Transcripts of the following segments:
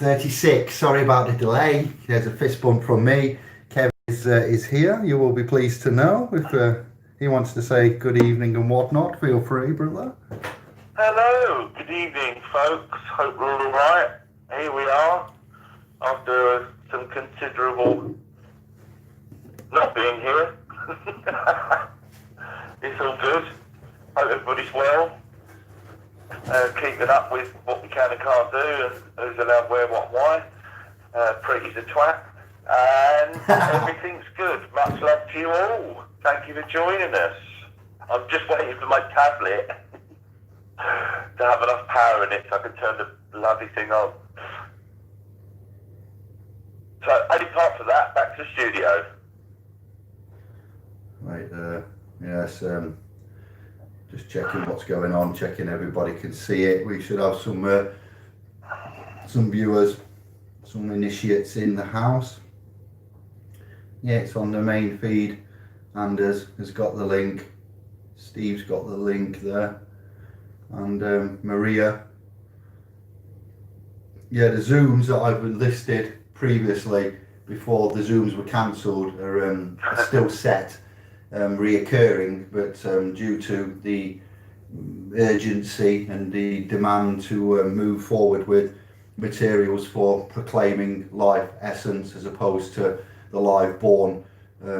36. Sorry about the delay. There's a fist bump from me. Kev is here. You will be pleased to know. If he wants to say good evening and whatnot, feel free, brother. Hello, good evening, folks. Hope we're all right. Here we are, after some considerable not being here. It's all good. Hope everybody's well. Keeping up with what we can and can't do, and who's allowed where, what, why. Pretty's a twat, and everything's good. Much love to you all. Thank you for joining us. I'm just waiting for my tablet to have enough power in it so I can turn the bloody thing on. So, apart from that, back to the studio. Right, yes, just checking what's going on, checking everybody can see it. We should have some viewers, some initiates in the house. Yeah, it's on the main feed. Anders has got the link. Steve's got the link there. And Maria. Yeah, the Zooms that I've listed previously, before the Zooms were cancelled, are still set. Reoccurring, but due to the urgency and the demand to move forward with materials for proclaiming life essence as opposed to the live born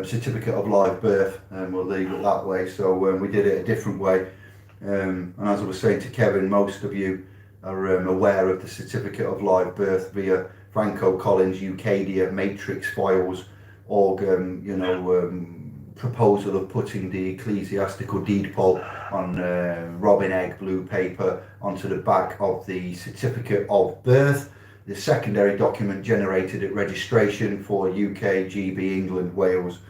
certificate of live birth, and we'll leave it that way. So we did it a different way, and as I was saying to Kevin, most of you are aware of the certificate of live birth via Franco Collins Ucadia Matrix Files org, proposal of putting the ecclesiastical deed poll on robin egg blue paper onto the back of the certificate of birth, the secondary document generated at registration for UK, GB, England, Wales,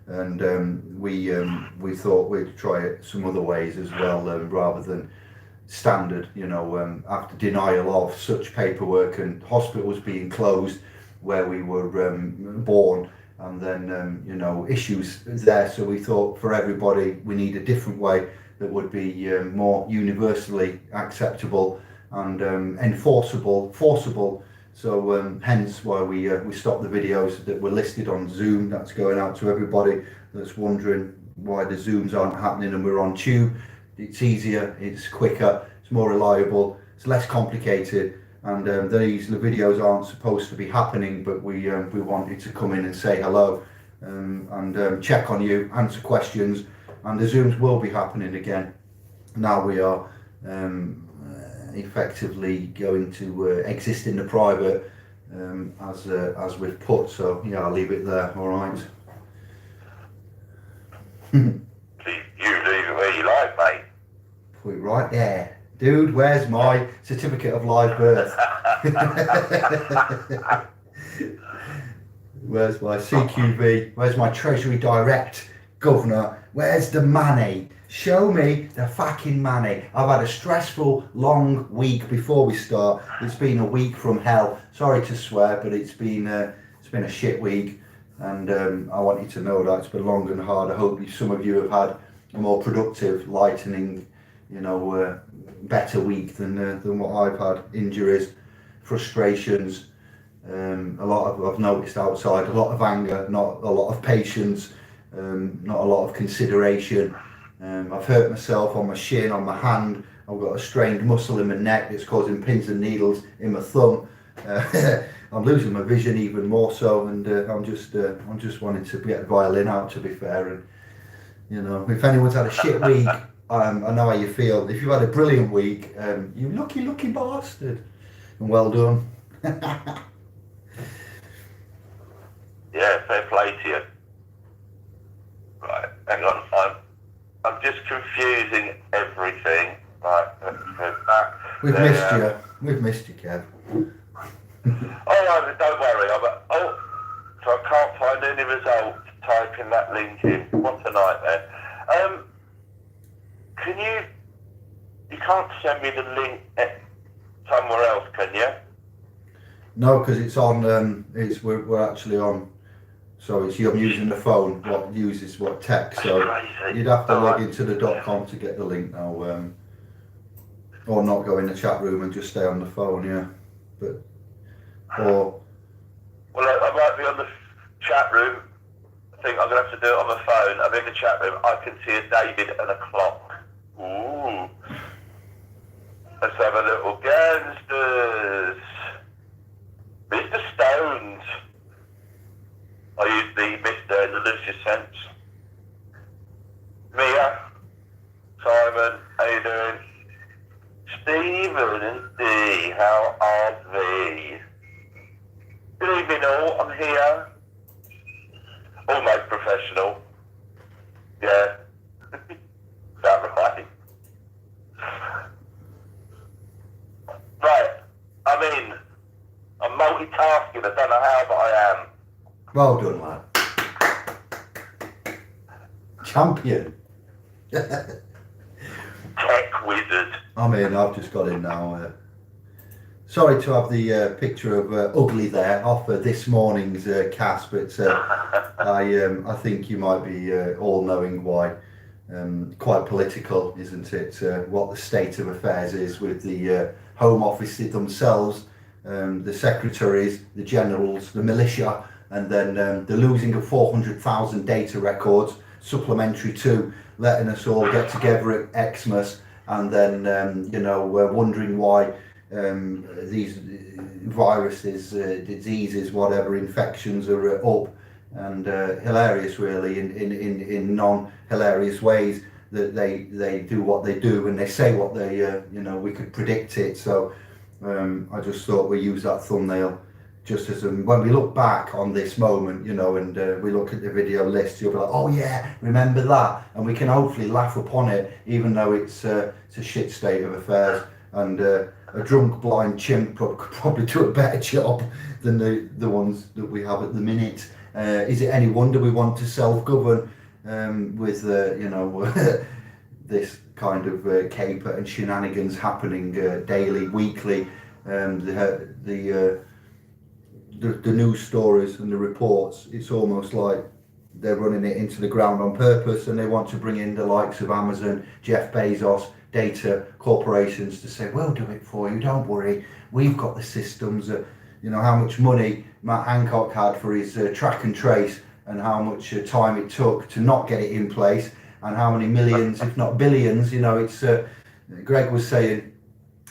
and we thought we'd try it some other ways as well, rather than standard, after denial of such paperwork and hospitals being closed where we were born. And then, issues there. So we thought for everybody, we need a different way that would be more universally acceptable and forcible. So hence why we stopped the videos that were listed on Zoom. That's going out to everybody that's wondering why the Zooms aren't happening and we're on Tube. It's easier, it's quicker, it's more reliable, it's less complicated. And the videos aren't supposed to be happening, but we wanted to come in and say hello and check on you, answer questions, and the Zooms will be happening again. Now we are effectively going to exist in the private as we've put. So yeah, I'll leave it there. All right. You leave it where you like, mate. Put it right there. Dude, where's my certificate of live birth? Where's my CQV? Where's my Treasury Direct Governor? Where's the money? Show me the fucking money. I've had a stressful, long week before we start. It's been a week from hell. Sorry to swear, but it's been a shit week. And I want you to know that it's been long and hard. I hope some of you have had a more productive, lightening, better week than what I've had. Injuries, frustrations, I've noticed outside, a lot of anger, not a lot of patience, not a lot of consideration. I've hurt myself on my shin, on my hand. I've got a strained muscle in my neck that's causing pins and needles in my thumb. I'm losing my vision even more so, and I'm just wanting to get a violin out, to be fair. And if anyone's had a shit week, I know how you feel. If you've had a brilliant week, you lucky bastard, and well done. Yeah, fair play to you. Right, hang on, I'm just confusing everything. Right, let's go back. We've missed you, Kev. Oh, don't worry. So I can't find any results typing that link in. What a nightmare. Can you can't send me the link somewhere else, can you? No, because it's on, we're actually on, so I'm using the phone, what uses what text, so you'd have to log into the .com to get the link now, or not go in the chat room and just stay on the phone, yeah. But Or Well, I might be on the chat room. I think I'm going to have to do it on my phone. I'm in the chat room. I can see a David and a clock. Ooh. Let's have a little gangsters. Mr. Stones. I use the Mr. in the loosest sense. Mia. Simon, how you doing? Stephen and Dee, how are they? Good evening all, I'm here. Almost professional. Yeah. Is that right? Right, I'm in. I'm multitasking, I don't know how, but I am. well done, lad. Champion. Tech wizard. I mean, I've just got in now. Sorry to have the picture of Ugly there off this morning's cast, but I think you might be all knowing why. Quite political, isn't it? What the state of affairs is with the Home Office themselves, the secretaries, the generals, the militia, and then the losing of 400,000 data records, supplementary to letting us all get together at Xmas, and then we're wondering why these viruses, diseases, whatever infections are up, and hilarious really in non-hilarious ways that they do what they do and they say what they we could predict it. So I just thought we use that thumbnail just as when we look back on this moment, and we look at the video list, you'll be like, oh yeah, remember that, and we can hopefully laugh upon it, even though it's a shit state of affairs, and a drunk blind chimp could probably do a better job than the ones that we have at the minute. Is it any wonder we want to self-govern with this kind of caper and shenanigans happening daily, weekly? The news stories and the reports, it's almost like they're running it into the ground on purpose, and they want to bring in the likes of Amazon, Jeff Bezos, data corporations to say, we'll do it for you, don't worry, we've got the systems. How much money Matt Hancock had for his track and trace, and how much time it took to not get it in place, and how many millions, if not billions. It's Greg was saying,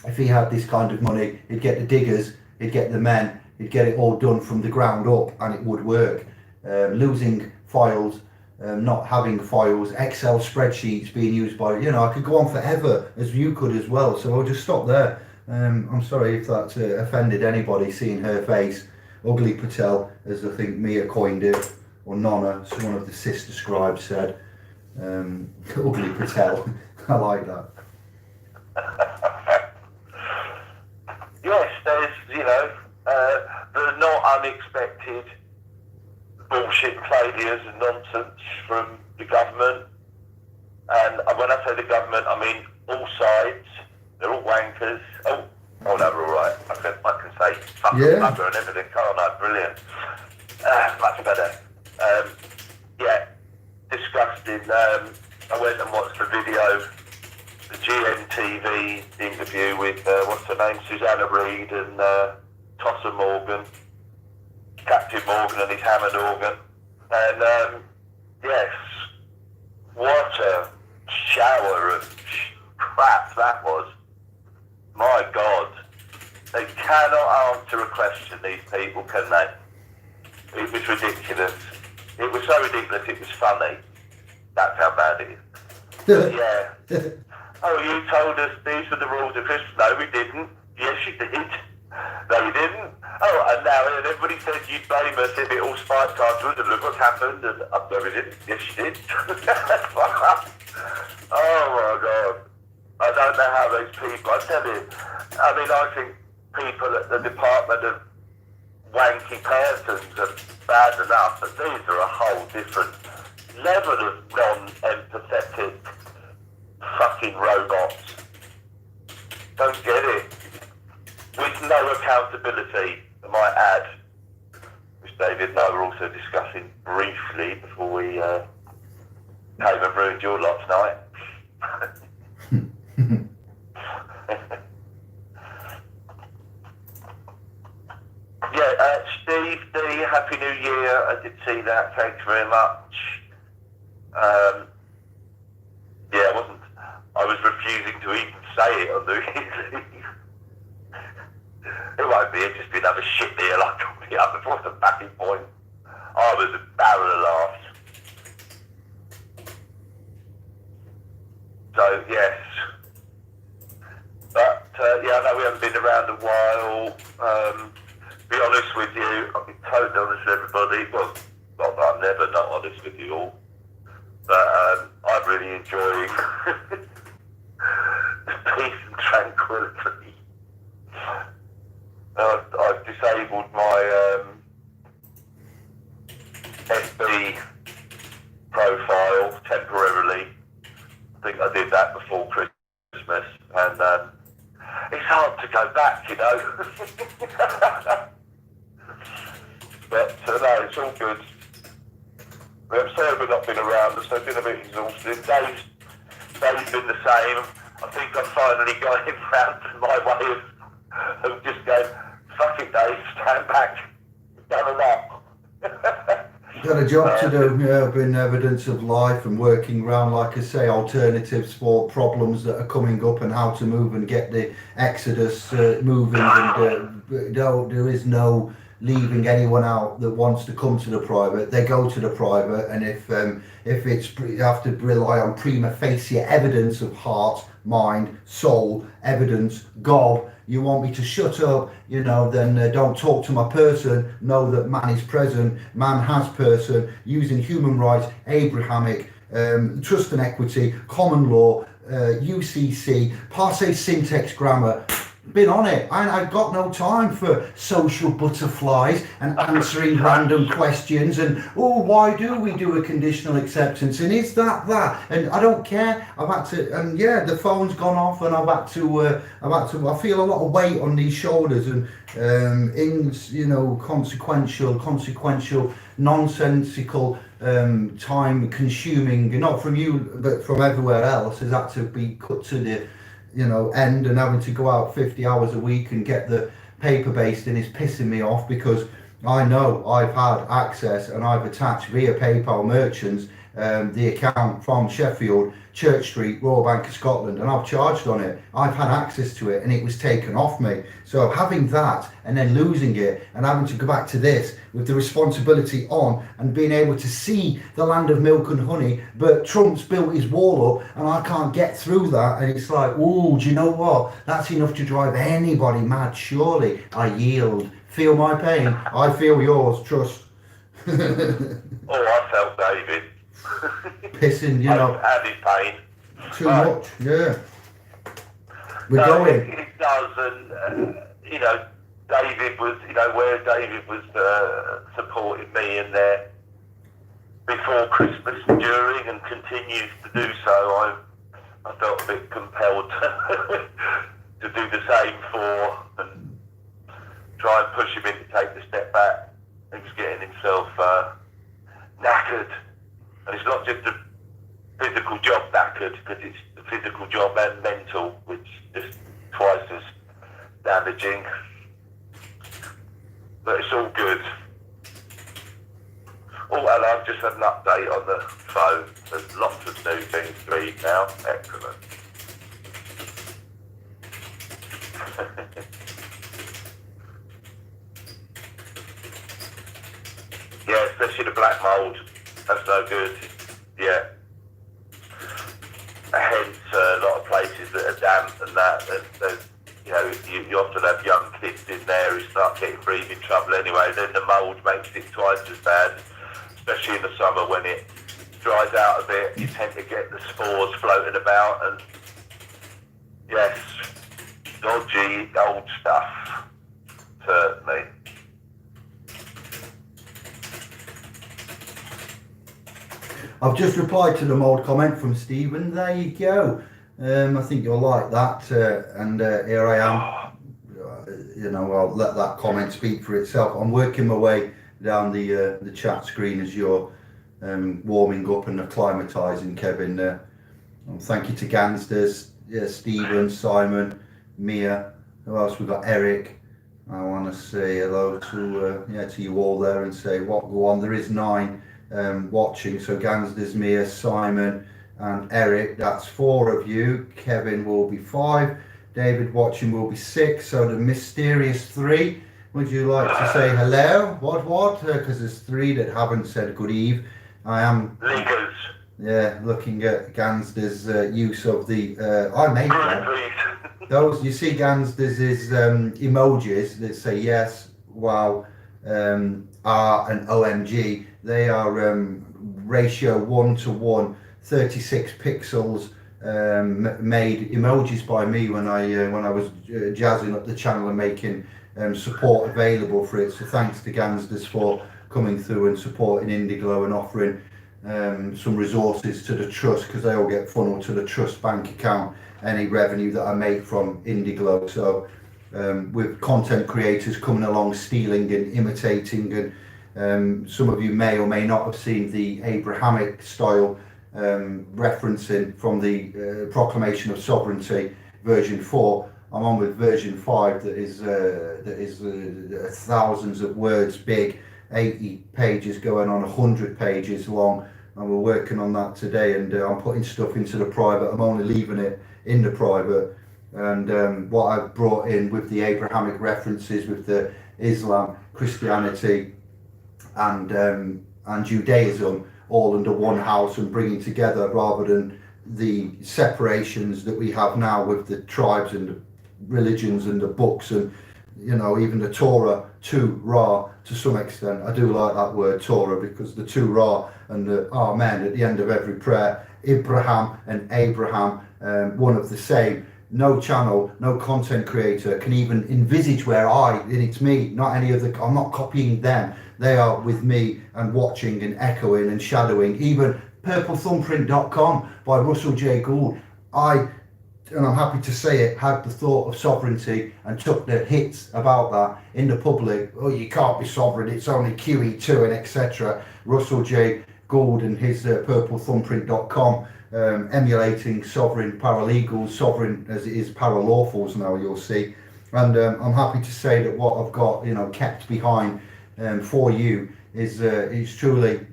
if he had this kind of money, he'd get the diggers, he'd get the men, he'd get it all done from the ground up, and it would work. Losing files, not having files, Excel spreadsheets being used by, I could go on forever, as you could as well, so I'll just stop there. I'm sorry if that offended anybody, seeing her face. Ugly Patel, as I think Mia coined it, or Nonna, so one of the sister scribes said. Ugly Patel. I like that. Yes, there's, the not unexpected bullshit failures and nonsense from the government. And when I say the government, I mean all sides. They're all wankers. Oh no, we're all right. I can say fuck and everything. Oh no, brilliant. Much better. Disgusting. I went and watched the video, the GMTV interview with, what's her name, Susanna Reid and Tosser Morgan, Captain Morgan and his Hammond organ. And yes, what a shower of crap that was. My God, they cannot answer a question, these people, can they? It was ridiculous. It was so ridiculous, it was funny. That's how bad it is. Yeah. Oh, you told us these were the rules of Christmas. No, we didn't. Yes, you did. No, you didn't. Oh, and now everybody says you'd blame us if it all spiked afterwards, and look what's happened, and no, we didn't. Yes, you did. Oh, my God. I don't know how those people, I tell you, I think people at the Department of Wanky Persons are bad enough, but these are a whole different level of non-empathetic fucking robots. Don't get it. With no accountability, I might add, which David and I were also discussing briefly before we came and ruined your lot's night. Steve D, Happy New Year. I did see that. Thanks very much. I was refusing to even say it on New Year's Eve. It won't be, it'll just be another shit deal like all the others. What's the backing point? I was a barrel of laughs. So, yes. But, I know we haven't been around a while. To be honest with you, I'll be totally honest with everybody. Well, not that I'm never not honest with you all. But I'm really enjoying the peace and tranquility. I've disabled my FB profile temporarily. I think I did that before Christmas, and it's hard to go back, you know. But no, it's all good. I'm sorry we've not been around, so I've been a bit exhausted. Dave's been the same. I think I've finally got him round to my way of just going, fuck it, Dave, stand back. Done enough. Got a job to do. Yeah, been evidence of life and working around, like I say, alternatives for problems that are coming up and how to move and get the exodus moving. And there is no leaving anyone out that wants to come to the private. They go to the private, and if it's, you have to rely on prima facie evidence of heart, mind, soul, evidence, gob. You want me to shut up, then don't talk to my person. Know that man is present, man has person, using human rights, Abrahamic, trust and equity, common law, UCC, passe syntax grammar. Been on it. I've got no time for social butterflies and answering random questions and why do we do a conditional acceptance and is that and I don't care. I've had to, and the phone's gone off and I feel a lot of weight on these shoulders and consequential, nonsensical, time consuming, not from you but from everywhere else, has had to be cut to the end, and having to go out 50 hours a week and get the paper based in is pissing me off, because I know I've had access and I've attached via PayPal merchants the account from Sheffield, Church Street, Royal Bank of Scotland, and I've charged on it. I've had access to it and it was taken off me. So having that and then losing it and having to go back to this with the responsibility on and being able to see the land of milk and honey, but Trump's built his wall up and I can't get through that, and it's like, do you know what? That's enough to drive anybody mad, surely. I yield. Feel my pain. I feel yours, trust. I felt David. Pissing, and his pain. Too much, yeah. We're going. It does, and David was, where David was supporting me in there before Christmas and during, and continues to do so. I felt a bit compelled to do the same for, and try and push him in to take the step back. He's getting himself knackered. And it's not just a physical job knackered, because it's the physical job and mental, which is twice as damaging. But it's all good. And I've just had an update on the phone. There's lots of new things to read now. Excellent. Yeah, especially the black mould. That's no good. Yeah. Hence, a lot of places that are damp and that, you often have young kids in there who start getting breathing trouble anyway. Then the mould makes it twice as bad, especially in the summer when it dries out a bit. You tend to get the spores floating about, and yes, dodgy old stuff, certainly. I've just replied to the mould comment from Stephen. There you go. I think you'll like that. And here I am. I'll let that comment speak for itself. I'm working my way down the chat screen as you're warming up and acclimatising, Kevin. Thank you to Gansters, Stephen, Simon, Mia. Who else? We've got Eric, I want to say hello to to you all there and say what go on. There is 9 watching, so Gans, there's Mia, Simon, and Eric. That's 4 of you. Kevin will be 5. David watching will be 6. So the mysterious 3. Would you like to say hello? What? Because there's 3 that haven't said good eve. I am. Leakers. Yeah, looking at Gansder's use of the I made that. Please. Those you see, Gansder's is emojis that say yes, wow, R and OMG. They are ratio 1:1, 36 pixels. Made emojis by me when I was jazzing up the channel and making support available for it. So thanks to Gansder's for coming through and supporting Indiglo and offering some resources to the trust, because they all get funneled to the trust bank account, any revenue that I make from Indiglo. So with content creators coming along stealing and imitating, and some of you may or may not have seen the Abrahamic style referencing from the Proclamation of Sovereignty version 4. I'm on with version 5 that is thousands of words big, 80 pages going on 100 pages long, and we're working on that today. And I'm putting stuff into the private. I'm only leaving it in the private. And what I've brought in with the Abrahamic references, with the Islam, Christianity, and Judaism all under one house, and bringing together, rather than the separations that we have now with the tribes and the religions and the books, and even the Torah, Ra, to some extent. I do like that word Torah, because the Ra and the Amen at the end of every prayer, Abraham and Abraham, one of the same. No channel, no content creator can even envisage where and it's me, not any other. I'm not copying them. They are with me and watching and echoing and shadowing. Even purplethumbprint.com by Russell J. Gould. And I'm happy to say it, had the thought of sovereignty and took the hits about that in the public. Oh, you can't be sovereign, it's only QE2 and etc. Russell J. Gould and his purplethumbprint.com, emulating sovereign paralegals, sovereign as it is paralawfuls now, you'll see. And I'm happy to say that what I've got, kept behind for you is truly,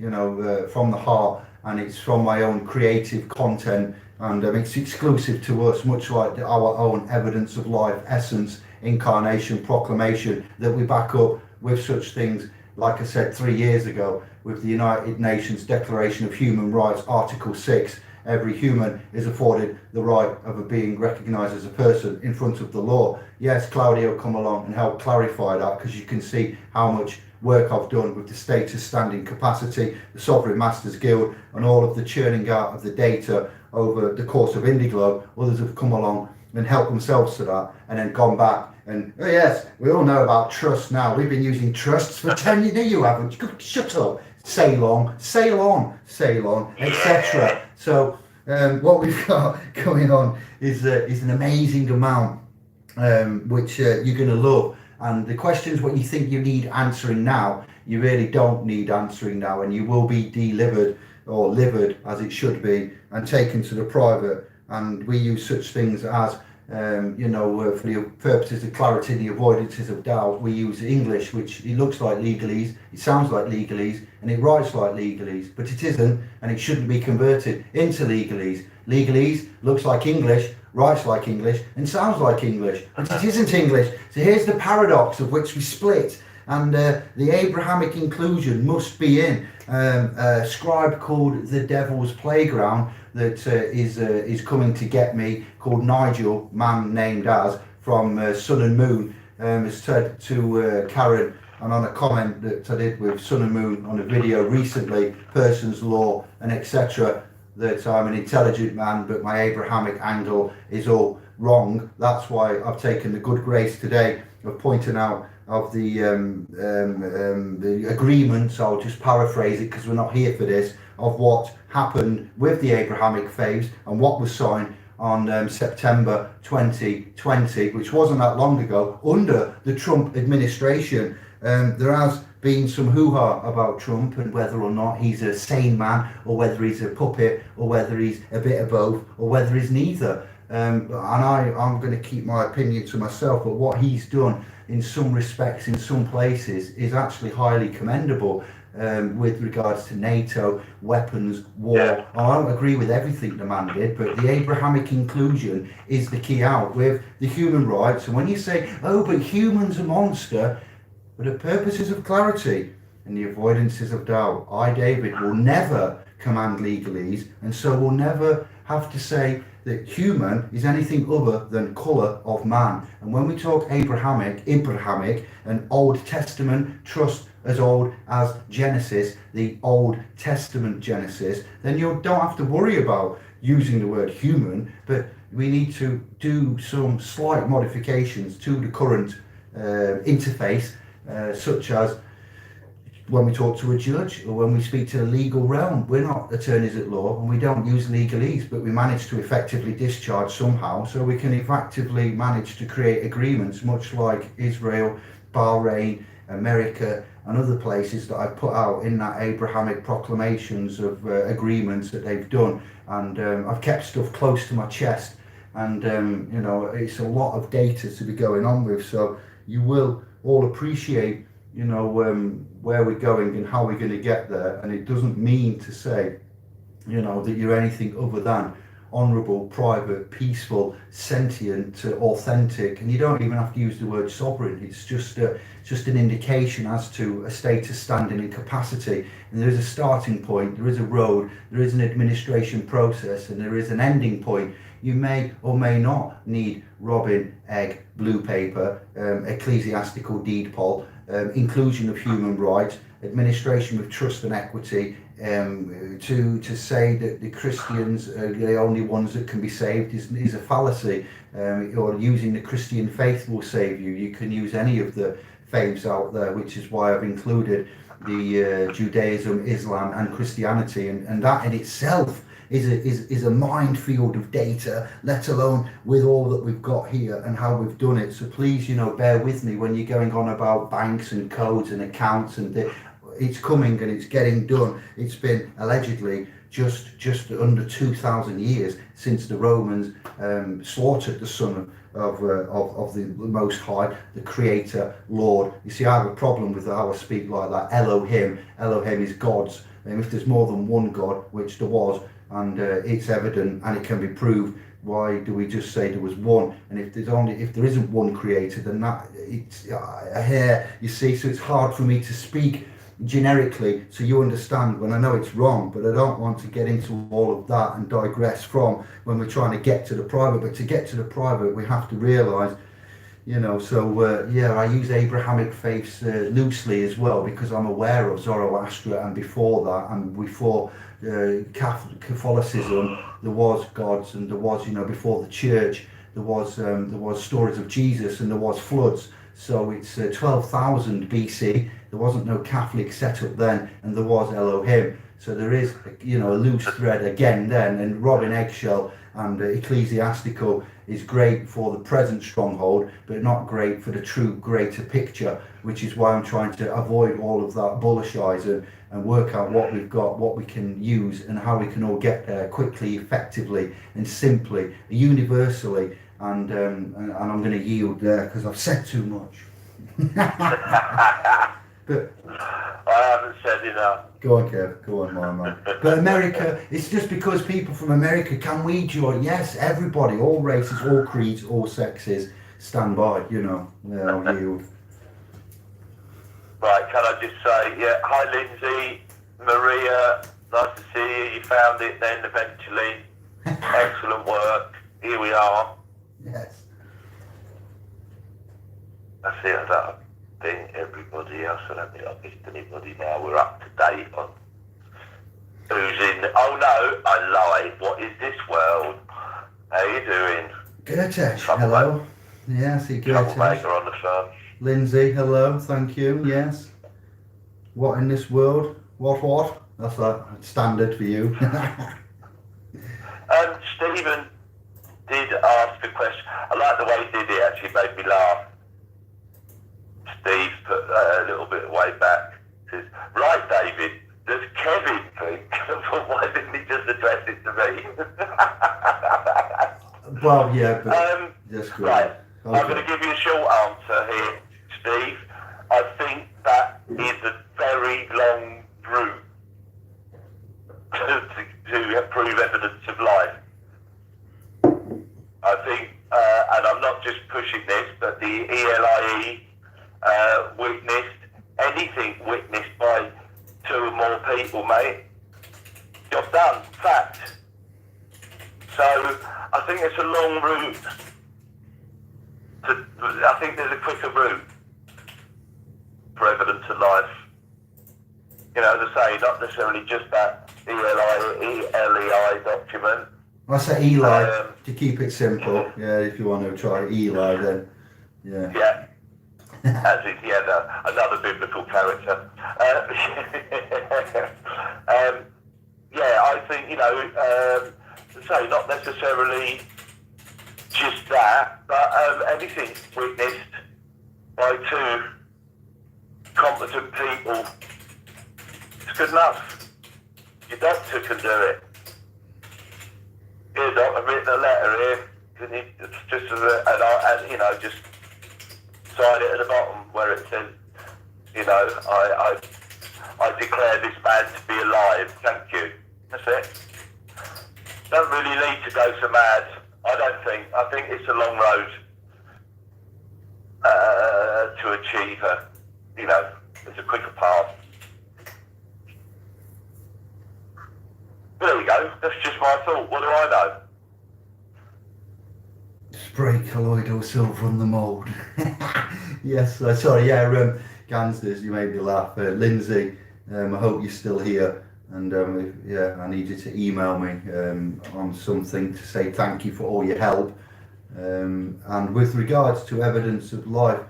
from the heart, and it's from my own creative content. And it's exclusive to us, much like our own evidence of life, essence, incarnation, proclamation, that we back up with such things, like I said 3 years ago, with the United Nations Declaration of Human Rights, Article 6. Every human is afforded the right of being recognised as a person in front of the law. Yes, Claudio, come along and help clarify that, because you can see how much work I've done with the status, standing, capacity, the Sovereign Masters Guild, and all of the churning out of the data over the course of Indiglo. Others have come along and helped themselves to that, and then gone back and, oh yes, we all know about trust now. We've been using trusts for 10 years. No, you haven't. Shut up. Sail on, etc. So what we've got going on is an amazing amount, which you're going to love. And the questions what you think you need answering now, you really don't need answering now, and you will be delivered or livered as it should be and taken to the private. And we use such things as for the purposes of clarity and the avoidances of doubt, we use English, which it looks like legalese, it sounds like legalese, and it writes like legalese, but it isn't, and it shouldn't be converted into legalese. Legalese looks like English, writes like English, and sounds like English, but it isn't English. So here's the paradox of which we split, and the Abrahamic inclusion must be in a scribe called the Devil's Playground that is coming to get me, called Nigel, man named as, from Sun and Moon, has said to Karen, and on a comment that I did with Sun and Moon on a video recently, Person's Law and etc., that I'm an intelligent man, but my Abrahamic angle is all wrong. That's why I've taken the good grace today of pointing out of the agreements. I'll just paraphrase it because we're not here for this, of what happened with the Abrahamic faiths and what was signed on September 2020, which wasn't that long ago, under the Trump administration. There has been some hoo-ha about Trump and whether or not he's a sane man, or whether he's a puppet, or whether he's a bit of both, or whether he's neither. And I'm going to keep my opinion to myself, but what he's done in some respects, in some places, is actually highly commendable. With regards to NATO, weapons, war. Yeah. I don't agree with everything the man did, but the Abrahamic inclusion is the key out with the human rights. And when you say, oh, but humans are monster, for the purposes of clarity and the avoidances of doubt, I, David, will never command legalese, and so will never have to say that human is anything other than colour of man. And when we talk Abrahamic, and Old Testament, trust as old as Genesis, the Old Testament Genesis, then you don't have to worry about using the word human, but we need to do some slight modifications to the current interface, such as when we talk to a judge or when we speak to the legal realm. We're not attorneys at law and we don't use legalese, but we manage to effectively discharge somehow, so we can effectively manage to create agreements, much like Israel, Bahrain, America and other places that I put out in that Abrahamic proclamations of agreements that they've done. And I've kept stuff close to my chest, and you know, it's a lot of data to be going on with, so you will all appreciate, you know, where we're going and how we're going to get there. And it doesn't mean to say, you know, that you're anything other than honourable, private, peaceful, sentient, authentic, and you don't even have to use the word sovereign. It's just an indication as to a status, standing and capacity. And there is a starting point, there is a road, there is an administration process, and there is an ending point. You may or may not need robin, egg, blue paper, ecclesiastical deed poll, inclusion of human rights, administration with trust and equity, to say that the Christians are the only ones that can be saved is a fallacy. Or using the Christian faith will save you. You can use any of the faiths out there, which is why I've included the Judaism, Islam and Christianity, and that in itself is a minefield of data, let alone with all that we've got here and how we've done it. So please, you know, bear with me when you're going on about banks and codes and accounts, and it's coming and it's getting done. It's been allegedly just under 2,000 years since the Romans slaughtered the son of the Most High, the Creator, Lord. You see, I have a problem with how I speak like that. Elohim is God's. And if there's more than one God, which there was, and it's evident and it can be proved, why do we just say there was one? And if there isn't one creator, then that it's here, you see. So it's hard for me to speak generically so you understand when I know it's wrong, but I don't want to get into all of that and digress from when we're trying to get to the private. But to get to the private, we have to realize, you know, so yeah, I use Abrahamic faiths loosely as well, because I'm aware of Zoroaster, and before that, and before Catholicism, there was gods, and there was, you know, before the church, there was stories of Jesus, and there was floods. So it's 12,000 BC. There wasn't no Catholic setup then, and there was Elohim. So there is, you know, a loose thread again then, and Robin Eggshell and ecclesiastical is great for the present stronghold, but not great for the true greater picture, which is why I'm trying to avoid all of that bullishizing and work out what we've got, what we can use, and how we can all get there quickly, effectively, and simply, universally. And I'm going to yield there because I've said too much. But I haven't said enough. go on, Kev. Go on, my man. But America, it's just because people from America, can we join? Yes, everybody, all races, all creeds, all sexes, stand by, you know. Yeah, I'll yield. Right, can I just say, yeah, hi Lindsay, Maria, nice to see you. You found it then eventually. Excellent work. Here we are. Yes. That's it. I don't think everybody else, I don't think I've missed anybody now. We're up to date on who's in. Oh no, I lied. What is this world? How you doing? Gertesh, hello. Yeah, see Troublemaker Gertesh. on the phone. Lindsay, hello, thank you, yes. What in this world? What? That's a standard for you. Stephen did ask a question. I like the way he did it, actually made me laugh. Steve put a little bit way back. Says, right, David, does Kevin think? Why didn't he just address it to me? Well, yeah, but just great. Right, Okay. I'm going to give you a short answer here. Steve, I think that is a very long route to prove evidence of life. I think, and I'm not just pushing this, but the ELIE witnessed anything witnessed by 2 or more people, mate. Job done, fact. So I think it's a long route. I think there's a quicker route for evidence of life. You know, as I say, not necessarily just that ELI document. I say Eli to keep it simple. Yeah, if you want to try Eli, then yeah. Yeah. As is, another biblical character. Yeah, I think, you know, say not necessarily just that, but anything witnessed by 2 competent people, it's good enough. Your doctor can do it. Here, doc, I've written a letter here. Can you just, and you know, just sign it at the bottom where it says, you know, I declare this man to be alive. Thank you. That's it. Don't really need to go so mad. I don't think. I think it's a long road to achieve you know, it's a quicker path. But there we go. That's just my thought. What do I know? Spray colloidal silver on the mould. Yes, sorry, yeah, Gansders, you made me laugh. Lindsay, I hope you're still here. And yeah, I need you to email me on something to say thank you for all your help. And with regards to evidence of life,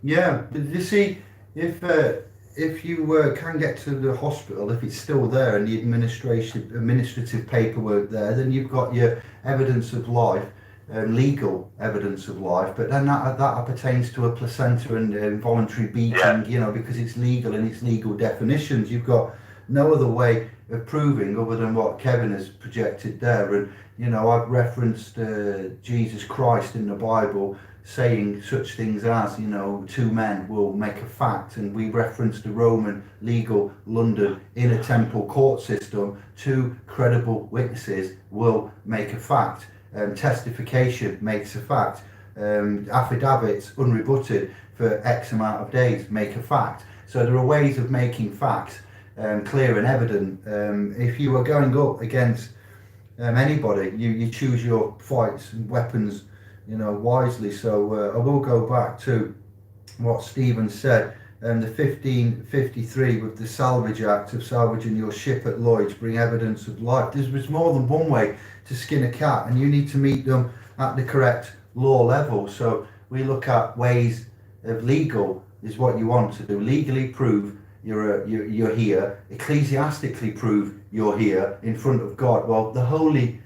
yeah, you see, if you can get to the hospital, if it's still there and the administrative paperwork there, then you've got your evidence of life, legal evidence of life. But then that pertains to a placenta and involuntary beating, you know, because it's legal and it's legal definitions. You've got no other way of proving other than what Kevin has projected there. And you know, I've referenced Jesus Christ in the Bible saying such things as, you know, 2 men will make a fact, and we referenced the Roman legal London inner temple court system. 2 credible witnesses will make a fact. Testification makes a fact. Affidavits unrebutted for X amount of days make a fact. So there are ways of making facts clear and evident. If you are going up against anybody, you choose your fights and weapons, you know, wisely. So I will go back to what Stephen said. The 1553 with the Salvage Act of salvaging your ship at Lloyd's, bring evidence of life. There's more than one way to skin a cat, and you need to meet them at the correct law level. So we look at ways of legal is what you want to do. Legally prove you're here. Ecclesiastically prove you're here in front of God. Well, the Holy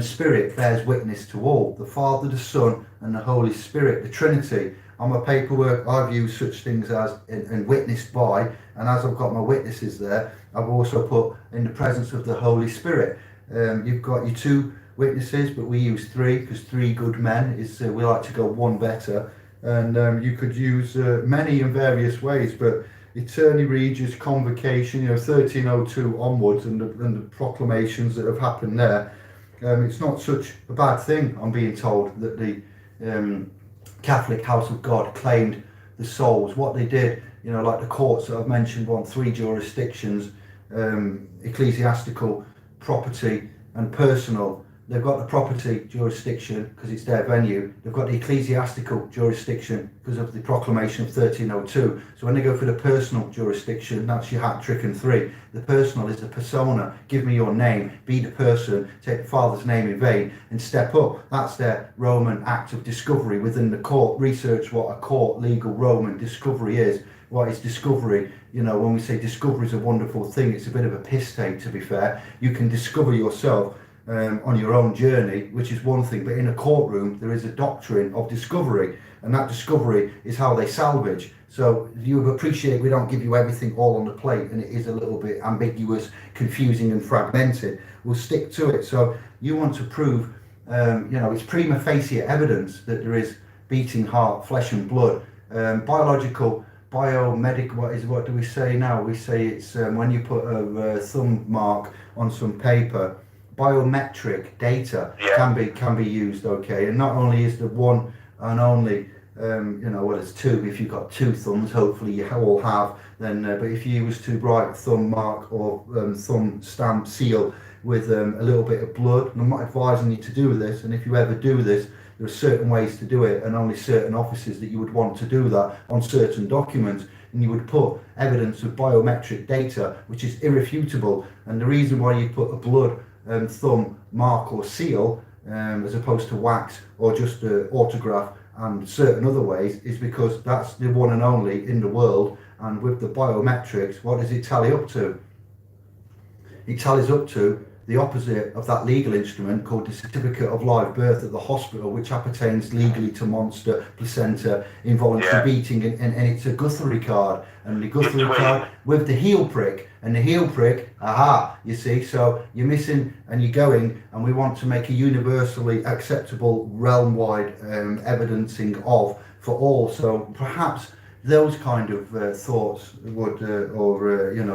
Spirit bears witness to all. The Father, the Son, and the Holy Spirit, the Trinity. On my paperwork, I've used such things as and witnessed by, and as I've got my witnesses there, I've also put in the presence of the Holy Spirit. You've got your 2 witnesses, but we use 3 because 3 good men is we like to go 1 better. And you could use many in various ways, but Attorney Regis convocation, you know, 1302 onwards, and the proclamations that have happened there. It's not such a bad thing, I'm being told, that the Catholic House of God claimed the souls. What they did, you know, like the courts that I've mentioned on 3 jurisdictions, ecclesiastical, property and personal. They've got the property jurisdiction because it's their venue. They've got the ecclesiastical jurisdiction because of the proclamation of 1302. So when they go for the personal jurisdiction, that's your hat trick and 3. The personal is the persona. Give me your name, be the person, take the Father's name in vain and step up. That's their Roman act of discovery within the court. Research what a court legal Roman discovery is. What is discovery? You know, when we say discovery is a wonderful thing, it's a bit of a piss take, to be fair. You can discover yourself on your own journey, which is one thing, but in a courtroom there is a doctrine of discovery, and that discovery is how they salvage. So you appreciate we don't give you everything all on the plate, and it is a little bit ambiguous, confusing and fragmented. We'll stick to it. So you want to prove, you know, it's prima facie evidence that there is beating heart, flesh and blood, biomedical, what do we say now? We say it's when you put a thumb mark on some paper, biometric data can be used, okay? And not only is the one and only, it's two. If you've got two thumbs, hopefully you all have. Then, but if you was to write thumb mark or thumb stamp seal with a little bit of blood, and I'm not advising you to do this. And if you ever do this, there are certain ways to do it, and only certain offices that you would want to do that on certain documents. And you would put evidence of biometric data, which is irrefutable. And the reason why you put a blood thumb mark or seal as opposed to wax or just autograph and certain other ways is because that's the one and only in the world. And with the biometrics, what does it tally up to? It tallies up to the opposite of that legal instrument called the certificate of live birth at the hospital, which appertains legally to monster, placenta, involuntary beating, and it's a Guthrie card. And the Guthrie card with the heel prick, and the heel prick, you see, so you're missing and you're going, and we want to make a universally acceptable realm-wide evidencing of for all. So perhaps those kind of thoughts would,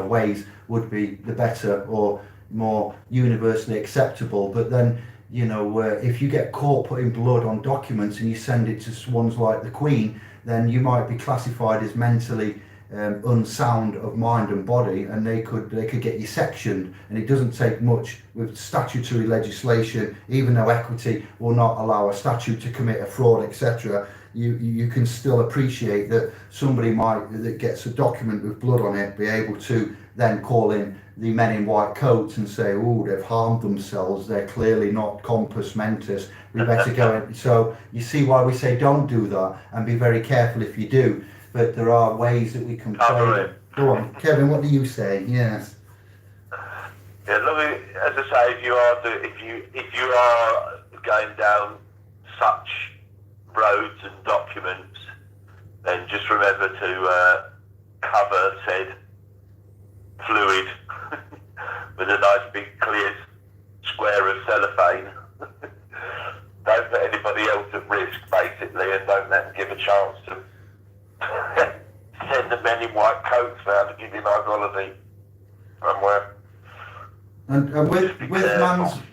ways would be the better or more universally acceptable. But then, if you get caught putting blood on documents and you send it to ones like the Queen, then you might be classified as mentally unsound of mind and body, and they could get you sectioned. And it doesn't take much with statutory legislation, even though equity will not allow a statute to commit a fraud, etc. You can still appreciate that somebody that gets a document with blood on it be able to then call in the men in white coats and say, oh, they've harmed themselves, they're clearly not compos mentis, we better go in. So you see why we say don't do that, and be very careful if you do. But there are ways that we can play. Go on, Kevin, what do you say? Yes. Yeah, look, as I say, if you are going down such roads and documents, then just remember to cover said fluid with a nice big clear square of cellophane. Don't put anybody else at risk, basically, and don't let them give a chance to send the men in white coats now to give you nice holiday somewhere. And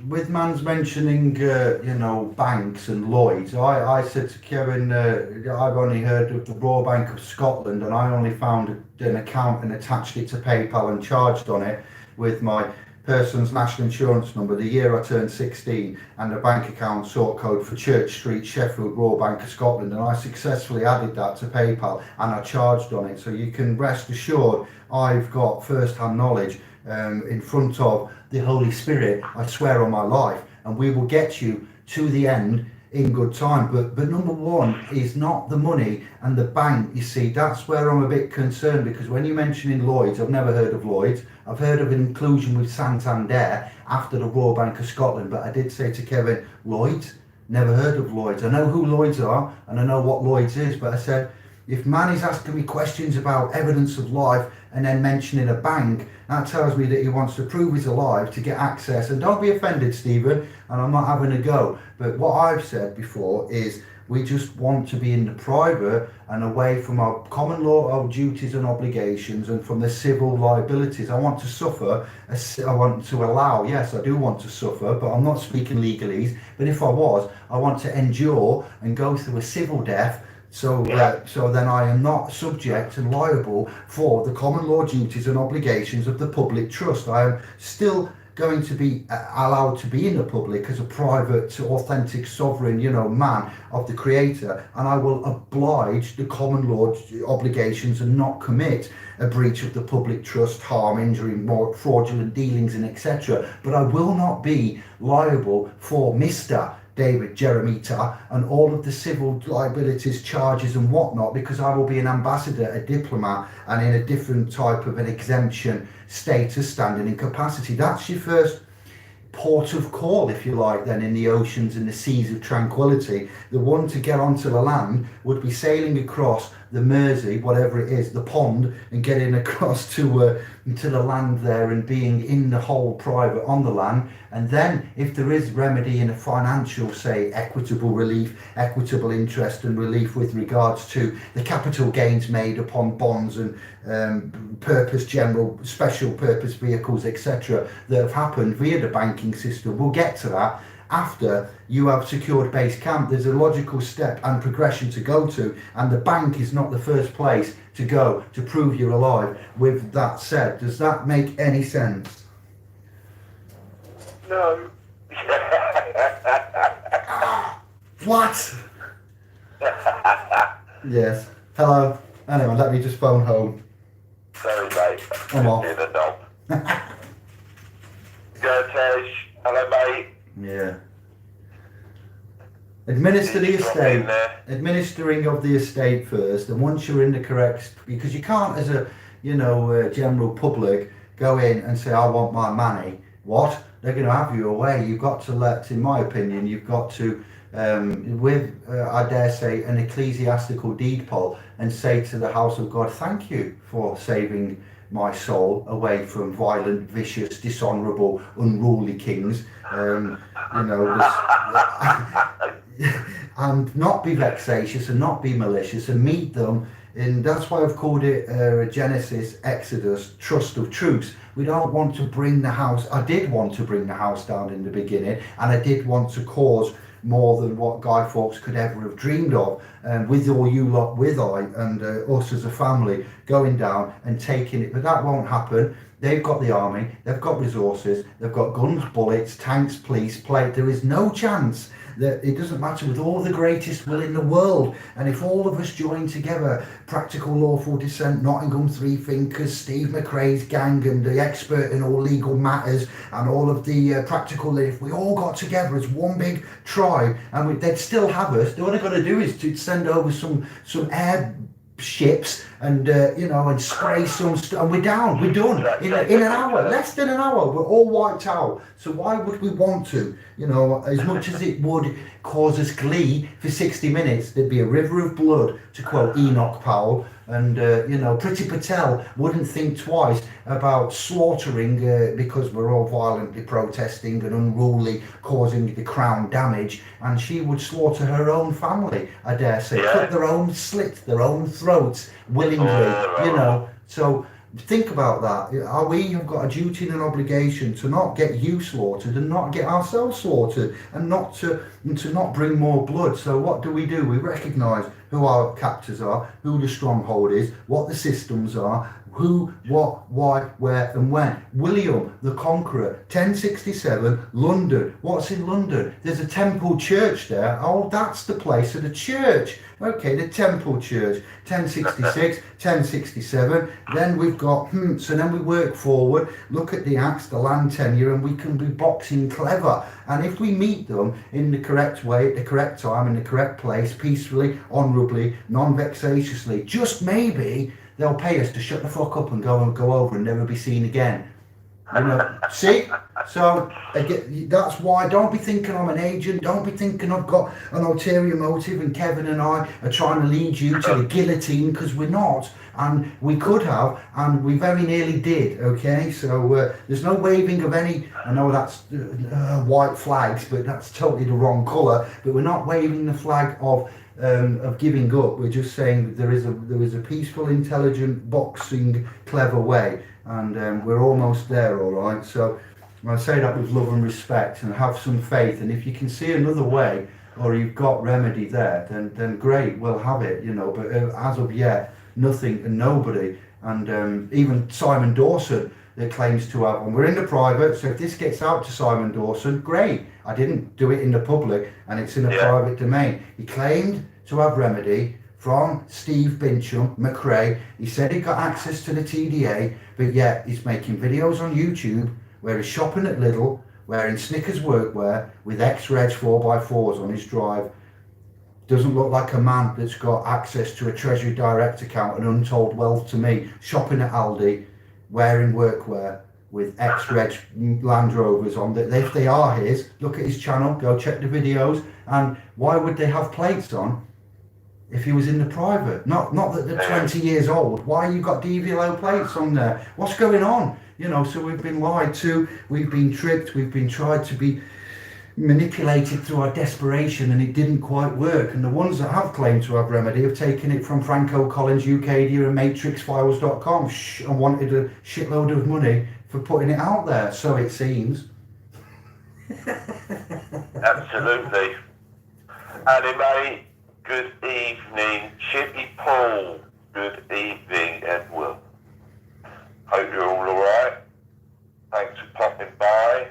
with man's mentioning banks and Lloyds, I said to Kevin, I've only heard of the Royal Bank of Scotland, and I only found an account and attached it to PayPal and charged on it with my person's national insurance number the year I turned 16 and the bank account sort code for Church Street, Sheffield, Royal Bank of Scotland, and I successfully added that to PayPal and I charged on it. So you can rest assured I've got first-hand knowledge in front of the Holy Spirit, I swear on my life, and we will get you to the end in good time. But number one is not the money and the bank. You see, that's where I'm a bit concerned, because when you're mentioning Lloyds, I've never heard of Lloyds. I've heard of an inclusion with Santander after the Royal Bank of Scotland, but I did say to Kevin, Lloyds? Never heard of Lloyds. I know who Lloyds are and I know what Lloyds is, but I said, if man is asking me questions about evidence of life and then mentioning a bank, that tells me that he wants to prove he's alive to get access. And don't be offended, Stephen, and I'm not having a go, but what I've said before is we just want to be in the private and away from our common law duties and obligations and from the civil liabilities. I want to suffer, I want to allow, yes, I do want to suffer, but I'm not speaking legalese, but if I was, I want to endure and go through a civil death. So then I am not subject and liable for the common law duties and obligations of the public trust. I am still going to be allowed to be in the public as a private, authentic, sovereign, man of the Creator, and I will oblige the common law obligations and not commit a breach of the public trust, harm, injury, more fraudulent dealings, and etc. But I will not be liable for Mr. David Jeremita and all of the civil liabilities, charges and whatnot, because I will be an ambassador, a diplomat, and in a different type of an exemption status, standing in capacity. That's your first port of call, if you like, then in the oceans and the seas of tranquility. The one to get onto the land would be sailing across the Mersey, whatever it is, the pond, and getting across to the land there and being in the whole private on the land. And then if there is remedy in a financial, say, equitable relief, equitable interest and relief with regards to the capital gains made upon bonds and general special purpose vehicles, etc., that have happened via the banking system, we'll get to that after you have secured base camp. There's a logical step and progression to go to, and the bank is not the first place to go to prove you're alive. With that said, does that make any sense? No. What? Yes. Hello. Anyway, let me just phone home. Sorry, mate. I'm off. In the dog. Go, Tej. Hello, mate. Yeah. Administer the estate. Administering of the estate first, and once you're in the correct, because you can't, as a general public, go in and say, I want my money. What? They're going to have you away. You've got to let, in my opinion, you've got to, I dare say, an ecclesiastical deed poll, and say to the house of God, thank you for saving my soul away from violent, vicious, dishonourable, unruly kings. And not be vexatious and not be malicious, and meet them. And that's why I've called it Genesis, Exodus, trust of truths. We don't want to bring the house. I did want to bring the house down in the beginning, and I did want to cause more than what Guy Fawkes could ever have dreamed of, with all you lot, with I and us as a family going down and taking it. But that won't happen. They've got the army, they've got resources, they've got guns, bullets, tanks, police, plate. There is no chance that it doesn't matter, with all the greatest will in the world. And if all of us join together, Practical Lawful Dissent, Nottingham Three Thinkers, Steve McRae's gang, and the expert in all legal matters, and all of the practical, if we all got together as one big tribe, and they'd still have us. All they've got to do is to send over some air ships and and spray some stuff, and we're down, we're done in an hour, less than an hour, we're all wiped out. So why would we want to, as much as it would cause us glee for 60 minutes, there'd be a river of blood, to quote Enoch Powell, and Priti Patel wouldn't think twice about slaughtering because we're all violently protesting and unruly, causing the crown damage, and she would slaughter her own family, I dare say, cut their own slits, their own throats willingly, so think about that. We have got a duty and an obligation to not get you slaughtered and not get ourselves slaughtered, and to not bring more blood. So what do? We recognise who our captors are, who the stronghold is, what the systems are, who, what, why, where and when. William the Conqueror, 1067, London. What's in London? There's a Temple Church there. Oh, that's the place of the church. Okay, the Temple Church, 1066, 1067. Then we've got, so then we work forward, look at the acts, the land tenure, and we can be boxing clever. And if we meet them in the correct way, at the correct time, in the correct place, peacefully, honourably, non-vexatiously, just maybe they'll pay us to shut the fuck up and go over and never be seen again. See? So again, that's why, don't be thinking I'm an agent, don't be thinking I've got an ulterior motive and Kevin and I are trying to lead you to the guillotine, because we're not, and we could have, and we very nearly did, okay? So there's no waving of any, I know that's white flags, but that's totally the wrong colour, but we're not waving the flag of giving up. We're just saying there is a peaceful, intelligent, boxing, clever way, and we're almost there, all right? So I say that with love and respect, and have some faith, and if you can see another way, or you've got remedy there, then great, we'll have it, but as of yet, nothing and nobody, and even Simon Dawson that claims to have, and we're in the private, so if this gets out to Simon Dawson, great. I didn't do it in the public, and it's in a private domain. He claimed to have remedy from Steve Bincham, McRae. He said he got access to the TDA, but yet he's making videos on YouTube where he's shopping at Lidl, wearing Snickers workwear with X-Reg 4x4s on his drive. Doesn't look like a man that's got access to a Treasury Direct account and untold wealth to me, shopping at Aldi, wearing workwear with X-Reg Land Rovers on. If they are his, look at his channel, go check the videos. And why would they have plates on if he was in the private. Not that they're 20 years old. Why you got DVLO plates on there? What's going on? You know, so we've been lied to, we've been tricked, we've been tried to be manipulated through our desperation, and it didn't quite work. And the ones that have claimed to have remedy have taken it from Franco Collins, Ucadia and MatrixFiles.com and wanted a shitload of money for putting it out there, so it seems. Absolutely. Anime, good evening. Chippy Paul, good evening, Edward. Hope you're all alright. Thanks for popping by.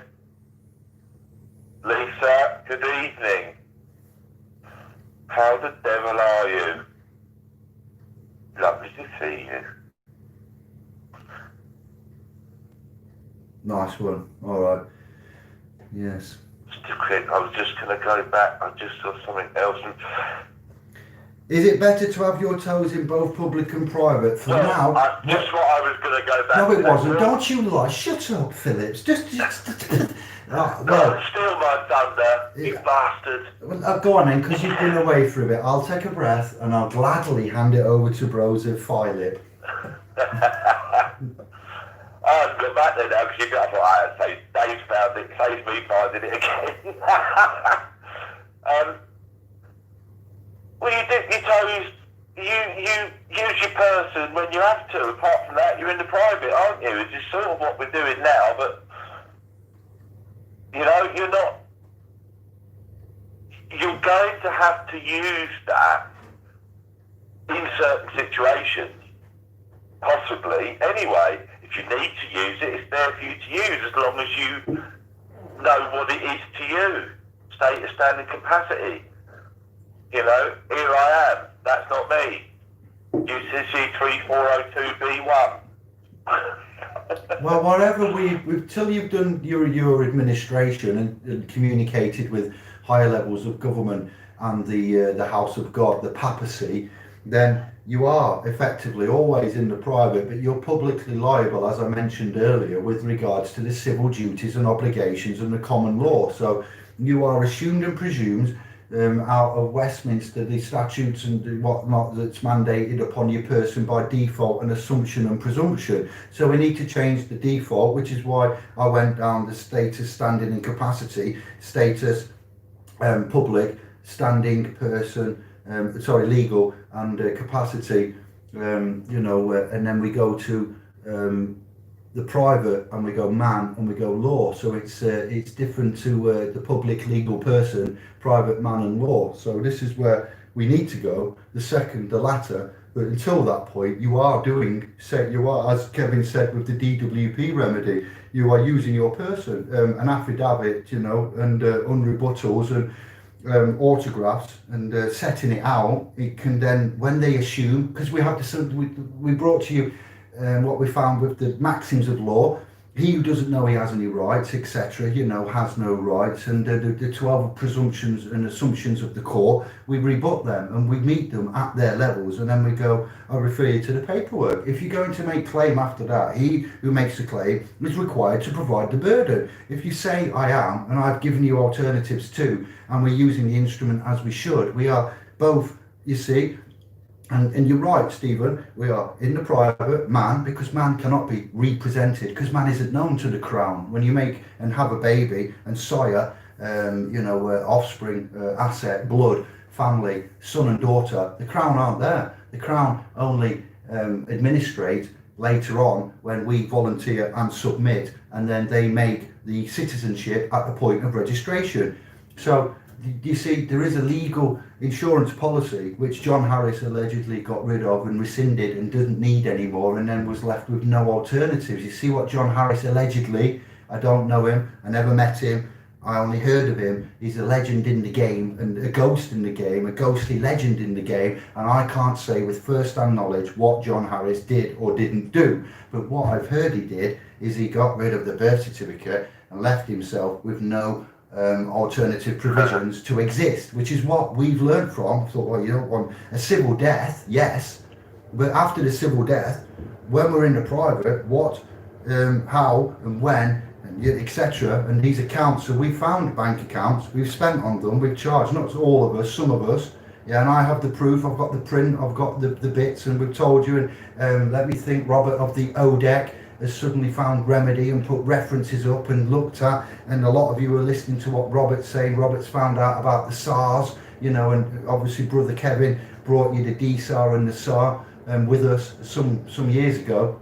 Lisa, good evening. How the devil are you? Lovely to see you. Nice one. Alright. Yes. Just a quick, I was just going to go back. I just saw something else. Is it better to have your toes in both public and private? For now... Just what I was going to go back to. No, it wasn't. Don't you lie. Shut up, Phillips. Just well, don't steal my thunder, you bastard. Well, go on then, because you've been away for a bit. I'll take a breath and I'll gladly hand it over to Bros of Philip. I've got back there now because you got to say Dave's found it, saves me finding it again. Well, you dip your toes, you use your person when you have to. Apart from that, you're in the private, aren't you? Which is sort of what we're doing now, but you know, you're going to have to use that in certain situations, possibly. Anyway, if you need to use it, it's there for you to use as long as you know what it is to you. State of standing capacity. You know, here I am. That's not me. UCC 3402B1. Well, whatever till you've done your administration and communicated with higher levels of government and the House of God, the papacy, then you are effectively always in the private, but you're publicly liable, as I mentioned earlier, with regards to the civil duties and obligations and the common law. So you are assumed and presumed out of Westminster, the statutes and whatnot that's mandated upon your person by default and assumption and presumption. So we need to change the default, which is why I went down the status, standing and capacity, status, public, standing person, legal and capacity, and then we go to the private and we go man and we go law. So it's different to the public legal person, private man and law. So this is where we need to go, the latter. But until that point, you are, as Kevin said with the DWP remedy, you are using your person, an affidavit, and unrebuttals and autographs and setting it out. It can then, when they assume, because we brought to you what we found with the maxims of law. He who doesn't know he has any rights, etc., has no rights. And the 12 presumptions and assumptions of the court, we rebut them and we meet them at their levels. And then we go, I refer you to the paperwork. If you're going to make claim after that, he who makes the claim is required to provide the burden. If you say, I am, and I've given you alternatives too, and we're using the instrument as we should, we are both, you see. And you're right, Stephen, we are in the private, man, because man cannot be represented, because man isn't known to the crown. When you make and have a baby and sire, offspring, asset, blood, family, son and daughter, the crown aren't there. The crown only administrate later on when we volunteer and submit, and then they make the citizenship at the point of registration. So, you see, there is a legal insurance policy which John Harris allegedly got rid of and rescinded and didn't need anymore, and then was left with no alternatives. You see what John Harris allegedly, I don't know him, I never met him, I only heard of him. He's a legend in the game and a ghost in the game, a ghostly legend in the game, and I can't say with first-hand knowledge what John Harris did or didn't do. But what I've heard he did is he got rid of the birth certificate and left himself with no alternative provisions to exist, which is what we've learned from. I thought, well, you don't want a civil death, yes, but after the civil death, when we're in the private, what, how and when, and etc. And these accounts, so we found bank accounts, we've spent on them, we've charged, not all of us, some of us, Yeah, and I have the proof. I've got the print. I've got the bits, and we've told you. And let me think. Robert of the ODEC has suddenly found remedy and put references up and looked at. And a lot of you are listening to what Robert's saying. Robert's found out about the SARS, you know, and obviously brother Kevin brought you the DSAR and the SAR with us some years ago.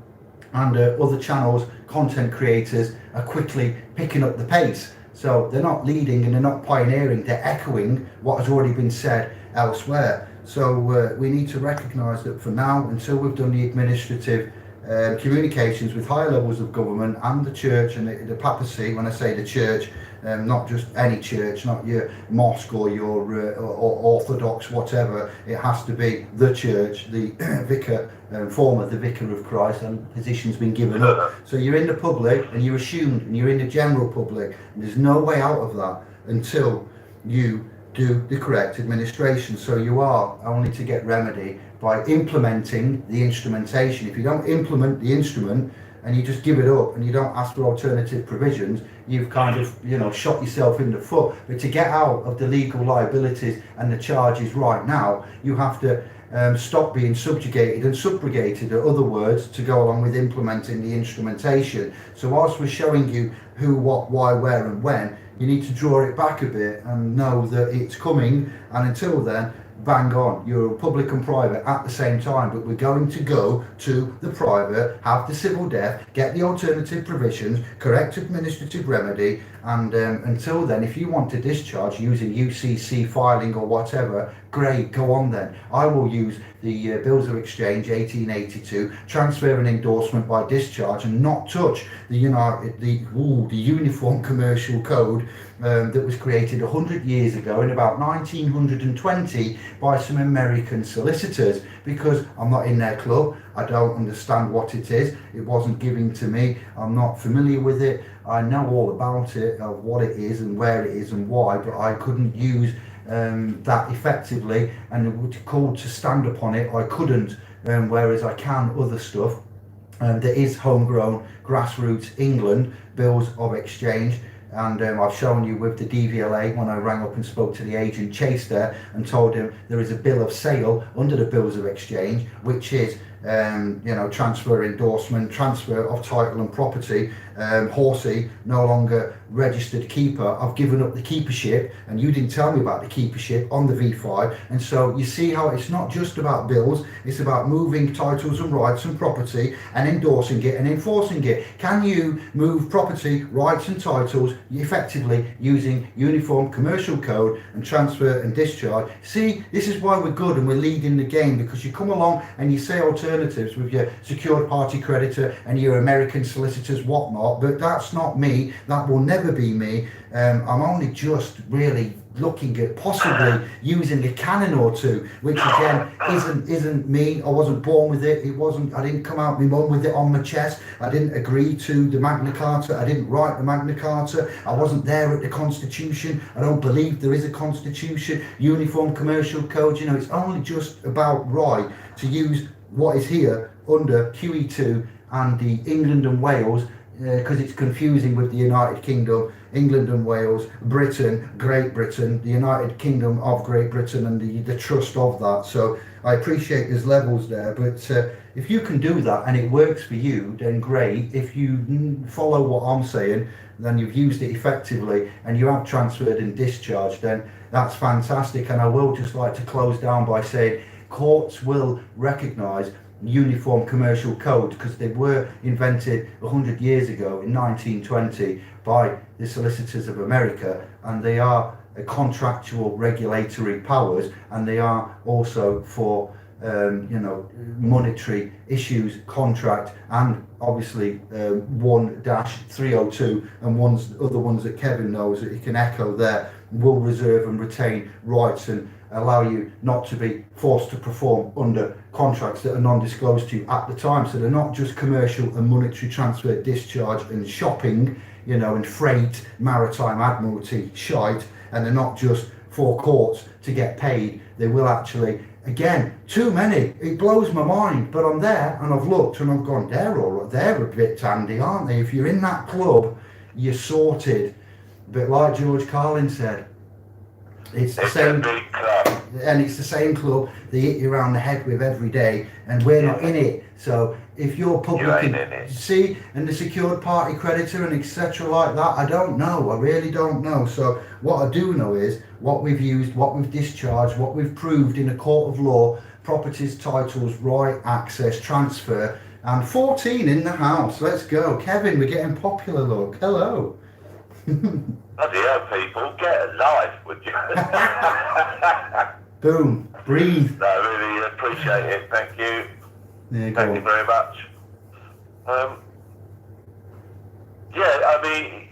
And other channels, content creators are quickly picking up the pace. So they're not leading and they're not pioneering, they're echoing what has already been said elsewhere. So we need to recognise that for now, until we've done the administrative communications with higher levels of government and the church and the papacy, when I say the church, not just any church, not your mosque or your or Orthodox, whatever, it has to be the church, the vicar, former the vicar of Christ, and the position's been given up. So you're in the public and you're assumed and you're in the general public, and there's no way out of that until you do the correct administration. So you are only to get remedy by implementing the instrumentation. If you don't implement the instrument and you just give it up and you don't ask for alternative provisions, you've kind of, you know, shot yourself in the foot. But to get out of the legal liabilities and the charges right now, you have to stop being subjugated and subrogated, in other words, to go along with implementing the instrumentation. So whilst we're showing you who, what, why, where and when, you need to draw it back a bit and know that it's coming, and until then, bang on, you're public and private at the same time. But we're going to go to the private, have the civil death, get the alternative provisions, correct administrative remedy, and until then, if you want to discharge using UCC filing or whatever, great, go on then. I will use the Bills of Exchange 1882, transfer and endorsement by discharge, and not touch the Uniform Commercial Code that was created 100 years ago in about 1920 by some American solicitors, because I'm not in their club. I don't understand what it is. It wasn't given to me. I'm not familiar with it. I know all about it, of what it is and where it is and why, but I couldn't use that effectively, and it was called to stand upon it. I couldn't, whereas I can other stuff. There is homegrown grassroots England Bills of Exchange, and I've shown you with the DVLA when I rang up and spoke to the agent Chase there and told him there is a bill of sale under the Bills of Exchange, which is transfer, endorsement, transfer of title and property. Horsey, no longer registered keeper. I've given up the keepership, and you didn't tell me about the keepership on the V5. And so you see how it's not just about bills, it's about moving titles and rights and property and endorsing it and enforcing it. Can you move property, rights and titles effectively using Uniform Commercial Code and transfer and discharge? See, this is why we're good and we're leading the game, because you come along and you say alternatives with your secured party creditor and your American solicitors, whatnot, but that's not me. That will never be me. I'm only just really looking at possibly using a canon or two, which again isn't me. I wasn't born with it. I didn't come out my mum with it on my chest. I didn't agree to the Magna Carta. I didn't write the Magna Carta. I wasn't there at the Constitution. I don't believe there is a Constitution. Uniform Commercial Code, it's only just about right to use what is here under QE2 and the England and Wales, because it's confusing with the United Kingdom, England and Wales, Britain, Great Britain, the United Kingdom of Great Britain, and the trust of that. So I appreciate there's levels there, but if you can do that and it works for you, then great. If you follow what I'm saying, then you've used it effectively and you have transferred and discharged, then that's fantastic. And I will just like to close down by saying courts will recognise Uniform Commercial Code, because they were invented 100 years ago in 1920 by the solicitors of America, and they are contractual regulatory powers, and they are also for monetary issues, contract, and obviously 1-302 and other ones that Kevin knows that he can echo there, will reserve and retain rights and allow you not to be forced to perform under contracts that are non-disclosed to you at the time. So they're not just commercial and monetary transfer, discharge and shopping, and freight, maritime admiralty shite, and they're not just for courts to get paid. They will actually, again, too many. It blows my mind, but I'm there and I've looked and I've gone, they're all right, they're a bit tandy, aren't they? If you're in that club, you're sorted. But like George Carlin said, it's the same. A big club. and it's the same club they hit you around the head with every day, and we're not in it. So if you're public, see, and the secured party creditor and etc. like that, I don't know. I really don't know. So what I do know is what we've used, what we've discharged, what we've proved in a court of law, properties, titles, right, access, transfer, and 14 in the house. Let's go. Kevin, we're getting popular, look. Hello. Bloody hell, people, get a life, would you? Boom. Breathe. No, I really appreciate it. Thank you. Thank you very much. Yeah, I mean,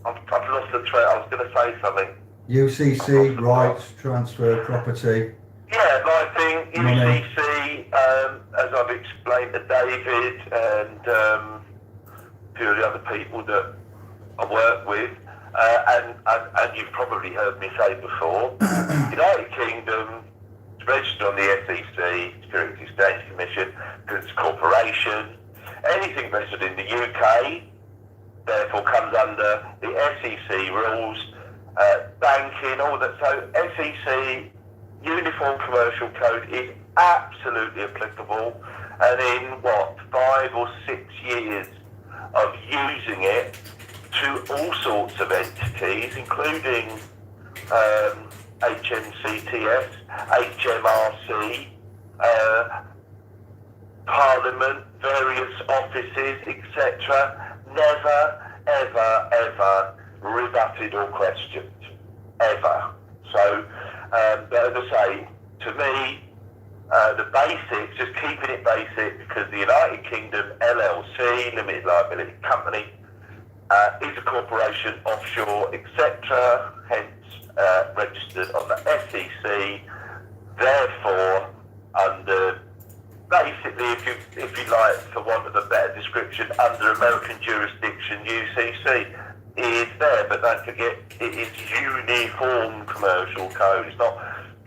I've lost the thread. I was going to say something. UCC, rights, transfer, property. Yeah, my thing, UCC, as I've explained to David and a few of the other people that I work with, and you've probably heard me say before, United Kingdom is registered on the SEC, Securities Exchange Commission, because it's a corporation. Anything registered in the UK, therefore comes under the SEC rules, banking, all that. So SEC Uniform Commercial Code is absolutely applicable, and in 5 or 6 years of using it to all sorts of entities, including HMCTS, HMRC, Parliament, various offices, etc. Never, ever, ever rebutted or questioned. Ever. So, but as I say, to me, the basics, just keeping it basic, because the United Kingdom LLC, Limited Liability Company, is a corporation, offshore, etc., hence registered on the SEC, therefore under, basically, if you like, for want of a better description, under American jurisdiction, UCC is there, but don't forget, it is Uniform Commercial Code. It's not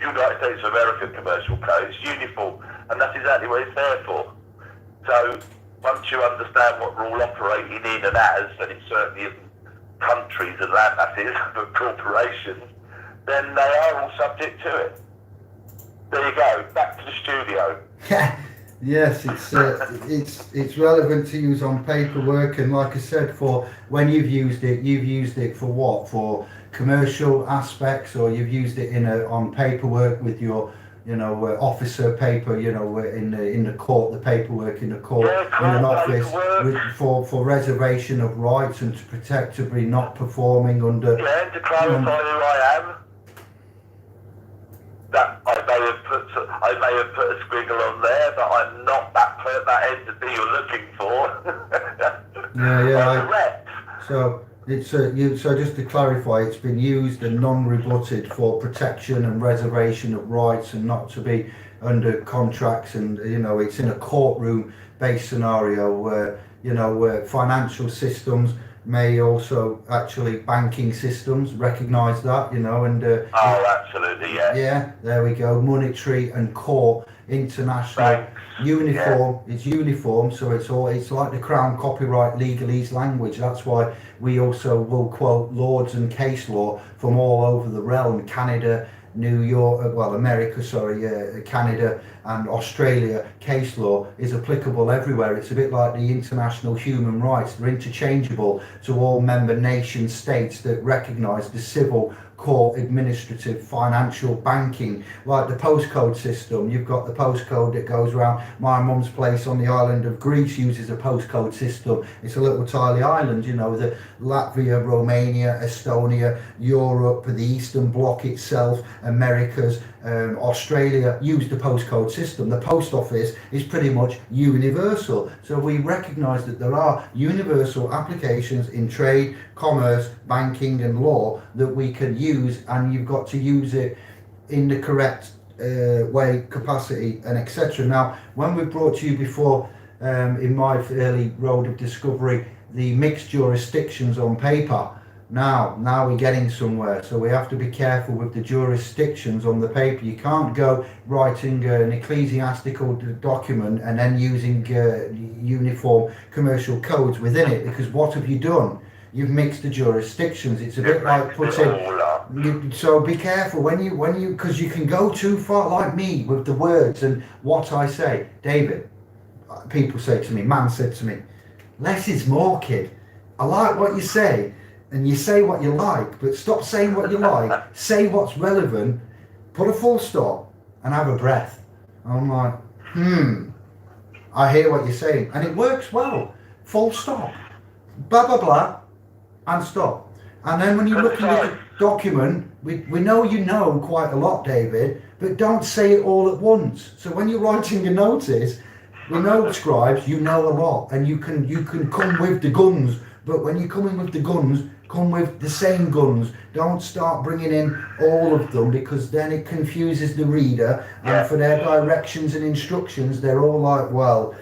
United States of America Commercial Code, it's uniform, and that's exactly what it's there for. So, once you understand what we're all operating in and as, and it certainly isn't countries and land masses, but corporations, then they are all subject to it. There you go, back to the studio. Yes, it's relevant to use on paperwork, and like I said, for when you've used it for what? For commercial aspects, or you've used it on paperwork with your officer paper, in the court, the paperwork in the court, in an office, for reservation of rights and to be not performing under. Yeah, to clarify who I am. That I may have put a squiggle on there, but I'm not that entity you're looking for. Yeah. So it's so just to clarify, it's been used and non-rebutted for protection and reservation of rights, and not to be under contracts, and it's in a courtroom-based scenario where financial systems may also actually banking systems recognise that, and absolutely, yeah, there we go, monetary and core international uniform. Yeah. It's uniform, so it's like the Crown copyright legalese language. That's why we also will quote lords and case law from all over the realm, Canada, New York, America, Canada and Australia. Case law is applicable everywhere. It's a bit like the international human rights. They're interchangeable to all member nation states that recognise the civil, court, administrative, financial, banking, like the postcode system. You've got the postcode that goes around. My mum's place on the island of Greece uses a postcode system. It's a little tiny island, the Latvia, Romania, Estonia, Europe, the Eastern Bloc itself, Americas, Australia use the postcode system. The post office is pretty much universal. So we recognise that there are universal applications in trade, commerce, banking and law that we can use, and you've got to use it in the correct way, capacity and etc. Now, when we brought to you before in my early road of discovery, the mixed jurisdictions on paper, now we're getting somewhere. So we have to be careful with the jurisdictions on the paper. You can't go writing an ecclesiastical document and then using uniform commercial codes within it, because what have you done? you've mixed the jurisdictions. It's a bit like putting. So be careful when you because you can go too far, like me with the words and what I say. David, people say to me, man said to me, less is more, kid. I like what you say, and you say what you like, but stop saying what you like. Say what's relevant. Put a full stop and have a breath. I'm like, I hear what you're saying, and it works well. Full stop, blah blah blah, and stop. And then when you look at the document, we know you know quite a lot, David, but don't say it all at once. So when you're writing a notice, we know scribes, you know a lot, and you can come with the guns. But when you come in with the guns, come with the same guns. Don't start bringing in all of them, because then it confuses the reader. And for their directions and instructions, they're all like, well,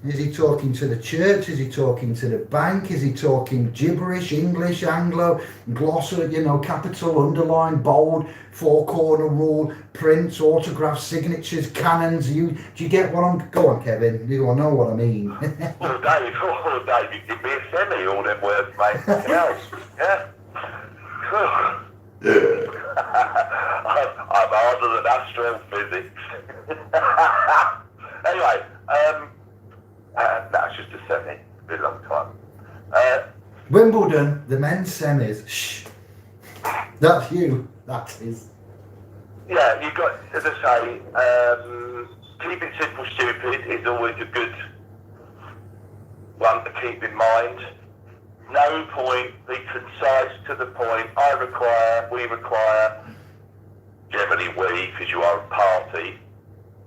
is he talking to the church? Is he talking to the bank? Is he talking gibberish, English, Anglo, glossary, capital, underline, bold, four-corner rule, prints, autographs, signatures, cannons? Do you get what I'm... Go on, Kevin. You all know what I mean. Well, Dave, you give me a semi, all them words, mate. Nothing else. Yeah. I'm harder than astrophysics. Anyway, that's just a semi. It's been a long time. Wimbledon, the men's semis. Shh. That's you. That is. Yeah, you got, as I say, keep it simple, stupid is always a good one to keep in mind. No point, be concise to the point. We require, generally we, because you are a party,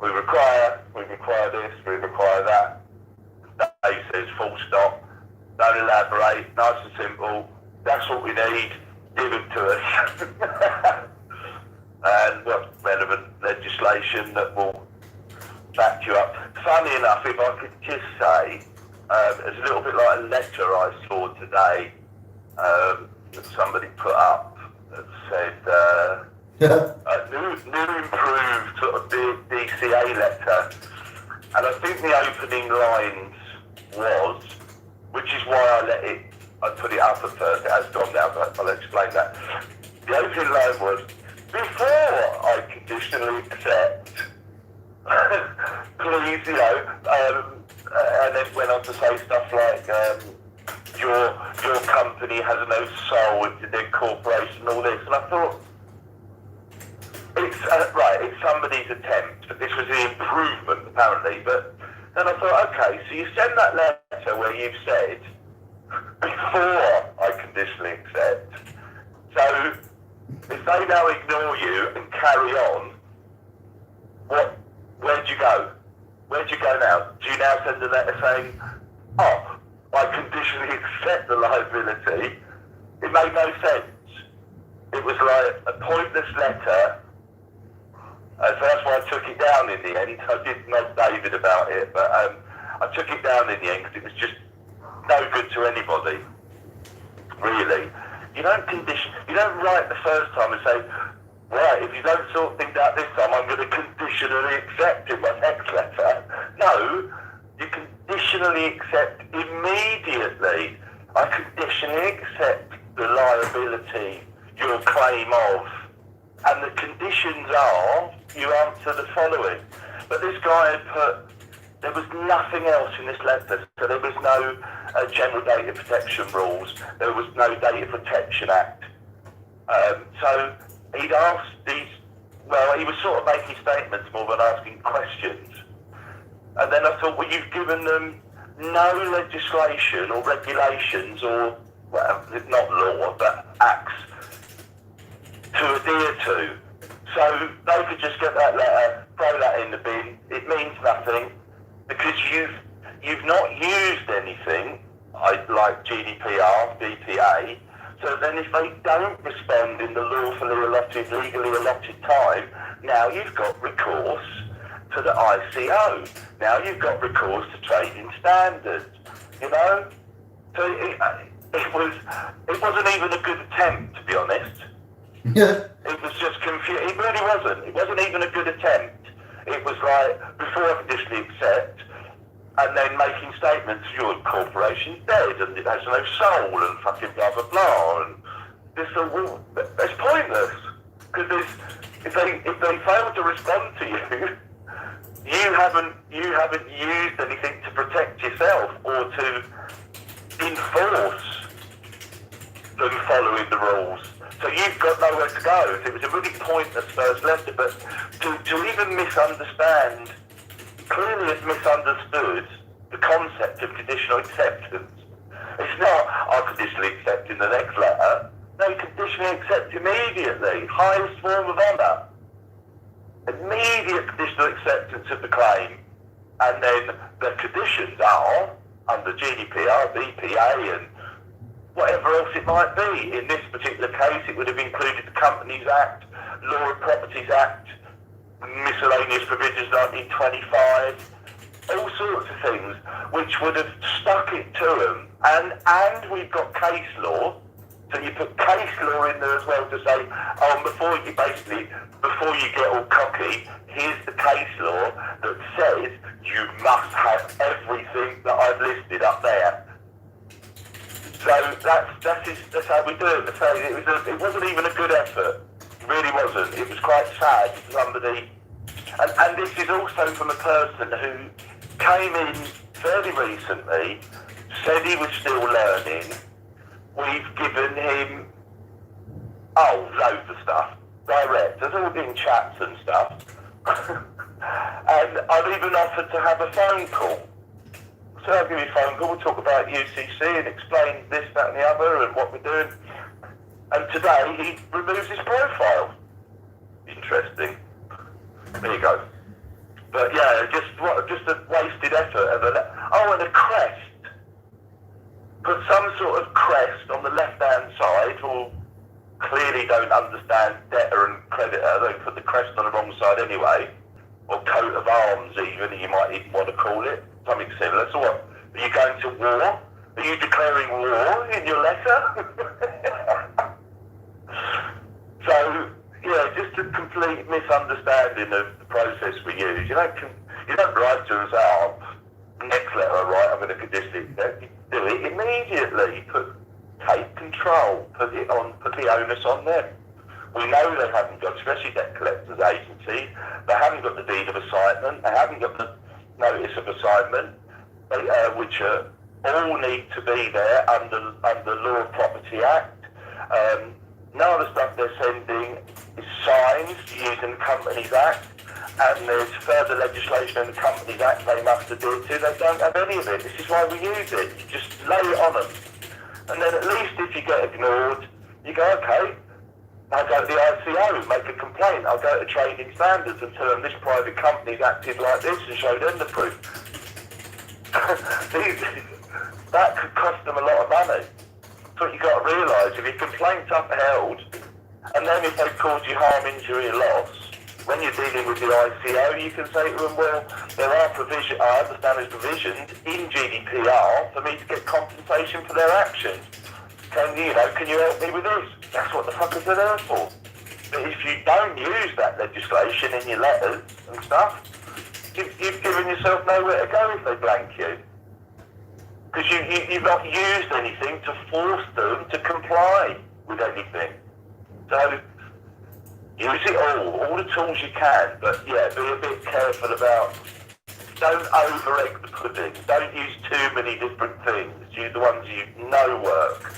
we require this, we require that. Dave says full stop, don't elaborate, nice and simple, that's what we need, give it to us. And what's relevant legislation that will back you up. Funny enough, if I could just say, it's a little bit like a letter I saw today that somebody put up that said a new improved sort of DCA letter, and I think the opening lines was, which is why I put it up at first, it has gone now, but I'll explain that. The opening line was, before I conditionally accept, please, and then went on to say stuff like, your company has no soul, it's a dead corporation, all this, and I thought, it's somebody's attempt, but this was an improvement apparently, but then I thought, okay, so you send that letter where you've said, before I conditionally accept, so if they now ignore you and carry on, where'd you go? Where'd you go now? Do you now send a letter saying, I conditionally accept the liability? It made no sense. It was like a pointless letter, so that's why I took it down in the end. I did nod David about it, but I took it down in the end because it was just no good to anybody, really. You don't write the first time and say, right, if you don't sort things out this time, I'm going to conditionally accept in my next letter. No, you conditionally accept immediately. I conditionally accept the liability, your claim of, and the conditions are you answer the following. But this guy had put, there was nothing else in this letter, so there was no general data protection rules, there was no Data Protection Act. So he'd asked he was sort of making statements more than asking questions. And then I thought, well, you've given them no legislation or regulations or, well, not law, but acts to adhere to. So they could just get that letter, throw that in the bin, it means nothing, because you've not used anything like GDPR, DPA. So then if they don't respond in the lawfully allotted, legally allotted time, now you've got recourse to the ICO. Now you've got recourse to trading standards, So it wasn't even a good attempt, to be honest. Yeah. It was just confusing. It really wasn't. It wasn't even a good attempt. It was like, before I conditionally accept, and then making statements, your corporation's dead and it has no soul and fucking blah blah blah, and this well, that's pointless, because if they fail to respond to you, you haven't used anything to protect yourself or to enforce them following the rules. So you've got nowhere to go. So it was a really pointless first letter, but to even misunderstand, clearly it's misunderstood the concept of conditional acceptance. It's not, I'll conditionally accept in the next letter. No, conditionally accept immediately. Highest form of honour. Immediate conditional acceptance of the claim. And then the conditions are, under GDPR, BPA, and whatever else it might be. In this particular case, it would have included the Companies Act, Law of Properties Act, miscellaneous provisions 1925, all sorts of things, which would have stuck it to them. And we've got case law, so you put case law in there as well to say, before you get all cocky, here's the case law that says you must have everything that I've listed up there. So that's how we do it. So it wasn't even a good effort. It really wasn't. It was quite sad for somebody. And this is also from a person who came in fairly recently, said he was still learning. We've given him, loads of stuff, direct. There's all been chats and stuff. And I've even offered to have a phone call. So I'll give you a phone call, we'll talk about UCC and explain this, that and the other and what we're doing. And today he removes his profile. Interesting. There you go. But yeah, just a wasted effort. And a crest. Put some sort of crest on the left-hand side, who clearly don't understand debtor and creditor. They put the crest on the wrong side anyway. Or coat of arms even, you might even want to call it. Something similar. So what? Are you going to war? Are you declaring war in your letter? So, yeah, just a complete misunderstanding of the process we use. You don't write to us, next letter I write, I'm going to condition it. You do it immediately. Take control. Put the onus on them. We know they haven't got, especially debt collectors agencies, they haven't got the deed of assignment, they haven't got the notice of assignment, which all need to be there under Law of Property Act. None of the stuff they're sending is signed using the Companies Act, and there's further legislation in the Companies Act they must adhere to. They don't have any of it. This is why we use it. You just lay it on them. And then at least if you get ignored, you go, okay, I'll go to the ICO, make a complaint. I'll go to Trading Standards and tell them this private company's acted like this and show them the proof. That could cost them a lot of money. That's what you've got to realise. If your complaint's upheld, and then if they've caused you harm, injury, or loss, when you're dealing with the ICO, you can say to them, well, there are provisions, I understand there's provisions in GDPR for me to get compensation for their actions. Can you help me with this? That's what the fuckers are there for. But if you don't use that legislation in your letters and stuff, you've given yourself nowhere to go if they blank you. Because you've not used anything to force them to comply with anything. So, use it all the tools you can, but yeah, be a bit careful about, don't over-egg the pudding. Don't use too many different things. Use the ones you know work.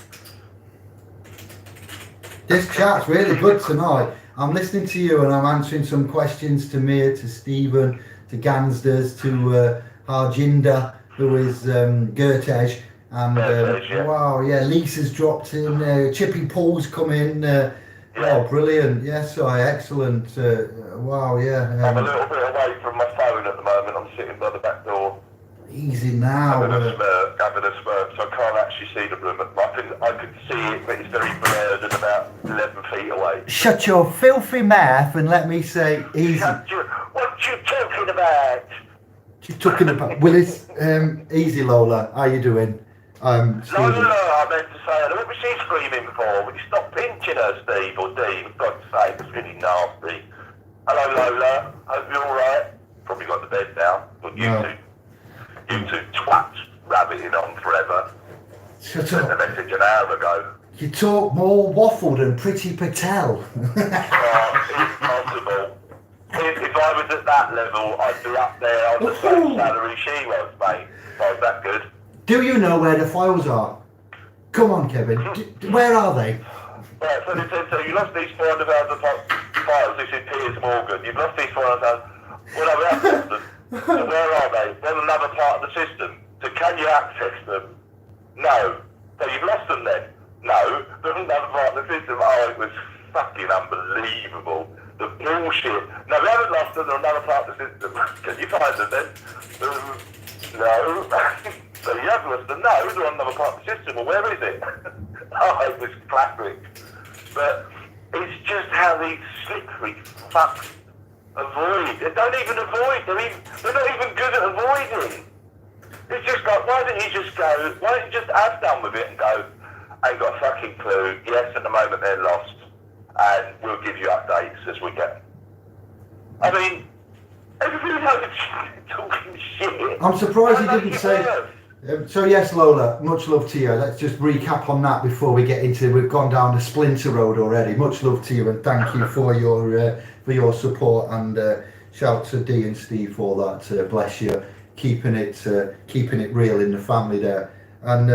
This chat's really good tonight. I'm listening to you and I'm answering some questions to Mir, to Stephen, to Gansders, to Harjinder, who is Gertej. And wow, yeah, Lisa's dropped in, Chippy Paul's come in. Oh, brilliant. Yes, excellent. Wow, yeah. I'm a little bit away from my phone at the moment. I'm sitting by the back door. Easy now. Having a smirk, so I can't actually see the room. I can see it, but it's very blurred and about 11 feet away. Shut your filthy mouth and let me say easy. What you talking about? You're talking about Willis. Easy, Lola. How you doing? No, I meant to say, what was she screaming for? Would you stop pinching her, Steve, or Dee? For God's sake, it's really nasty. Hello, Lola. Hope you're alright. Probably got to bed now. But you two. You two twats rabbiting on forever. Shut Sent a up. message an hour ago. You talk more waffle than Pretty Patel. Impossible. If I was at that level, I'd be up there on the same salary she was, mate. So is that good? Do you know where the files are? Come on, Kevin. Where are they? Right, so they said, so you lost these 400,000 files. This is Piers Morgan. You've lost these 400,000. Well, no, we have lost them. So where are they? They're another part of the system. So can you access them? No. So you've lost them then? No. They're another part of the system. Oh, it was fucking unbelievable. The bullshit. No, we haven't lost them. They're another part of the system. Can you find them then? No. So you have lost them? No, they're another part of the system. Well, where is it? Oh, it was classic. But it's just how these slippery fucks avoid. They don't even avoid. They're not even good at avoiding. It's just like, why don't you just go, why don't you just have done with it and go, I ain't got a fucking clue. Yes, at the moment they're lost. And we'll give you updates as we go. I mean, everybody knows talking shit. I'm surprised you didn't say... So yes, Lola, much love to you. Let's just recap on that before we get into. We've gone down the splinter road already. Much love to you, and thank you for your support. And shout to Dee and Steve for that. Bless you, keeping it real in the family there. And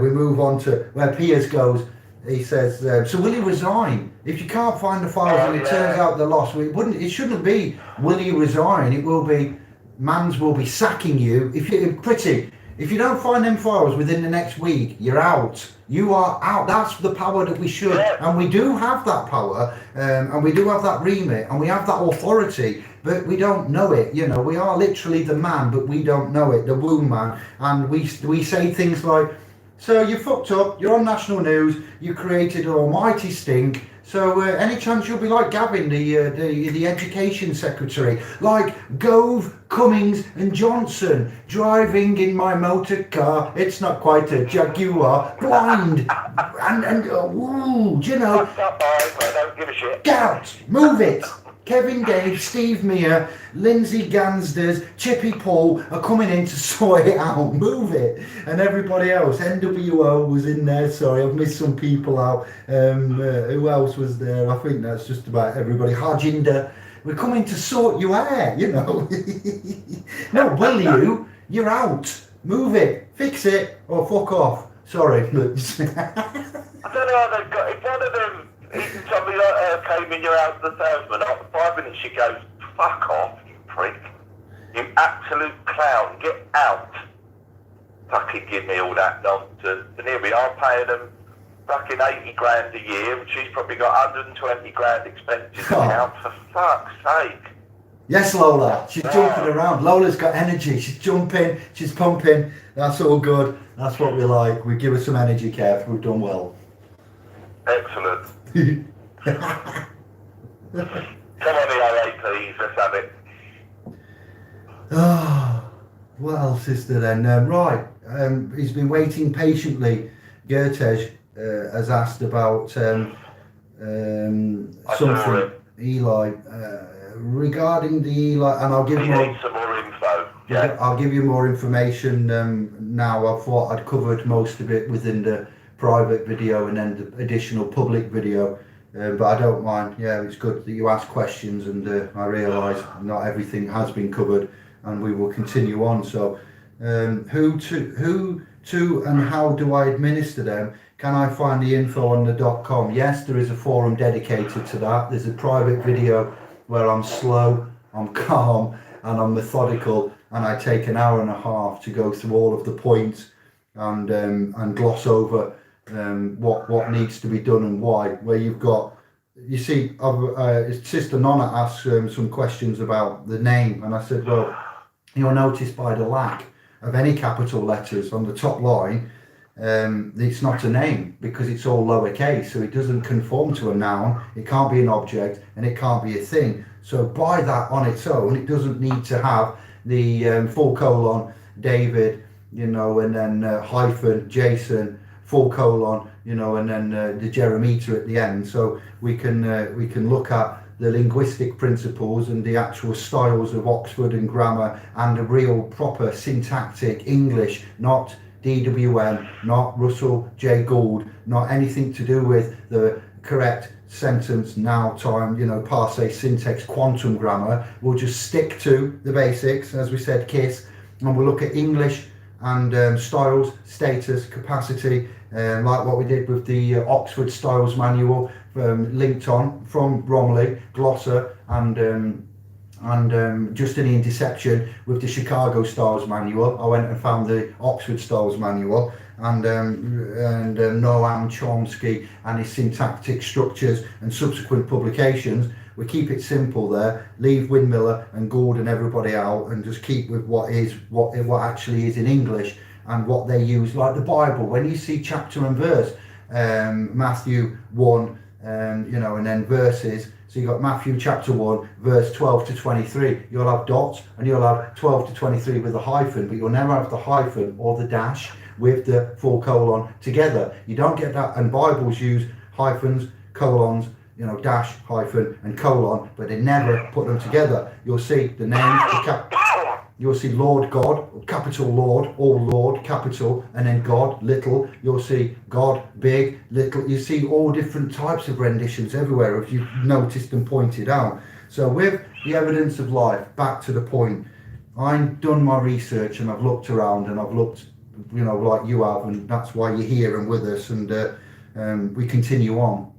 we move on to where Piers goes. He says, so will you resign if you can't find the files and it turns out they're lost? It shouldn't be will you resign. It will be Mans will be sacking you if you're pretty. If you don't find them files within the next week, you're out. You are out. That's the power that we should. And we do have that power, and we do have that remit, and we have that authority, but we don't know it. You know, we are literally the man, but we don't know it, the womb man. And we say things like, so you fucked up, you're on national news, you created an almighty stink, so any chance you'll be like Gavin, the education secretary, like Gove, Cummings and Johnson, driving in my motor car, it's not quite a Jaguar, blind, and ooh, do you know, I don't give a shit. get out, move it. Kevin Dave, Steve Mear, Lindsay Gansders, Chippy Paul are coming in to sort it out, move it. And everybody else, NWO was in there, sorry, I've missed some people out. Who else was there? I think that's just about everybody. Harjinder, we're coming to sort you out, you know. No, will you? You're out. Move it, fix it, or fuck off. Sorry. I don't know how they've got, if one of them, even somebody like her came in your house, the salesman, after 5 minutes she goes, fuck off, you prick. You absolute clown, get out. Fucking give me all that nonsense. And here we are paying them fucking 80 grand a year, and she's probably got 120 grand expenses account, for fuck's sake. Yes, Lola, she's jumping around. Lola's got energy, she's jumping, she's pumping. That's all good. That's what we like. We give her some energy, Kev. We've done well. Excellent. Come on, the AAPs, let's have it. Oh, what else is there then? Right, he's been waiting patiently. Gertej has asked about something. Eli, regarding the Eli, and I'll give you some more info. Yeah. I'll give you more information now. I thought I'd covered most of it within the private video and then the additional public video, but I don't mind. Yeah, it's good that you ask questions, and I realise not everything has been covered, and we will continue on. So who to and how do I administer them? Can I find the info on the .com? Yes, there is a forum dedicated to that. There's a private video where I'm slow, I'm calm, and I'm methodical, and I take an hour and a half to go through all of the points and gloss over what needs to be done and why. Where you've got, you see, Sister Nonna asked some questions about the name, and I said, well, you'll notice by the lack of any capital letters on the top line, it's not a name because it's all lowercase, so it doesn't conform to a noun, it can't be an object, and it can't be a thing. So by that on its own, it doesn't need to have the full colon David, you know, and then hyphen Jason, full colon, you know, and then the Jeremita at the end. So we can look at the linguistic principles and the actual styles of Oxford and grammar and a real proper syntactic English, not DWM, not Russell J. Gould, not anything to do with the correct sentence, now, time, passe, syntax, quantum grammar. We'll just stick to the basics, as we said, KISS, and we'll look at English and styles, status, capacity, like what we did with the Oxford Styles Manual, linked on from Romilly, Glossa, and Justinian Deception with the Chicago Styles Manual. I went and found the Oxford Styles Manual, and Noam Chomsky and his syntactic structures and subsequent publications. We keep it simple there, leave Windmiller and Gould and everybody out, and just keep with what actually is in English and what they use, like the Bible. When you see chapter and verse, Matthew 1, and then verses. So you've got Matthew chapter 1, verse 12 to 23. You'll have dots and you'll have 12 to 23 with a hyphen, but you'll never have the hyphen or the dash with the full colon together. You don't get that, and Bibles use hyphens, colons, dash, hyphen, and colon, but they never put them together. You'll see the names, you'll see Lord God, capital Lord, all Lord, capital, and then God, little. You'll see God, big, little. You see all different types of renditions everywhere, if you've noticed and pointed out. So with the evidence of life, back to the point, I've done my research and I've looked around and I've looked, like you have, and that's why you're here and with us, and we continue on.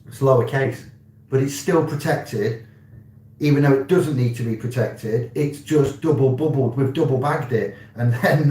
It's lowercase, but it's still protected. Even though it doesn't need to be protected, it's just double bubbled, we've double bagged it. And then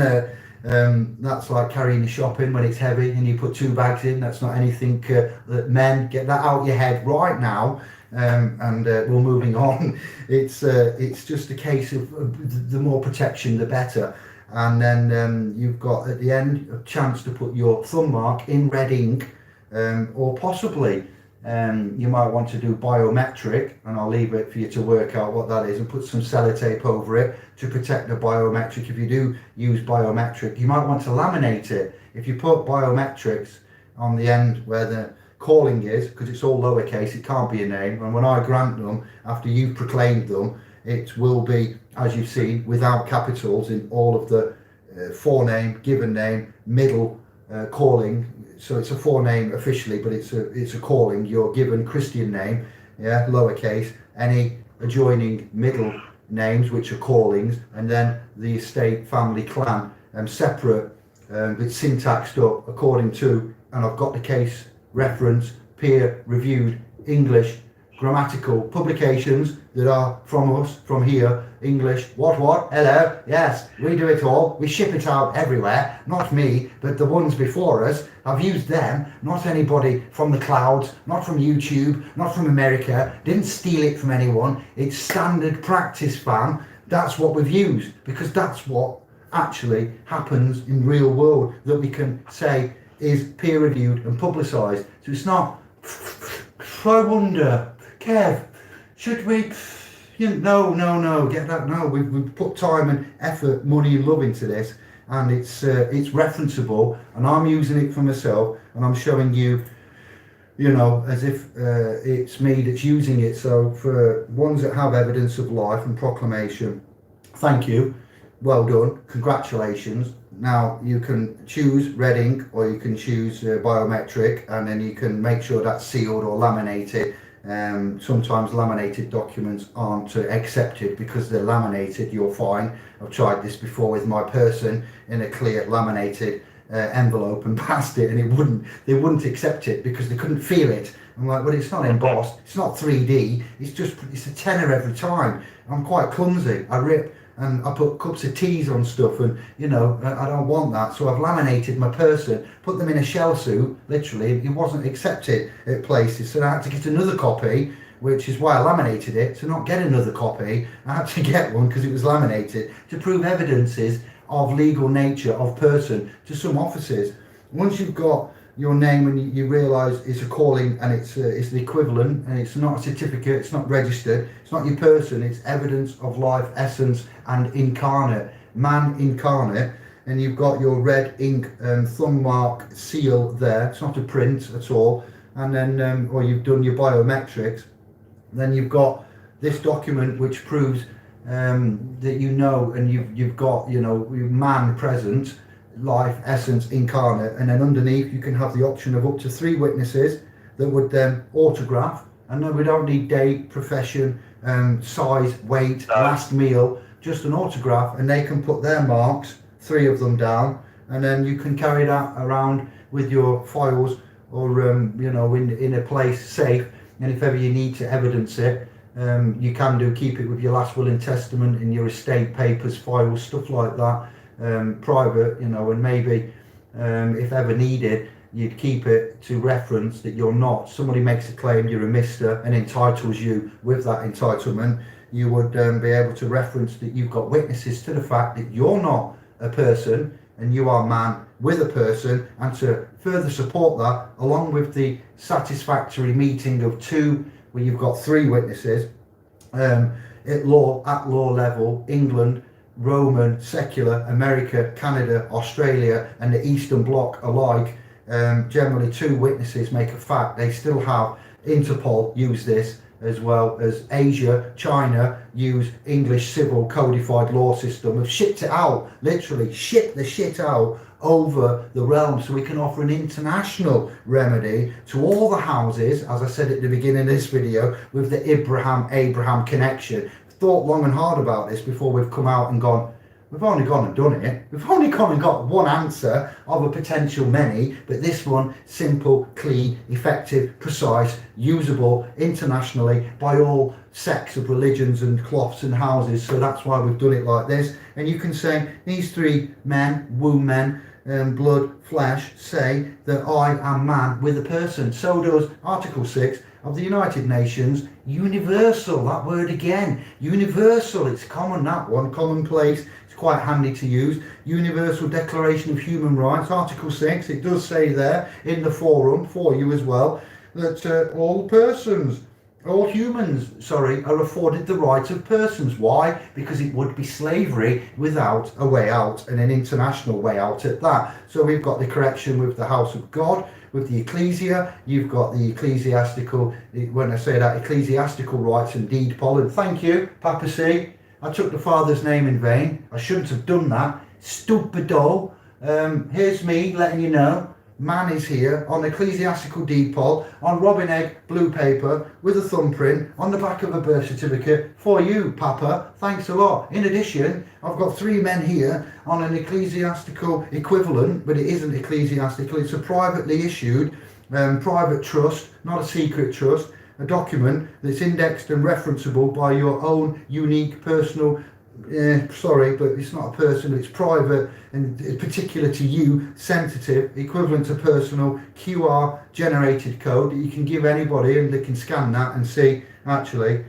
that's like carrying your shopping when it's heavy and you put 2 bags in. That's not anything that men, get that out your head right now. And we're moving on. It's just a case of the more protection, the better. And then you've got at the end a chance to put your thumb mark in red ink, or possibly you might want to do biometric, and I'll leave it for you to work out what that is, and put some sellotape over it to protect the biometric. If you do use biometric, you might want to laminate it. If you put biometrics on the end where the calling is, because it's all lowercase, it can't be a name, and when I grant them, after you've proclaimed them, it will be, as you've seen, without capitals in all of the forename, given name, middle calling. So it's a forename officially, but it's a calling, your given Christian name, lowercase, any adjoining middle names, which are callings, and then the estate, family, clan, separate, it's syntaxed up according to, and I've got the case reference, peer reviewed English grammatical publications that are from us, from here, English, what, hello, yes, we do it all, we ship it out everywhere, not me, but the ones before us. I've used them, not anybody from the clouds, not from YouTube, not from America, didn't steal it from anyone. It's standard practice, fam. That's what we've used, because that's what actually happens in real world, that we can say is peer reviewed and publicised. So it's not, I wonder, Kev, should we, no, get that, no, we've put time and effort, money and love into this, and it's referenceable, and I'm using it for myself, and I'm showing you, as if it's me that's using it. So for ones that have evidence of life and proclamation, thank you, well done, congratulations. Now you can choose red ink, or you can choose biometric, and then you can make sure that's sealed or laminated. Sometimes laminated documents aren't accepted because they're laminated. You're fine. I've tried this before with my person in a clear laminated envelope and passed it, and they wouldn't accept it because they couldn't feel it. I'm like, well, it's not embossed, it's not 3D, it's a tenner every time. I'm quite clumsy. I rip and I put cups of teas on stuff, and I don't want that, so I've laminated my person, put them in a shell suit, literally. It wasn't accepted at places, so I had to get another copy, which is why I laminated it, to not get another copy. I had to get one because it was laminated, to prove evidences of legal nature of person to some offices. Once you've got your name and you realise it's a calling, and it's the equivalent, and it's not a certificate, it's not registered, it's not your person, it's evidence of life, essence, and incarnate, man incarnate, and you've got your red ink thumb mark seal there. It's not a print at all. And then or you've done your biometrics, Then you've got this document which proves that you know, and you've got, you know, man present, life, essence, incarnate, and then underneath you can have the option of up to 3 witnesses that would then autograph. And then we don't need date, profession, size, weight, last meal, just an autograph, and they can put their marks, 3 of them down, and then you can carry that around with your files, or you know, in a place safe. And if ever you need to evidence it, you can keep it with your last will and testament, in your estate papers, files, stuff like that, private, you know. And maybe if ever needed, you'd keep it to reference that you're not, somebody makes a claim you're a mister and entitles you with that entitlement, you would be able to reference that you've got witnesses to the fact that you're not a person and you are man with a person, and to further support that, along with the satisfactory meeting of 2, where you've got 3 witnesses, at law level, England, Roman, secular, America, Canada, Australia, and the Eastern Bloc alike, generally 2 witnesses make a fact. They still have Interpol use this, as well as Asia, China use English civil codified law system, have shipped it out, literally shipped the shit out over the realm, so we can offer an international remedy to all the houses, as I said at the beginning of this video, with the Abraham connection. Thought long and hard about this before we've come out and gone, we've only gone and done it. We've only gone and got one answer of a potential many, but this one, simple, clean, effective, precise, usable internationally by all sects of religions and cloths and houses. So that's why we've done it like this. And you can say, these 3 men, womb men, blood, flesh, say that I am man with a person. So does Article 6 of the United Nations, universal, that word again, universal, it's common, that one, commonplace, it's quite handy to use. Universal Declaration of Human Rights, Article 6, it does say there in the forum for you as well, that all humans, are afforded the rights of persons. Why? Because it would be slavery without a way out, and an international way out at that. So we've got the correction with the house of God, with the ecclesia, you've got the ecclesiastical, when I say that, ecclesiastical rights and deed poll. And thank you, papacy, I took the Father's name in vain. I shouldn't have done that. Stupido. Here's me letting you know, man is here on ecclesiastical deed poll, on robin egg blue paper with a thumbprint on the back of a birth certificate for you, Papa. Thanks a lot. In addition, I've got 3 men here on an ecclesiastical equivalent, but it isn't ecclesiastical, it's a privately issued private trust, not a secret trust, a document that's indexed and referenceable by your own unique personal, sorry, but it's not a person, it's private and particular to you, sensitive, equivalent to personal QR generated code that you can give anybody, and they can scan that and see, actually,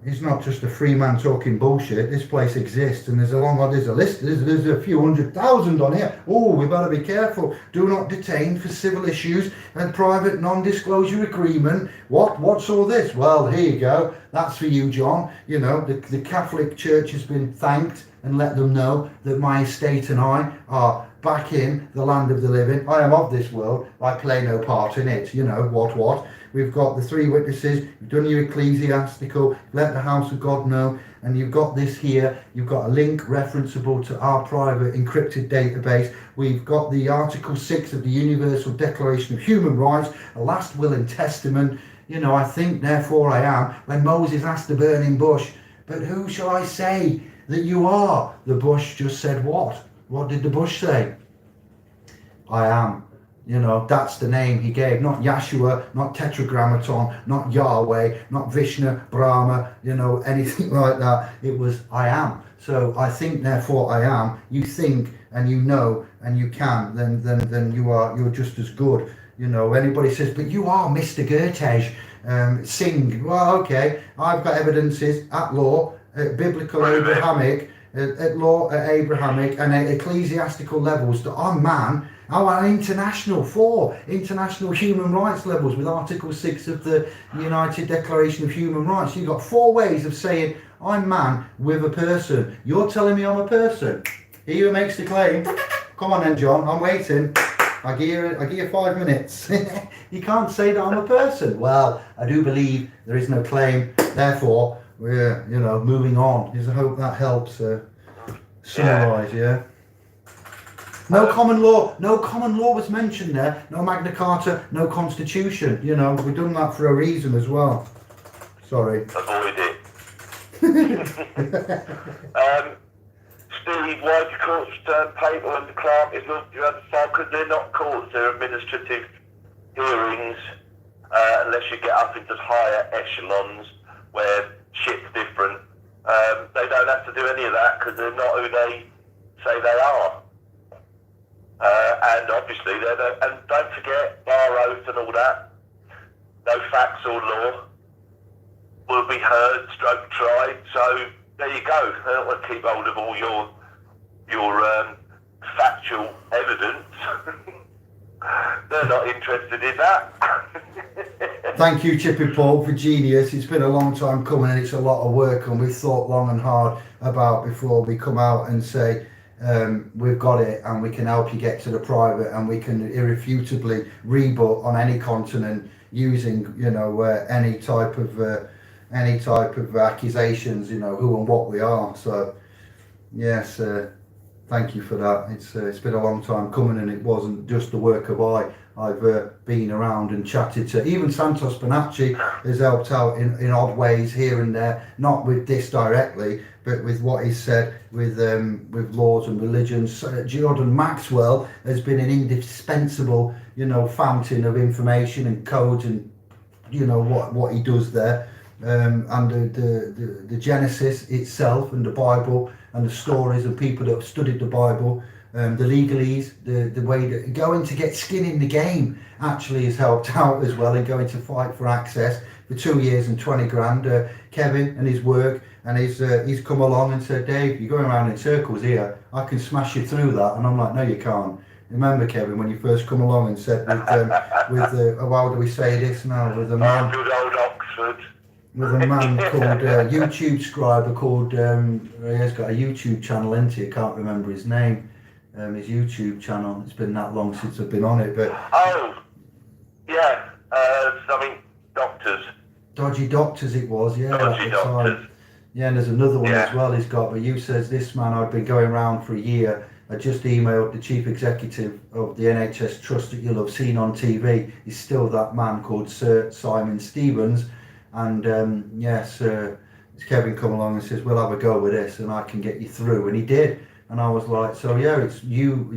it's not just a free man talking bullshit. This place exists, and there's a list, there's a few 100,000 on here. Oh, we better be careful. Do not detain for civil issues and private non-disclosure agreement. What's all this? Well, here you go. That's for you, John. You know, the Catholic Church has been thanked, and let them know that my estate and I are back in the land of the living. I am of this world. I play no part in it. You know, what? We've got the 3 witnesses, you've done your ecclesiastical, let the house of God know, and you've got this here, you've got a link referenceable to our private encrypted database. We've got the Article 6 of the Universal Declaration of Human Rights, a last will and testament. You know, I think, therefore I am, when Moses asked the burning bush, but who shall I say that you are? The bush just said what? What did the bush say? I am. You know, that's the name he gave, not Yahshua, not Tetragrammaton, not Yahweh, not Vishnu, Brahma, you know, anything like that. It was I am. So I think, therefore I am. You think and you know and you can, then you're just as good. You know, anybody says, but you are Mr. Goethe, sing. Well, okay, I've got evidences at law, at biblical Abrahamic, at law, at Abrahamic, and at ecclesiastical levels that I'm man. Our international human rights levels with Article 6 of the United Declaration of Human Rights. You've got 4 ways of saying I'm man with a person. You're telling me I'm a person. He who makes the claim. Come on then, John, I'm waiting. I give you 5 minutes. You can't say that I'm a person. Well, I do believe there is no claim. Therefore, we're moving on. I hope that helps summarise. Yeah. No common law. No common law was mentioned there. No Magna Carta. No Constitution. We've done that for a reason as well. Sorry. Avoid it. Steve, why do courts turn paper when the client is not you understand? Because they're not courts, they're administrative hearings, unless you get up into higher echelons where shit's different. They don't have to do any of that because they're not who they say they are. And obviously, and don't forget, bar oath and all that, no facts or law will be heard, stroke tried. So there you go. They don't want to keep hold of all your factual evidence. They're not interested in that. Thank you, Chippy Paul, for genius. It's been a long time coming and it's a lot of work, and we've thought long and hard about before we come out and say we've got it and we can help you get to the private, and we can irrefutably rebut on any continent using any type of accusations, who and what we are. So yes, thank you for that. It's been a long time coming, and it wasn't just the work of I've been around and chatted to. Even Santos Bonacci has helped out in odd ways here and there, not with this directly, but with what he's said with laws and religions. Jordan Maxwell has been an indispensable, fountain of information and codes and what he does there. And the Genesis itself and the Bible and the stories of people that have studied the Bible, the legalese, the way that going to get skin in the game actually has helped out as well, and going to fight for access for 2 years and 20 grand. Kevin and his work, and he's come along and said, Dave, you're going around in circles here, I can smash you through that. And I'm like, no you can't. Remember, Kevin, when you first come along and said how do we say this now, with a man, good old Oxford. With a man called YouTube scriber called he's got a YouTube channel, isn't he? I can't remember his name. His YouTube channel. It's been that long since I've been on it, but Doctors. Dodgy Doctors it was, yeah. Dodgy Doctors. Time. Yeah, and there's another one as well he's got, but you says this man, I'd been going around for a year. I just emailed the chief executive of the NHS Trust that you'll have seen on TV. He's still that man called Sir Simon Stevens. And Kevin come along and says, we'll have a go with this and I can get you through. And he did. And I was like, so yeah, it's you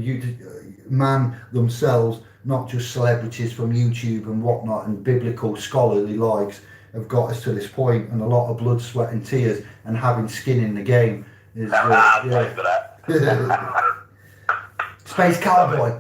man themselves, not just celebrities from YouTube and whatnot and biblical scholarly likes, have got us to this point, and a lot of blood, sweat and tears and having skin in the game is Space Cowboy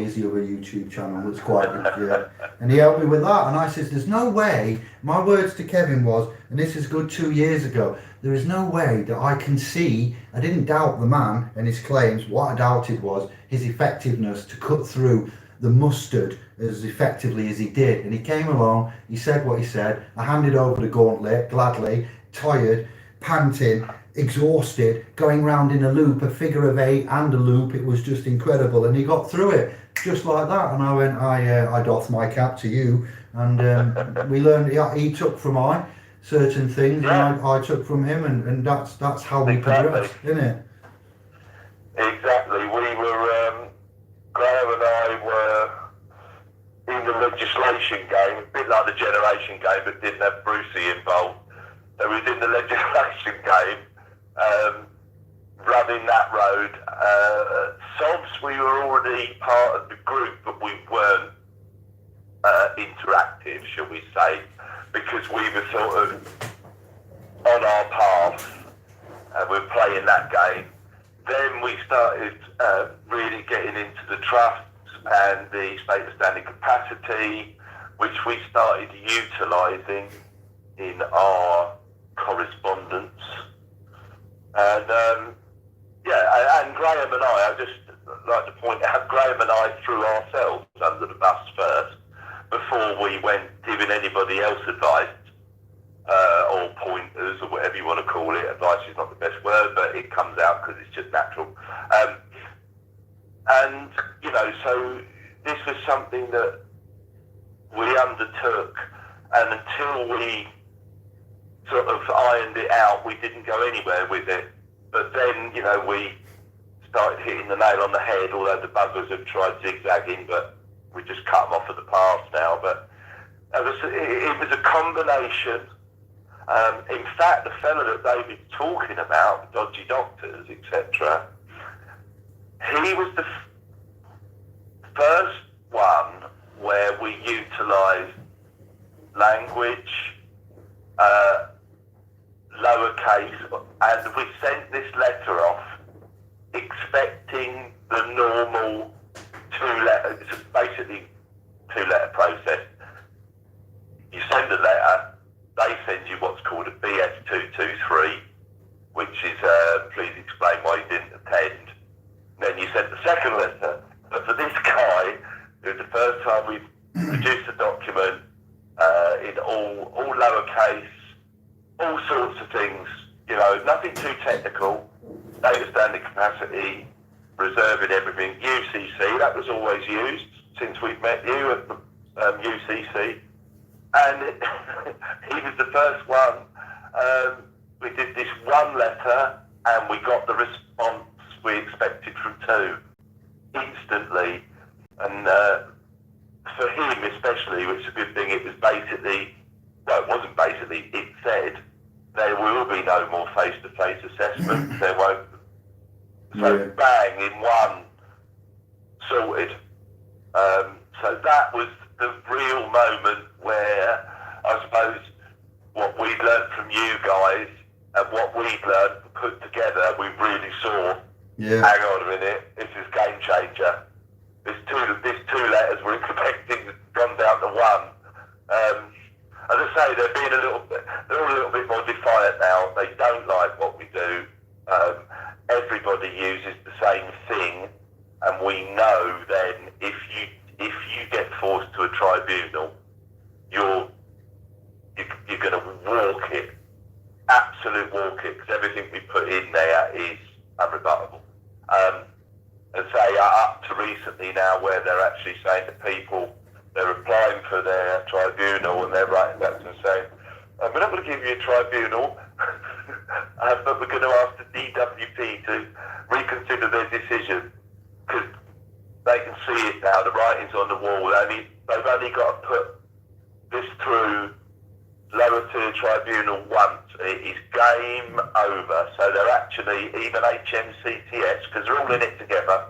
is the other YouTube channel that's quite good, yeah. And he helped me with that, and I says, there's no way, my words to Kevin was, and this is good 2 years ago, there is no way that I can see, I didn't doubt the man and his claims, what I doubted was his effectiveness to cut through the mustard as effectively as he did. And he came along, he said what he said, I handed over the gauntlet gladly, tired, panting, exhausted, going round in a loop, a figure of eight and a loop. It was just incredible, and he got through it just like that. And I went, I doff my cap to you. And we learned, he took from certain things, and I took from him, and that's how we progressed, isn't it? Exactly. We were, Graham and I were in the legislation game, a bit like the generation game, but didn't have Brucey involved. So we was in the legislation game, running that road. Sobs, we were already part of the group, but we weren't interactive, shall we say, because we were sort of on our path, and we were playing that game. Then we started really getting into the trusts and the state of standing capacity, which we started utilising in our correspondence. And and Graham and I just like to point out, Graham and I threw ourselves under the bus first before we went giving anybody else advice or pointers or whatever you want to call it. Advice is not the best word, but it comes out because it's just natural. And, you know, so this was something that we undertook, and until we sort of ironed it out, we didn't go anywhere with it. But then, you know, we started hitting the nail on the head, although the buggers have tried zigzagging, but we just cut them off at the pass now. But it was a combination. In fact, the fella that David's talking about, the dodgy doctors, etc., he was the first one where we utilised language, lowercase, and we sent this letter off expecting the normal two-letter, it's basically two-letter process. You send a letter, they send you what's called a BS223, which is please explain why you didn't attend. Then you send the second letter. But for this guy, it was the first time we've produced a document in all lowercase, all sorts of things, you know, nothing too technical, data standing capacity, reserving everything, UCC, that was always used since we've met you at UCC. And he was the first one. We did this one letter and we got the response we expected from two instantly. And for him especially, which is a good thing, it was basically, well, it wasn't basically, it said there will be no more face-to-face assessments. There won't. So bang, in one, sorted. So that was the real moment where I suppose what we'd learned from you guys and what we'd learned put together, we really saw, hang on a minute, this is game changer. This two letters we're expecting gone down to one. As I say, they're all a little bit more defiant now. They don't like what we do. Everybody uses the same thing, and we know then if you get forced to a tribunal, you're going to walk it, absolute walk it, because everything we put in there is unrebuttable. And say up to recently now, where they're actually saying to people, they're applying for their tribunal and they're writing back to them saying, we're not going to give you a tribunal, but we're going to ask the DWP to reconsider their decision, because they can see it now, the writing's on the wall. They've only got to put this through lower tier tribunal once. It is game over. So they're actually, even HMCTS, because they're all in it together.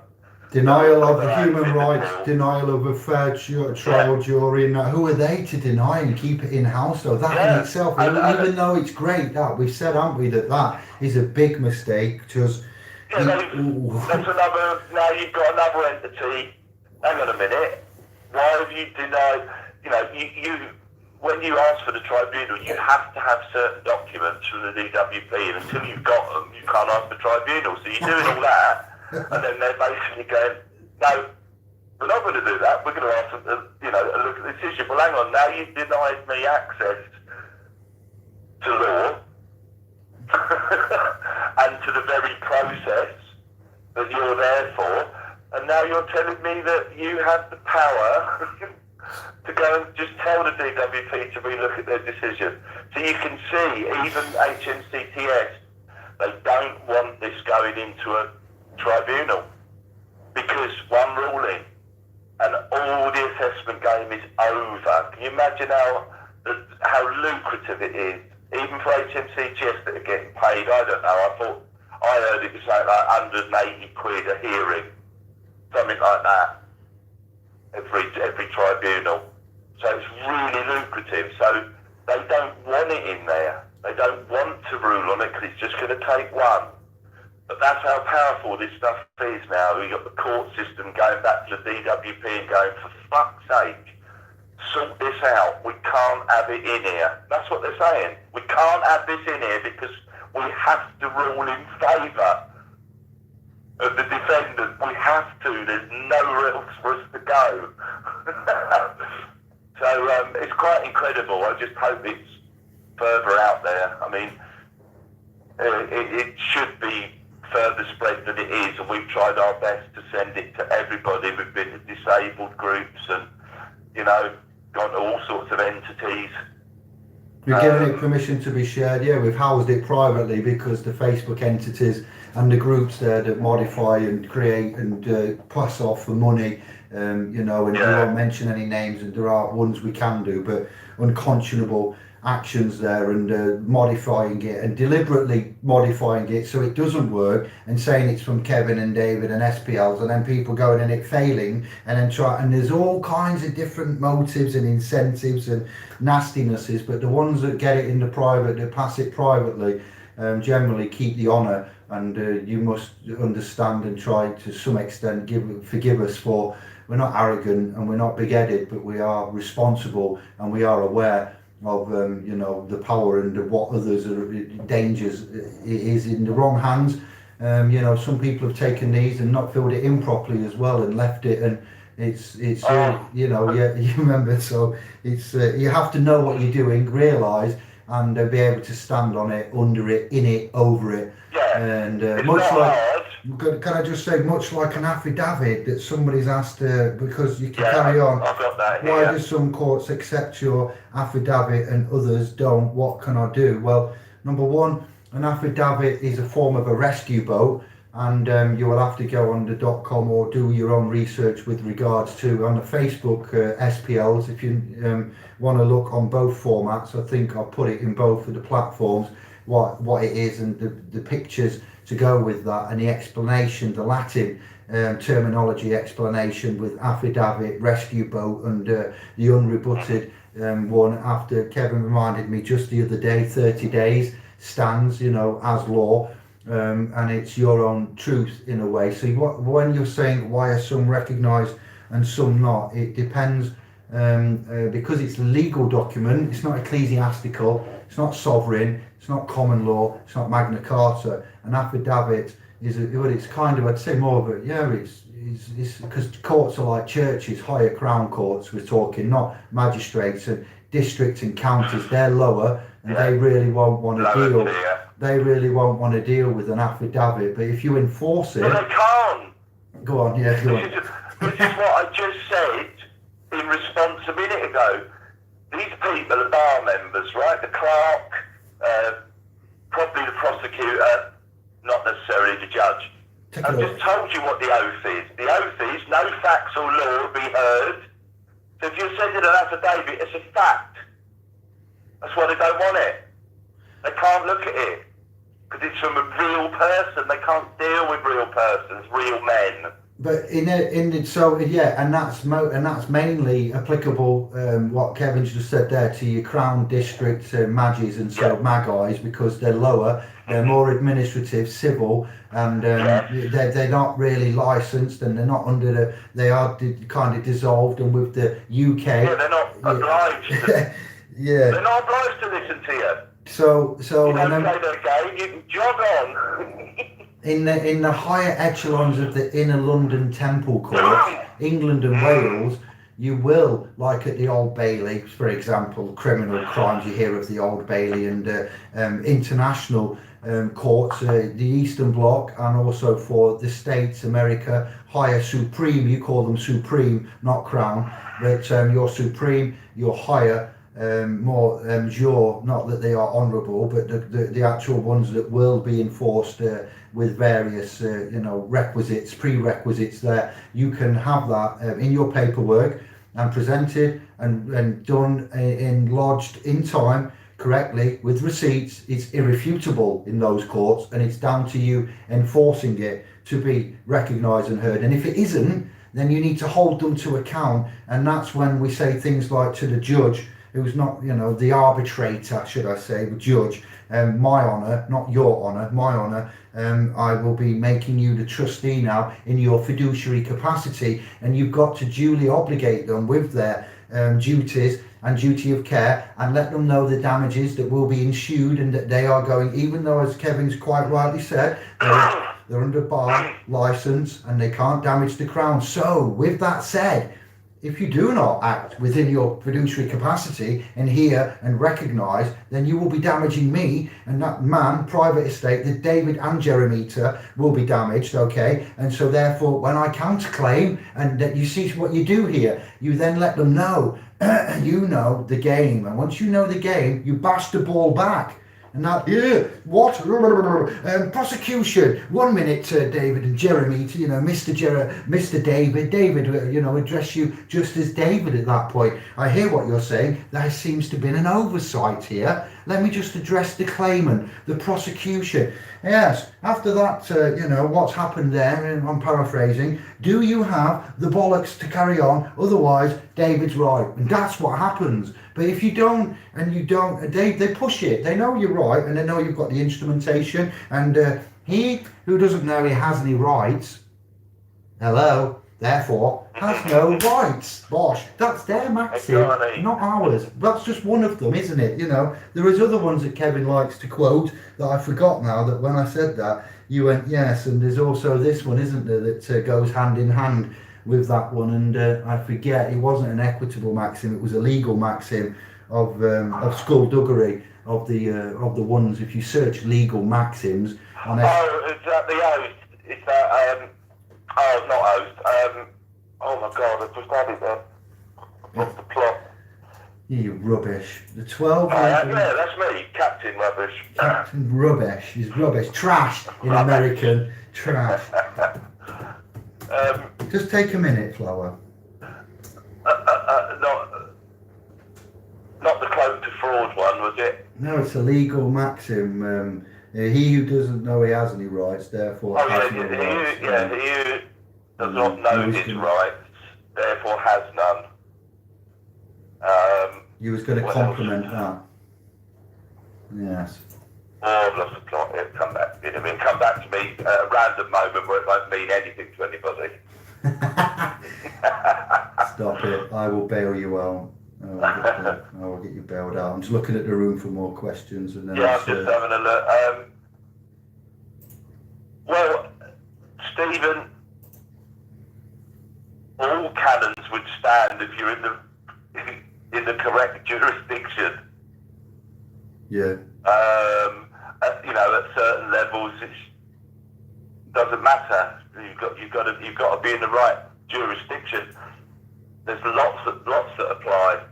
Denial of human rights, denial of a fair trial jury. Who are they to deny and keep it in-house though? That in itself, even though it's great, that we've said, haven't we, that is a big mistake to us. That's another, now you've got another entity. Hang on a minute. Why have you denied, you when you ask for the tribunal, you have to have certain documents from the DWP, and until you've got them, you can't ask for tribunal. So you're doing all that, and then they're basically going, no, we're not going to do that. We're going to ask them to, look at the decision. Well, hang on, now you've denied me access to law and to the very process that you're there for, and now you're telling me that you have the power to go and just tell the DWP to relook at their decision. So you can see, even HMCTS, they don't want this going into a tribunal, because one ruling and all the assessment game is over. Can you imagine how lucrative it is, even for HMCTS that are getting paid? I don't know, I heard it was like 180 quid a hearing, something like that, every tribunal. So it's really lucrative. So they don't want it in there. They don't want to rule on it because it's just going to take one. But that's how powerful this stuff is now. We've got the court system going back to the DWP and going, for fuck's sake, sort this out. We can't have it in here. That's what they're saying. We can't have this in here because we have to rule in favour of the defendant. We have to. There's nowhere else for us to go. So it's quite incredible. I just hope it's further out there. I mean, it should be further spread than it is, and we've tried our best to send it to everybody. We've been to disabled groups and, you know, gone to all sorts of entities. We've given it permission to be shared. Yeah, we've housed it privately because the Facebook entities and the groups there that modify and create and pass off the money, you know, and we won't mention any names, and there are ones we can do, but unconscionable actions there, and modifying it and deliberately modifying it so it doesn't work, and saying it's from Kevin and David and SPLs, and then people going and it failing, and then try, and there's all kinds of different motives and incentives and nastinesses, but the ones that get it in the private, that pass it privately, generally keep the honour, and you must understand and try to some extent forgive us for, we're not arrogant and we're not big-headed, but we are responsible and we are aware of you know, the power and what others are dangers is in the wrong hands. You know, some people have taken these and not filled it in properly as well and left it, and it's you know, yeah, you remember, so it's you have to know what you're doing, realise, and be able to stand on it, under it, in it, over it. And much like, can I just say, much like an affidavit that somebody's asked, because you can carry on. I've got that here. Why do some courts accept your affidavit and others don't? What can I do? Well, number one, an affidavit is a form of a rescue boat, and you will have to go on the .com or do your own research with regards to, on the Facebook SPLs, if you want to look on both formats. I think I'll put it in both of the platforms, what it is, and the pictures to go with that, and the explanation, the Latin terminology explanation with affidavit, rescue boat, and the unrebutted one, after Kevin reminded me just the other day, 30 days stands, you know, as law, and it's your own truth in a way. So when you're saying why are some recognised and some not, it depends, because it's a legal document, it's not ecclesiastical, it's not sovereign, it's not common law, it's not Magna Carta. An affidavit is it's kind of, I'd say more of a, yeah, it's because courts are like churches, higher crown courts we're talking, not magistrates, and districts and counties, they're lower, and they really won't want to deal. They really won't want to deal with an affidavit, but if you enforce it, but they can't. Go on, yeah, go on. This is what I just said in response a minute ago. These people are bar members, right? The clerk, probably the prosecutor, not necessarily the judge. I've just told you what the oath is. The oath is no facts or law will be heard. So if you're sending an affidavit, it's a fact. That's why they don't want it. They can't look at it because it's from a real person. They can't deal with real persons, real men. But that's mainly applicable. What Kevin's just said there to your Crown District Maggies and Maggies, because they're lower, they're more administrative, civil, and they're not really licensed, and they're not under they are kind of dissolved. And with the UK, they're not obliged. They're not obliged to listen to you. So you don't play their game. You can jog on. In the higher echelons of the inner London Temple Court, England and Wales, you will, like at the Old Bailey, for example, criminal crimes, you hear of the Old Bailey, and international courts, the Eastern Bloc, and also for the States, America, higher Supreme, you call them Supreme, not Crown, but you're Supreme, you're higher, more jure, not that they are honourable, but the actual ones that will be enforced with various requisites, prerequisites there. You can have that in your paperwork and presented and done in lodged in time correctly with receipts. It's irrefutable in those courts, and it's down to you enforcing it to be recognised and heard. And if it isn't, then you need to hold them to account, and that's when we say things like to the judge, who's not, the arbitrator, should I say, the judge, my honour, not your honour, my honour, I will be making you the trustee now in your fiduciary capacity, and you've got to duly obligate them with their duties and duty of care, and let them know the damages that will be ensued, and that they are going, even though, as Kevin's quite rightly said, they're under bar licence and they can't damage the Crown. So, with that said, if you do not act within your fiduciary capacity and hear and recognise, then you will be damaging me and that man, private estate, the David and Jeremita will be damaged, okay? And so therefore, when I counterclaim, and that you see what you do here, you then let them know, you know the game. And once you know the game, you bash the ball back. And that, what? Prosecution. 1 minute, David and Jeremy, Mr. David, address you just as David at that point. I hear what you're saying. There seems to have been an oversight here. Let me just address the claimant, the prosecution. Yes, after that, what's happened there, and I'm paraphrasing, do you have the bollocks to carry on? Otherwise, David's right. And that's what happens. But if you don't, they push it. They know you're right, and they know you've got the instrumentation. And he who doesn't know he has any rights, therefore, has no rights. Bosh. That's their maxim, not ours. That's just one of them, isn't it? There is other ones that Kevin likes to quote that I forgot now, that when I said that, you went, yes, and there's also this one, isn't there, that goes hand in hand with that one, and I forget, it wasn't an equitable maxim, it was a legal maxim of skullduggery, of the ones, if you search legal maxims on is that the oath? Is that, not oath, oh my god, I just had it there. What's the plot? You rubbish. The 12... yeah, that's me, Captain Rubbish. Captain Rubbish. He's rubbish. Trash in American. Trash. Just take a minute, Flower. Not the cloak to fraud one, was it? No, it's a legal maxim. He who doesn't know he has any rights, therefore has no rights. He who does not know his rights, therefore has none. You was going to compliment that. Yes. Oh, I've lost the plot here. Come back to me at a random moment where it won't mean anything to anybody. Stop it. I will bail you out. I will get you bailed out. I'm just looking at the room for more questions. And then I'm just having a look. Well, Stephen, all canons would stand if you're in the correct jurisdiction. Yeah. At certain levels, it doesn't matter. You've got to be in the right jurisdiction. There's lots that apply.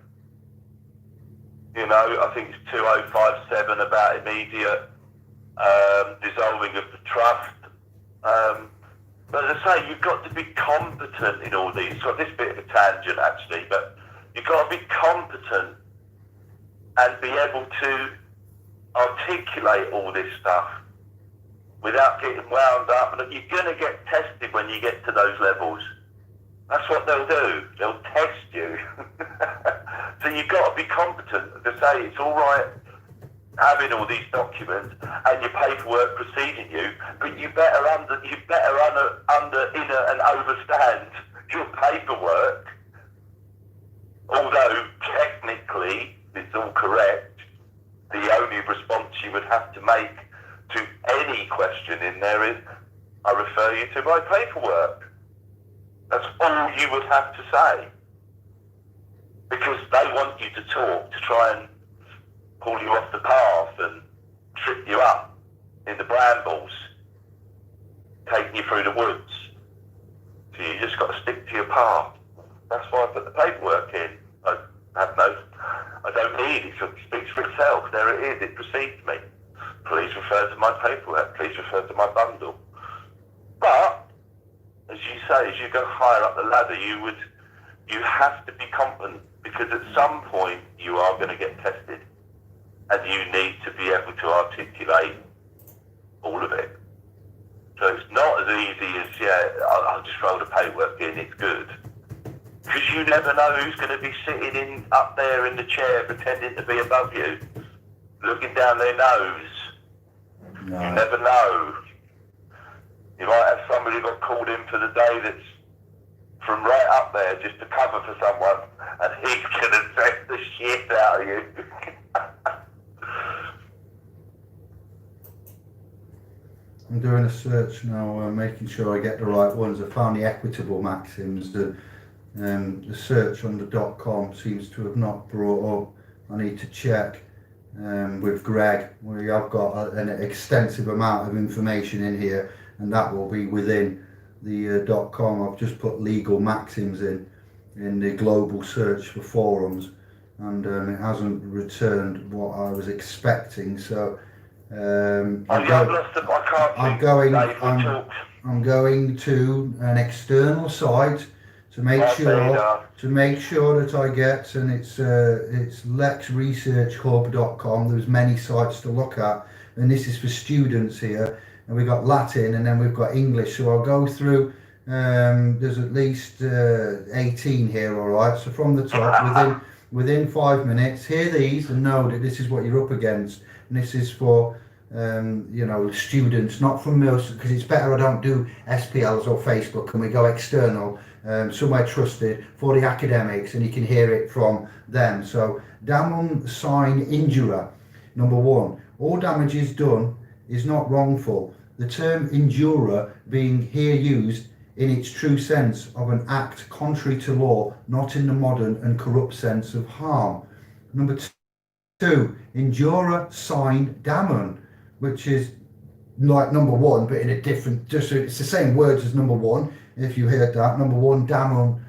I think it's 2057 about immediate dissolving of the trust. But as I say, you've got to be competent in all these. So this bit of a tangent actually, but you've got to be competent and be able to articulate all this stuff without getting wound up. And you're going to get tested when you get to those levels. That's what they'll do. They'll test you. So you've got to be competent to say it's all right having all these documents and your paperwork preceding you, but you better under inner and overstand your paperwork. Although technically it's all correct, the only response you would have to make to any question in there is, I refer you to my paperwork. That's all you would have to say. Because they want you to talk, to try and pull you off the path and trip you up in the brambles, taking you through the woods. So you just got to stick to your path. That's why I put the paperwork in. I don't need it. It speaks for itself. There it is. It precedes me. Please refer to my paperwork. Please refer to my bundle. But, as you say, as you go higher up the ladder, you have to be competent, because at some point you are going to get tested. And you need to be able to articulate all of it. So it's not as easy as, I'll just roll the paperwork in, it's good. Because you never know who's going to be sitting up there in the chair pretending to be above you, looking down their nose. No. You never know. You might have somebody who got called in for the day that's from right up there just to cover for someone, and he's going to test the shit out of you. I'm doing a search now, making sure I get the right ones. I found the equitable maxims. The search on the .com seems to have not brought up. I need to check with Greg. We have got an extensive amount of information in here, and that will be within the .com. I've just put legal maxims in the global search for forums, and it hasn't returned what I was expecting. So I'm going to an external site to make sure that I get, and it's lexresearchhub.com. There's many sites to look at, and this is for students here, and we've got Latin and then we've got English. So I'll go through. There's at least 18 here. All right. So from the top, within 5 minutes, hear these and know that this is what you're up against, and this is for students, not from us, because it's better I don't do SPLs or Facebook and we go external, somewhere trusted for the academics, and you can hear it from them. So damnum sine injura. Number one, all damage is done is not wrongful. The term injura being here used in its true sense of an act contrary to law, not in the modern and corrupt sense of harm. Number two, injura sine damon, which is like number one, but in a different, it's the same words as number one. If you heard that, number one, damon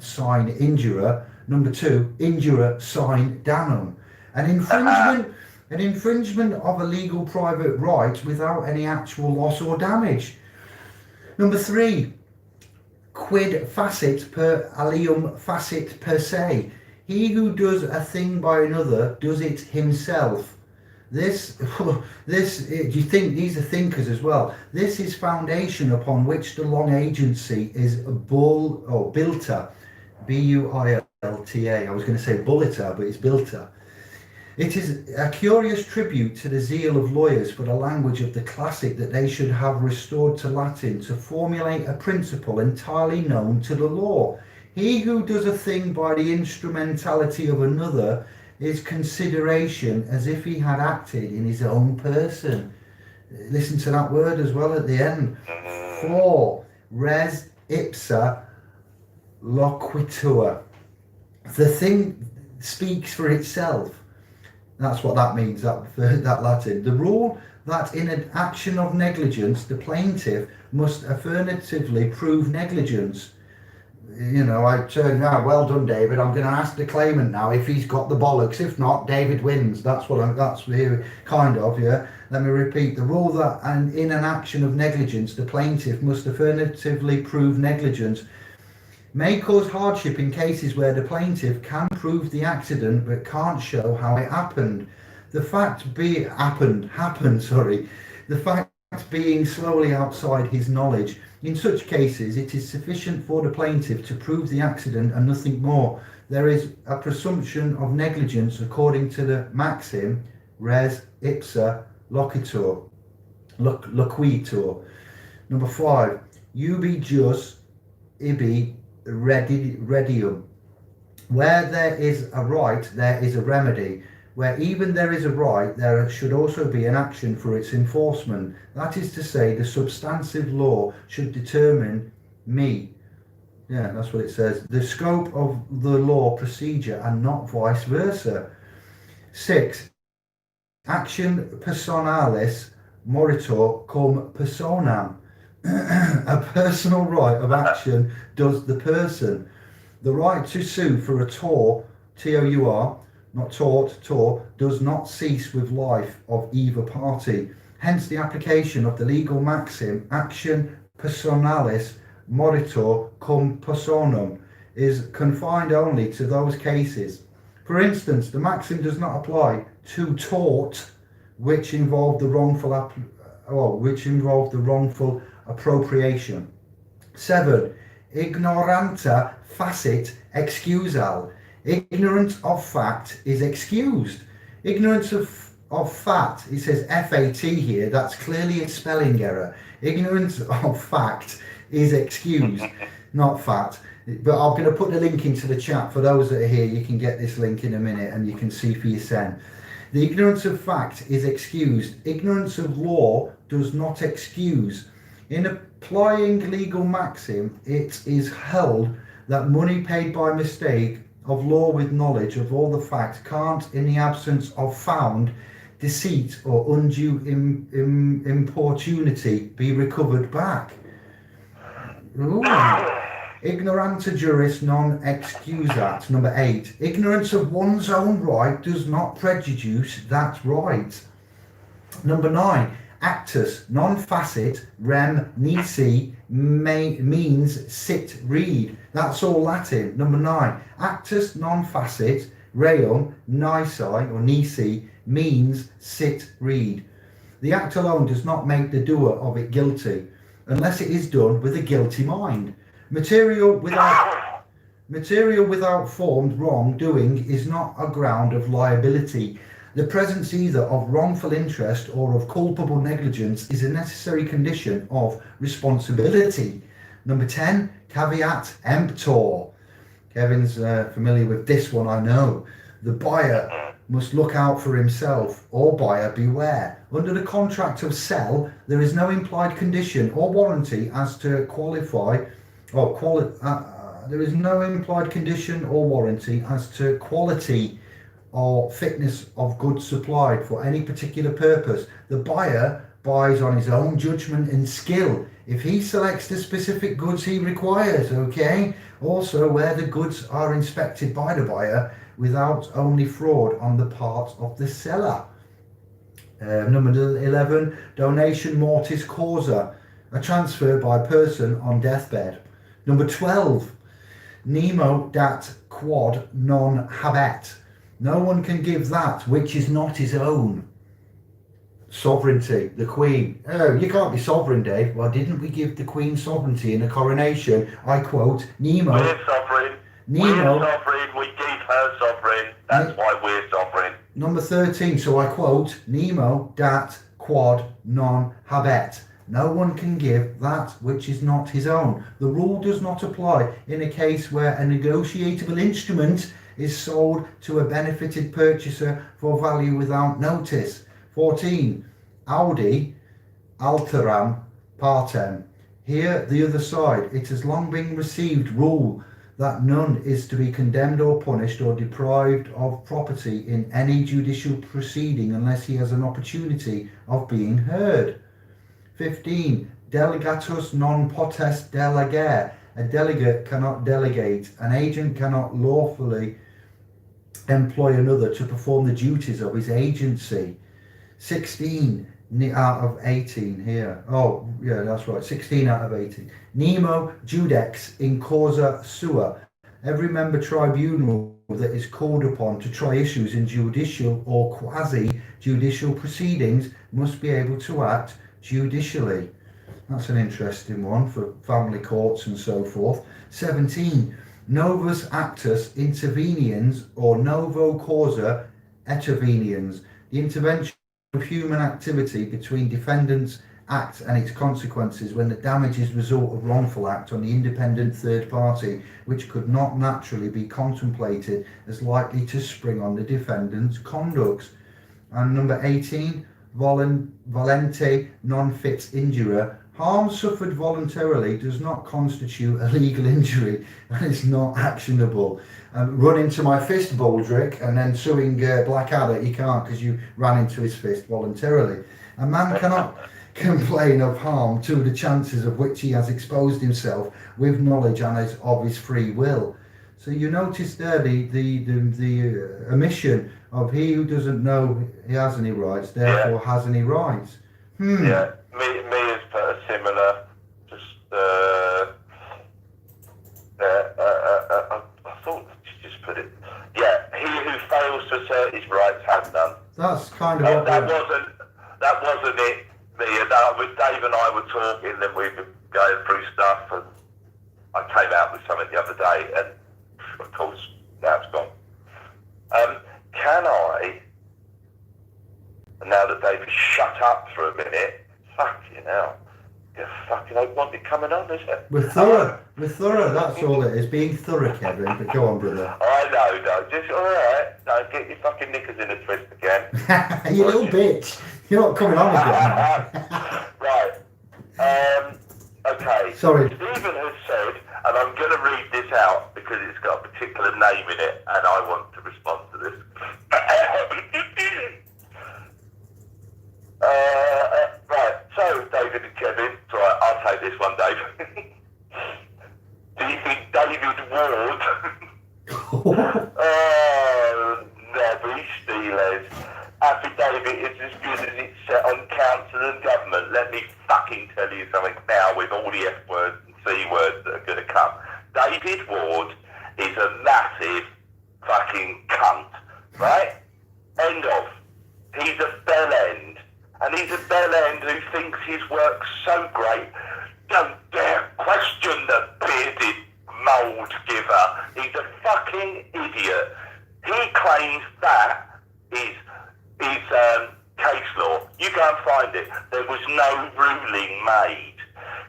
sine injura. Number two, injura sine damon. An infringement of a legal private right without any actual loss or damage. Number three, quid facit per alium facit per se. He who does a thing by another does it himself. Do you think these are thinkers as well? This is foundation upon which the long agency is builta, B-U-I-L-T-A. I was going to say bulleta, but it's builta. It is a curious tribute to the zeal of lawyers for the language of the classic that they should have restored to Latin to formulate a principle entirely known to the law. He who does a thing by the instrumentality of another is consideration as if he had acted in his own person. Listen to that word as well at the end. 4. Res ipsa loquitur. The thing speaks for itself. That's what that means, that Latin. The rule that in an action of negligence, the plaintiff must affirmatively prove negligence. I turn around, well done, David. I'm going to ask the claimant now if he's got the bollocks. If not, David wins. That's here, kind of, yeah. Let me repeat. The rule that in an action of negligence, the plaintiff must affirmatively prove negligence may cause hardship in cases where the plaintiff can prove the accident but can't show how it happened. The fact being slowly outside his knowledge. In such cases, it is sufficient for the plaintiff to prove the accident and nothing more. There is a presumption of negligence according to the maxim res ipsa loquitur. Number 5, ubi jus ibi redium. Where there is a right, there is a remedy. Where even there is a right, there should also be an action for its enforcement. That is to say, the substantive law should determine that's what it says, the scope of the law procedure and not vice versa. 6. Action personalis moritor cum personam. A personal right of action does the person. The right to sue for a tort, T-O-U-R, not tort, does not cease with life of either party. Hence the application of the legal maxim, action personalis moritor cum personam, is confined only to those cases. For instance, the maxim does not apply to tort which involve the wrongful appropriation. 7. Ignoranta facit excusal. Ignorance of fact is excused. Ignorance of fact, it says F-A-T here, that's clearly a spelling error. Ignorance of fact is excused, not fact. But I'm going to put the link into the chat for those that are here. You can get this link in a minute and you can see for yourself. The ignorance of fact is excused. Ignorance of law does not excuse. In applying legal maxim, it is held that money paid by mistake of law with knowledge of all the facts can't, in the absence of found deceit or undue importunity, be recovered back. Ooh. Ignoranta juris non excusat. Number 8. Ignorance of one's own right does not prejudice that right. Number 9. Actus non facit rem nisi means sit read. That's all Latin. Number 9. Actus non facit reum nisi or nisi means sit read. The act alone does not make the doer of it guilty, unless it is done with a guilty mind. Material without formed wrong-doing is not a ground of liability. The presence either of wrongful interest or of culpable negligence is a necessary condition of responsibility. Number 10, caveat emptor. Kevin's familiar with this one, I know. The buyer must look out for himself, or buyer beware. Under the contract of sell, there is no implied condition or warranty as to there is no implied condition or warranty as to quality or fitness of goods supplied for any particular purpose. The buyer buys on his own judgment and skill if he selects the specific goods he requires, okay? Also, where the goods are inspected by the buyer without only fraud on the part of the seller. Number 11, donation mortis causa, a transfer by person on deathbed. Number 12, nemo dat quod non habet. No one can give that which is not his own. Sovereignty, the Queen. Oh, you can't be sovereign, Dave. Well, didn't we give the Queen sovereignty in a coronation? I quote, Nemo. We're sovereign. Nemo. We're sovereign. We gave her sovereign. That's why we're sovereign. Number 13. So I quote, Nemo dat quod non habet. No one can give that which is not his own. The rule does not apply in a case where a negotiable instrument is sold to a benefited purchaser for value without notice. 14. Audi alteram partem. Here, the other side. It has long been received rule that none is to be condemned or punished or deprived of property in any judicial proceeding unless he has an opportunity of being heard. 15. Delegatus non potest delegare. A delegate cannot delegate. An agent cannot lawfully employ another to perform the duties of his agency. 16 out of 18 here. Oh, yeah, that's right. 16 out of 18. Nemo judex in causa sua. Every member tribunal that is called upon to try issues in judicial or quasi-judicial proceedings must be able to act judicially. That's an interesting one for family courts and so forth. 17. Novus actus interveniens or novo causa interveniens. The intervention of human activity between defendant's act and its consequences when the damage is the result of wrongful act on the independent third party, which could not naturally be contemplated as likely to spring on the defendant's conduct. And number 18, volente non fit injuria. Harm suffered voluntarily does not constitute a legal injury and is not actionable. Run into my fist, Baldrick, and then suing Blackadder, he can't because you ran into his fist voluntarily. A man cannot complain of harm to the chances of which he has exposed himself with knowledge and of his free will. So you notice there the omission of he who doesn't know he has any rights, therefore has any rights. Yeah, me has put a similar, I thought she just put it. Yeah, he who fails to assert his rights has none. That's kind of that wasn't it. Dave and I were talking, and we were going through stuff, and I came out with something the other day, and of course now it's gone. Can I? Now that David shut up for a minute, fucking hell. You fucking don't want it coming on, is it? We're thorough, that's all it is. Being thorough, Kevin, but go on, brother. I know, just alright. Don't get your fucking knickers in a twist again. You little bitch. You're not coming on again. Right. Okay. Sorry. Stephen has said, And I'm going to read this out because it's got a particular name in it and I want to respond to this. Right, so David and Kevin, right, I'll take this one, David. Do you think David Ward, Nobby Steelers, affidavit is as good as it's set on council and government? Let me fucking tell you something now with all the F words and C words that are going to come. David Ward is a massive fucking cunt, right? End of. He's a bell end. And he's a bell end who thinks his work's so great. Don't dare question the bearded mould giver. He's a fucking idiot. He claims that is case law. You go and find it. There was no ruling made.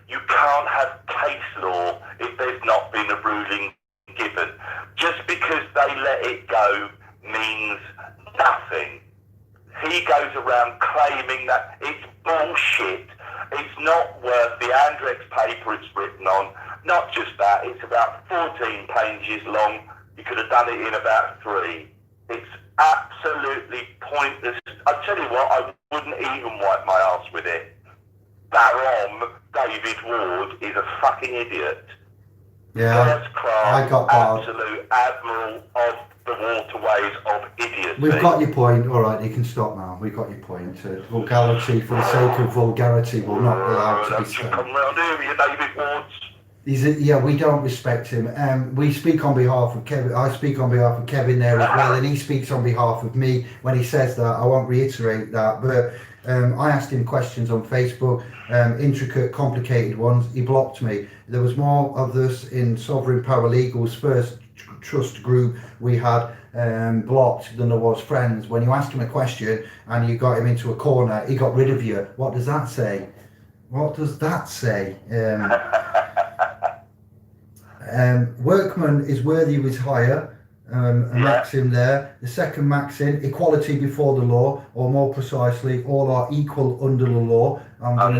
You can't have case law if there's not been a ruling given. Just because they let it go means nothing. He goes around claiming that it's bullshit. It's not worth the Andrex paper it's written on. Not just that, it's about 14 pages long. You could have done it in about 3. It's absolutely pointless. I tell you what, I wouldn't even wipe my ass with it. Baron David Ward is a fucking idiot. Yeah, First class, absolute admiral of the waterways of idiocy. We've got your point. All right, you can stop now. We've got your point. Vulgarity, for the sake of vulgarity, will not be allowed to be said. Come round here with your David Wards. We don't respect him. We speak on behalf of Kevin. I speak on behalf of Kevin there as well, and he speaks on behalf of me when he says that. I won't reiterate that, but I asked him questions on Facebook, intricate, complicated ones. He blocked me. There was more of this in Sovereign Paralegals' first trust group we had blocked than there was friends. When you asked him a question and you got him into a corner, he got rid of you. What does that say? What does that say? Workman is worthy of his hire. A maxim there. The second maxim, equality before the law, or more precisely, all are equal under the law. I'm going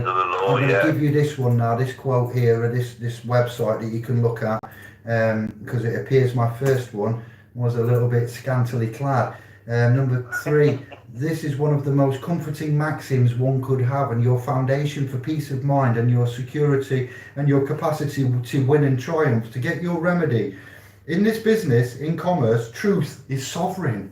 to give you this one now, this quote here, this website that you can look at, because it appears my first one was a little bit scantily clad. Number 3, this is one of the most comforting maxims one could have, and your foundation for peace of mind and your security and your capacity to win and triumph, to get your remedy. In this business, in commerce, truth is sovereign.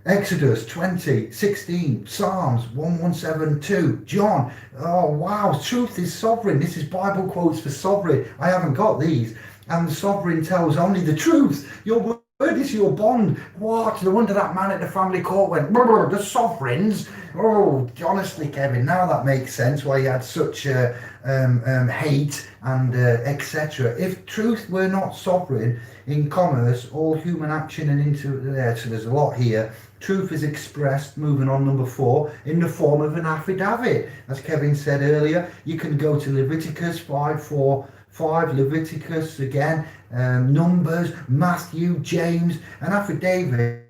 Exodus 20:16, Psalms 117:2, John. Oh wow, truth is sovereign. This is Bible quotes for sovereign. I haven't got these. And the sovereign tells only the truth. Your word is your bond. What? No wonder that man at the family court went, the sovereigns. Oh, honestly, Kevin, now that makes sense why he had such hate and etc. If truth were not sovereign in commerce, all human action and into there, so there's a lot here. Truth is expressed, moving on, number 4, in the form of an affidavit. As Kevin said earlier, you can go to Leviticus 5:4-5, Leviticus again, Numbers, Matthew, James. An affidavit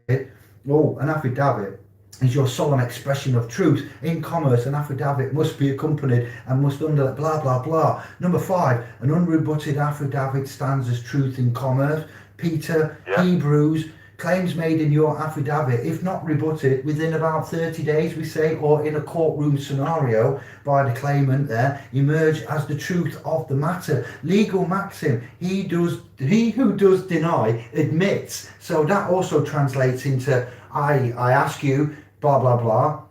is your solemn expression of truth. In commerce, an affidavit must be accompanied and must under blah blah blah. Number 5, an unrebutted affidavit stands as truth in commerce. Peter, Hebrews, claims made in your affidavit, if not rebutted within about 30 days, we say, or in a courtroom scenario by the claimant there, emerge as the truth of the matter. Legal maxim, he who does deny admits. So that also translates into I ask you blah blah blah,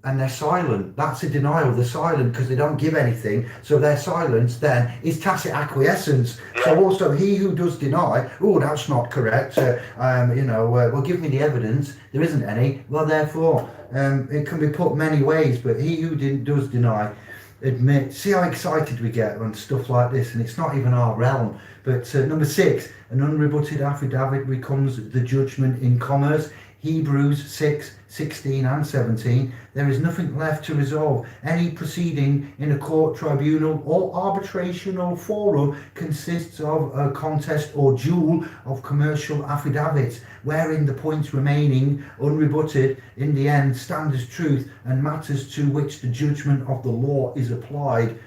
and they're silent. That's a denial. They're silent because they don't give anything. So their silence then is tacit acquiescence. So also he who does deny, oh, that's not correct. Well, give me the evidence. There isn't any. Well, therefore, it can be put many ways. But he who does deny, admit. See how excited we get on stuff like this, and it's not even our realm. But number 6, an unrebutted affidavit becomes the judgment in commerce. Hebrews 6:16 and 17, there is nothing left to resolve. Any proceeding in a court, tribunal, or arbitrational forum consists of a contest or duel of commercial affidavits, wherein the points remaining unrebutted in the end stand as truth and matters to which the judgment of the law is applied.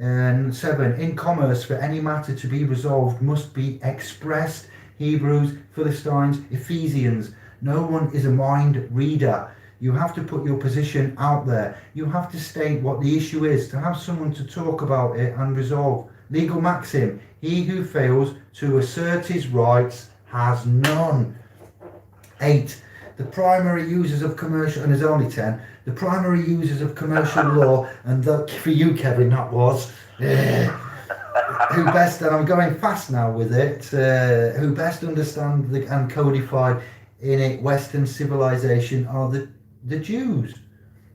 And 7, in commerce, for any matter to be resolved must be expressed. Hebrews, Philistines, Ephesians. No one is a mind reader. You have to put your position out there. You have to state what the issue is, to have someone to talk about it and resolve. Legal maxim, he who fails to assert his rights has none. 8, the primary users of commercial, and there's only 10, the primary users of commercial law, and for you, Kevin, that was, who best, and I'm going fast now with it, who best understand and codified in it Western civilization are the Jews.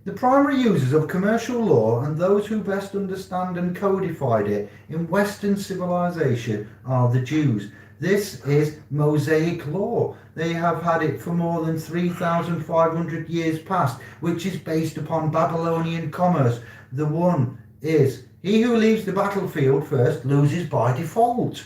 The primary users of commercial law and those who best understand and codified it in Western civilization are the Jews. This is Mosaic law. They have had it for more than 3,500 years past, which is based upon Babylonian commerce. The one is, he who leaves the battlefield first loses by default.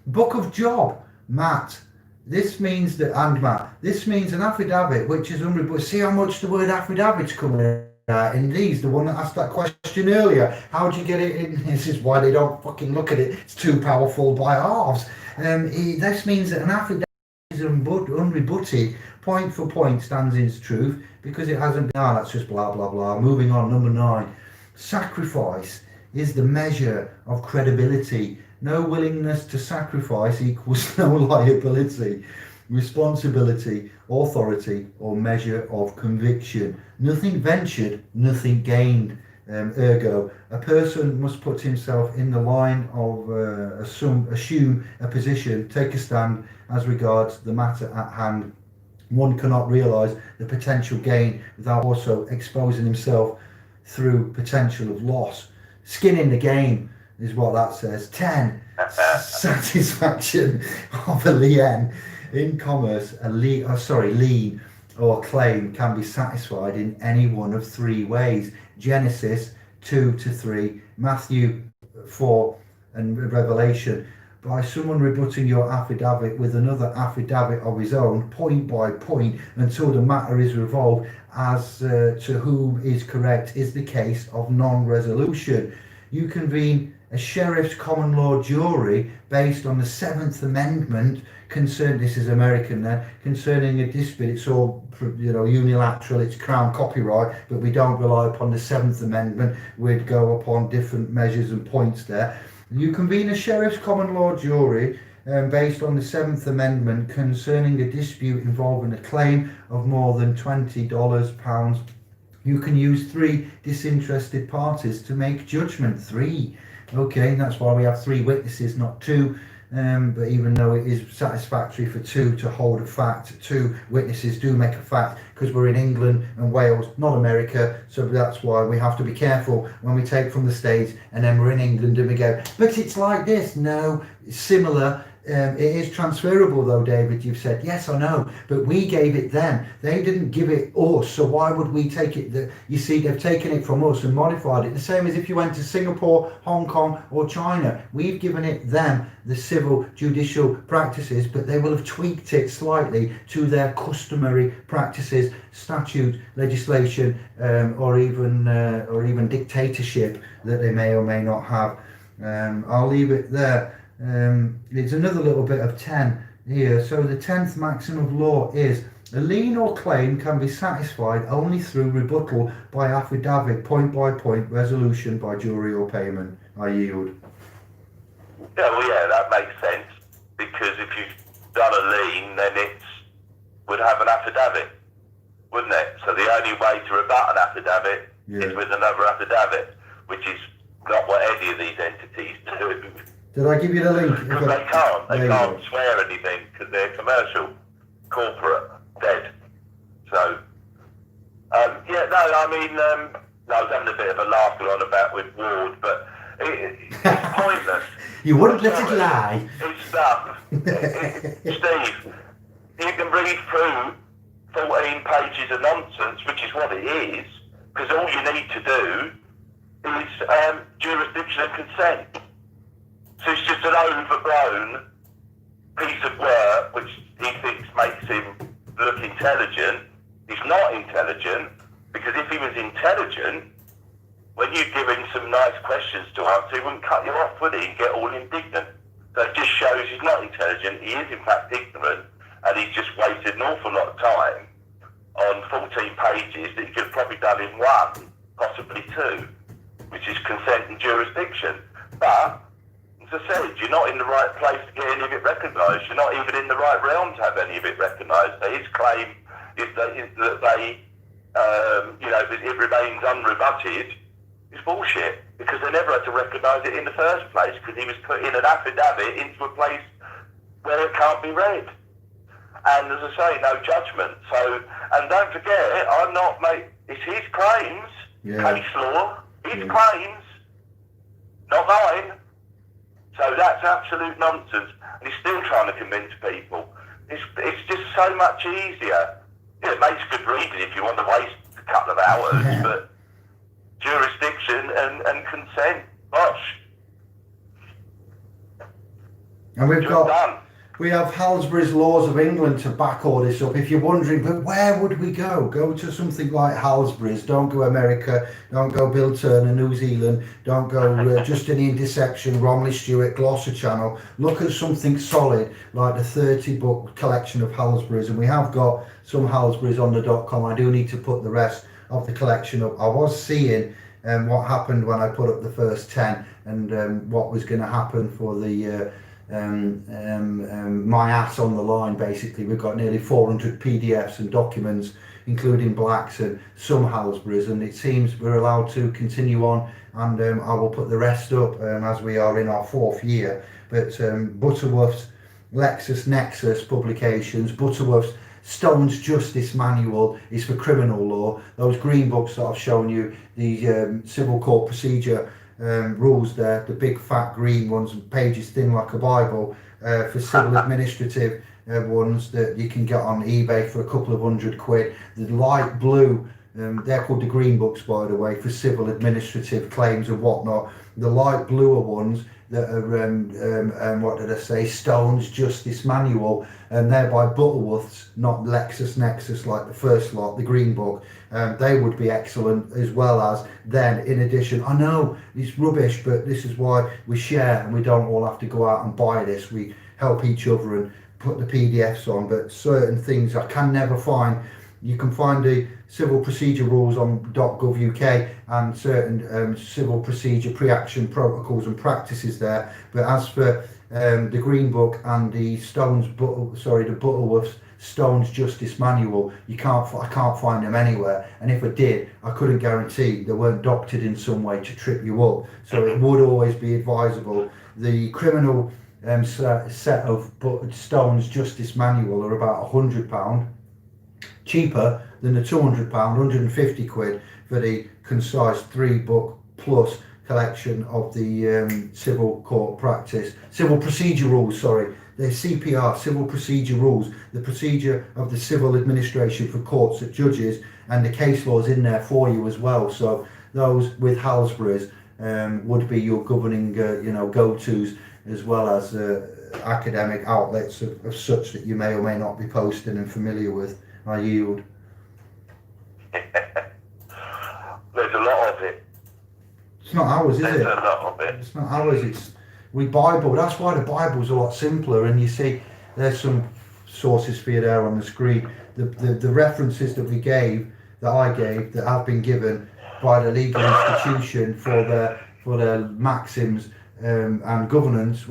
Book of Job, Matt. This means that, and Matt, this means an affidavit which is unrebutted. See how much the word affidavit's coming out in these, the one that asked that question earlier. How do you get it in? This is why they don't fucking look at it. It's too powerful by halves. This means that an affidavit is unrebutted, point for point, stands in its truth, because it hasn't been, that's just blah, blah, blah. Moving on, number 9. Sacrifice is the measure of credibility. No willingness to sacrifice equals no liability, responsibility, authority, or measure of conviction. Nothing ventured, nothing gained. Ergo, a person must put himself in the line of assume a position, take a stand as regards the matter at hand. One cannot realise the potential gain without also exposing himself through potential of loss. Skin in the game is what that says. 10. Satisfaction of a lien. In commerce, a lien or claim can be satisfied in any one of 3 ways. Genesis 2-3, Matthew 4, and Revelation. By someone rebutting your affidavit with another affidavit of his own, point by point, until the matter is resolved as to who is correct, is the case of non-resolution. You convene a sheriff's common law jury based on the 7th Amendment this is American then, concerning a dispute. It's all, unilateral, it's Crown copyright, but we don't rely upon the 7th Amendment. We'd go upon different measures and points there. You convene a sheriff's common law jury based on the 7th Amendment concerning a dispute involving a claim of more than $20. You can use 3 disinterested parties to make judgment. 3. Okay, that's why we have 3 witnesses, not 2. But even though it is satisfactory for 2 to hold a fact, 2 witnesses do make a fact, because we're in England and Wales, not America. So that's why we have to be careful when we take from the States and then we're in England and we go, but it's like this. No, it's similar. It is transferable though, David. You've said, yes, I know, but we gave it them. They didn't give it us, so why would we take it? You see, they've taken it from us and modified it. The same as if you went to Singapore, Hong Kong or China. We've given it them, the civil judicial practices, but they will have tweaked it slightly to their customary practices, statute, legislation, or even dictatorship that they may or may not have. I'll leave it there. It's another little bit of 10 here. So the 10th maxim of law is a lien or claim can be satisfied only through rebuttal by affidavit, point by point, resolution by jury or payment. I yield. Yeah, that makes sense, because if you've done a lien, then it would have an affidavit, wouldn't it? So the only way to rebut an affidavit is with another affidavit, which is not what any of these entities do. Did I give you the link? Because they can't swear anything because they're commercial, corporate, dead. So, I was having a bit of a laugh on about with Ward, but it's pointless. You wouldn't let it lie. It's stuff. Steve, you can read through 14 pages of nonsense, which is what it is, because all you need to do is jurisdiction and consent. So it's just an overgrown piece of work which he thinks makes him look intelligent. He's not intelligent, because if he was intelligent, when you give him some nice questions to answer, he wouldn't cut you off, would he? And get all indignant. So it just shows he's not intelligent. He is in fact ignorant, and he's just wasted an awful lot of time on 14 pages that he could have probably done in one, possibly two, which is consent and jurisdiction. But, as I said, you're not in the right place to get any of it recognised. You're not even in the right realm to have any of it recognised. So his claim is that it remains unrebutted is bullshit, because they never had to recognise it in the first place, because he was put in an affidavit into a place where it can't be read. And as I say, no judgment. So, and don't forget, it's his claims, case law, his claims, not mine. So that's absolute nonsense. And he's still trying to convince people. It's just so much easier. Yeah, it makes good reading if you want to waste a couple of hours, but jurisdiction and consent, gosh. And we have Halsbury's Laws of England to back all this up. If you're wondering, but where would we go? Go to something like Halsbury's. Don't go America. Don't go Bill Turner, New Zealand. Don't go Justinian Deception, Romley Stewart, Gloucester Channel. Look at something solid like the 30-book collection of Halsbury's. And we have got some Halsbury's on the .com. I do need to put the rest of the collection up. I was seeing what happened when I put up the first 10 and what was going to happen for the my ass on the line. Basically, we've got nearly 400 PDFs and documents, including blacks and some Halsbury's, and it seems we're allowed to continue on, and I will put the rest up as we are in our 4th year. But Butterworth's LexisNexis publications, Butterworth's Stone's Justice Manual is for criminal law. Those green books that I've shown you, the civil court procedure rules there, the big fat green ones, pages thin like a Bible, for civil administrative ones that you can get on eBay for a couple of £100. The light blue, they're called the green books, by the way, for civil administrative claims and whatnot. The light bluer ones that are, what did I say, Stone's Justice Manual, and they're by Butterworth's, not LexisNexis like the first lot, the green book. They would be excellent, as well as then, in addition, I know it's rubbish, but this is why we share, and we don't all have to go out and buy this. We help each other and put the PDFs on, but certain things I can never find. You can find the civil procedure rules on .gov.uk and certain civil procedure pre-action protocols and practices there. But as for the Green Book and the the Butterworth's Stone's Justice Manual, I can't find them anywhere. And if I did, I couldn't guarantee they weren't doctored in some way to trip you up. So it would always be advisable. The criminal set of Stone's Justice Manual are about £100. Cheaper than the £200, £150 for the concise 3-book plus collection of the civil court practice, civil procedure rules, the CPR, civil procedure rules, the procedure of the civil administration for courts and judges, and the case laws in there for you as well. So those with Halsbury's would be your governing, go-tos, as well as academic outlets of such that you may or may not be posting and familiar with. I yield. There's a lot of it. It's not ours, is it? There's a lot of it. It's not ours. We Bible. That's why the Bible's a lot simpler. And you see, there's some sources for you there on the screen. The references that I gave, that have been given by the legal institution for their maxims and governance.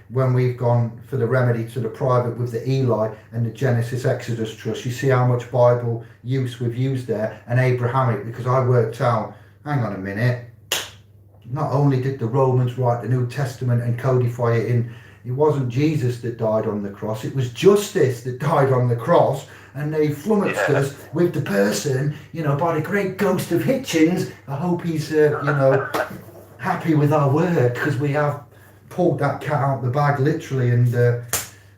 When we've gone for the remedy to the private with the Eli and the Genesis Exodus Trust, you see how much Bible use we've used there, and Abrahamic, because I worked out, hang on a minute, not only did the Romans write the New Testament and codify it in, it wasn't Jesus that died on the cross, it was justice that died on the cross, and they flummoxed us with the person, by the great ghost of Hitchens. I hope he's, happy with our work, because we have pulled that cat out the bag literally, and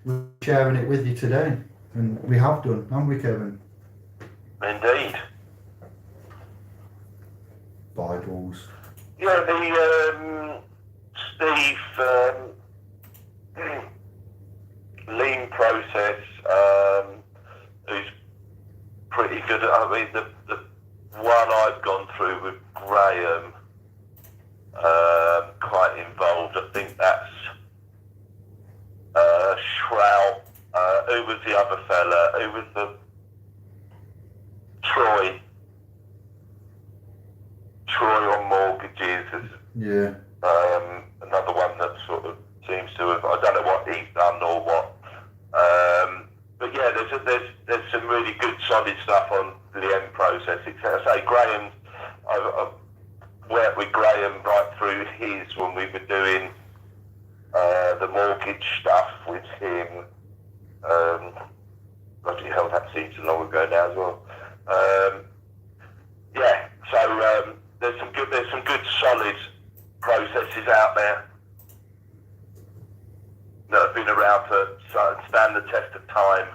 we're sharing it with you today, and we have done, haven't we, Kevin? Indeed. Bibles. Yeah, the Steve lean process, who's pretty good at. I mean, the one I've gone through with Graham quite involved. I think that's Shroud. Who was the other fella? Who was the Troy? Troy on mortgages. Yeah. Another one that sort of seems to have. I don't know what he's done or what. But yeah, there's some really good solid stuff on the end process. I say Graham. I've worked with Graham right through his when we were doing the mortgage stuff with him. Bloody hell, that seems so long ago now as well. Yeah, so there's some good solid processes out there that have been around to stand the test of time.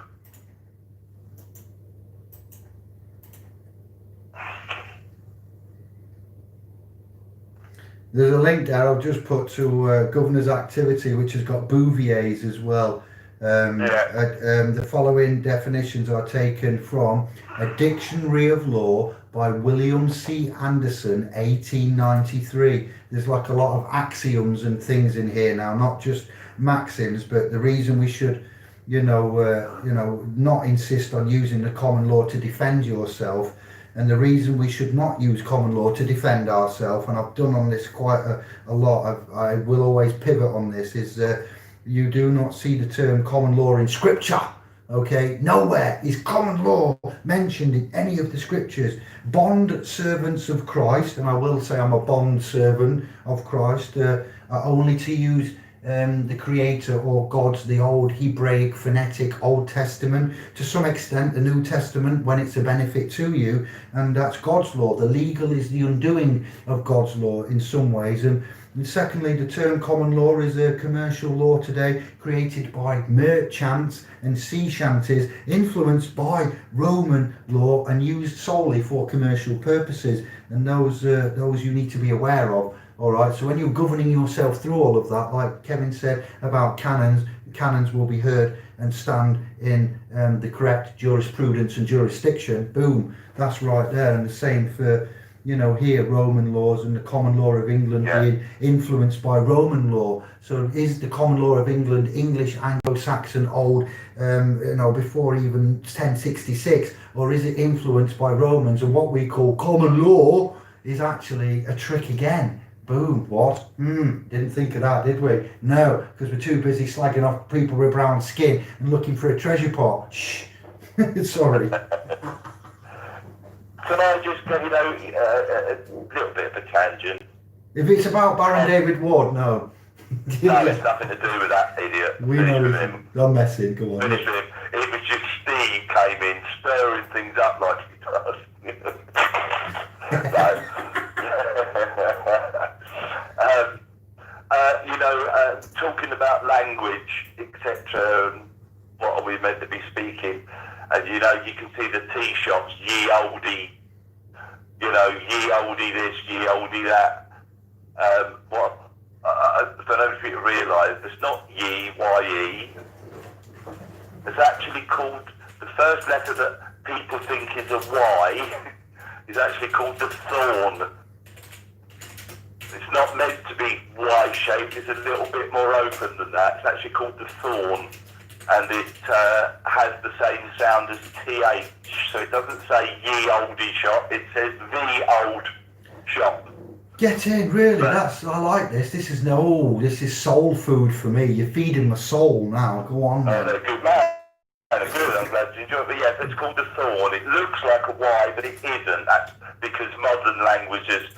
There's a link there I've just put to Governor's activity, which has got Bouvier's as well. The following definitions are taken from a dictionary of law by William C. Anderson, 1893. There's like a lot of axioms and things in here now, not just maxims, but the reason we should, not insist on using the common law to defend yourself, and the reason we should not use common law to defend ourselves, and I've done on this quite a lot, I will always pivot on this, is you do not see the term common law in scripture. Okay, nowhere is common law mentioned in any of the scriptures. Bond servants of Christ, and I will say I'm a bond servant of Christ, are only to use the Creator or God's, the old Hebraic phonetic Old Testament, to some extent the New Testament when it's a benefit to you, and that's God's law. The legal is the undoing of God's law in some ways. And secondly, the term common law is a commercial law today created by merchants and sea shanties, influenced by Roman law and used solely for commercial purposes, and those you need to be aware of. All right, so when you're governing yourself through all of that, like Kevin said about canons will be heard and stand in the correct jurisprudence and jurisdiction. Boom, that's right there. And the same for, here, Roman laws and the common law of England being influenced by Roman law. So is the common law of England English, Anglo-Saxon, old, before even 1066, or is it influenced by Romans? And what we call common law is actually a trick again. Boom, what? Didn't think of that, did we? No, because we're too busy slagging off people with brown skin and looking for a treasure pot. Shh. Sorry. Can I just get, a little bit of a tangent? If it's about Baron David Ward, no. No, it's nothing to do with that idiot. We know him. I'm messing, go on. Finish with him. It was just Steve came in, stirring things up like he does. Talking about language, etc., and what are we meant to be speaking, and you can see the tea shops, ye oldie, ye oldie this, ye oldie that. I don't know if you realise, it's not ye, ye. It's actually called, the first letter that people think is a Y is actually called the thorn. It's not meant to be Y-shaped, it's a little bit more open than that. It's actually called the thorn, and it has the same sound as TH, so it doesn't say ye oldie shop, it says the old shop. Get in, really, I like this. This is soul food for me. You're feeding my soul now, go on. They're good, man. They're good, I'm glad you enjoy it. But yes, it's called the thorn. It looks like a Y, but it isn't. That's because modern languages,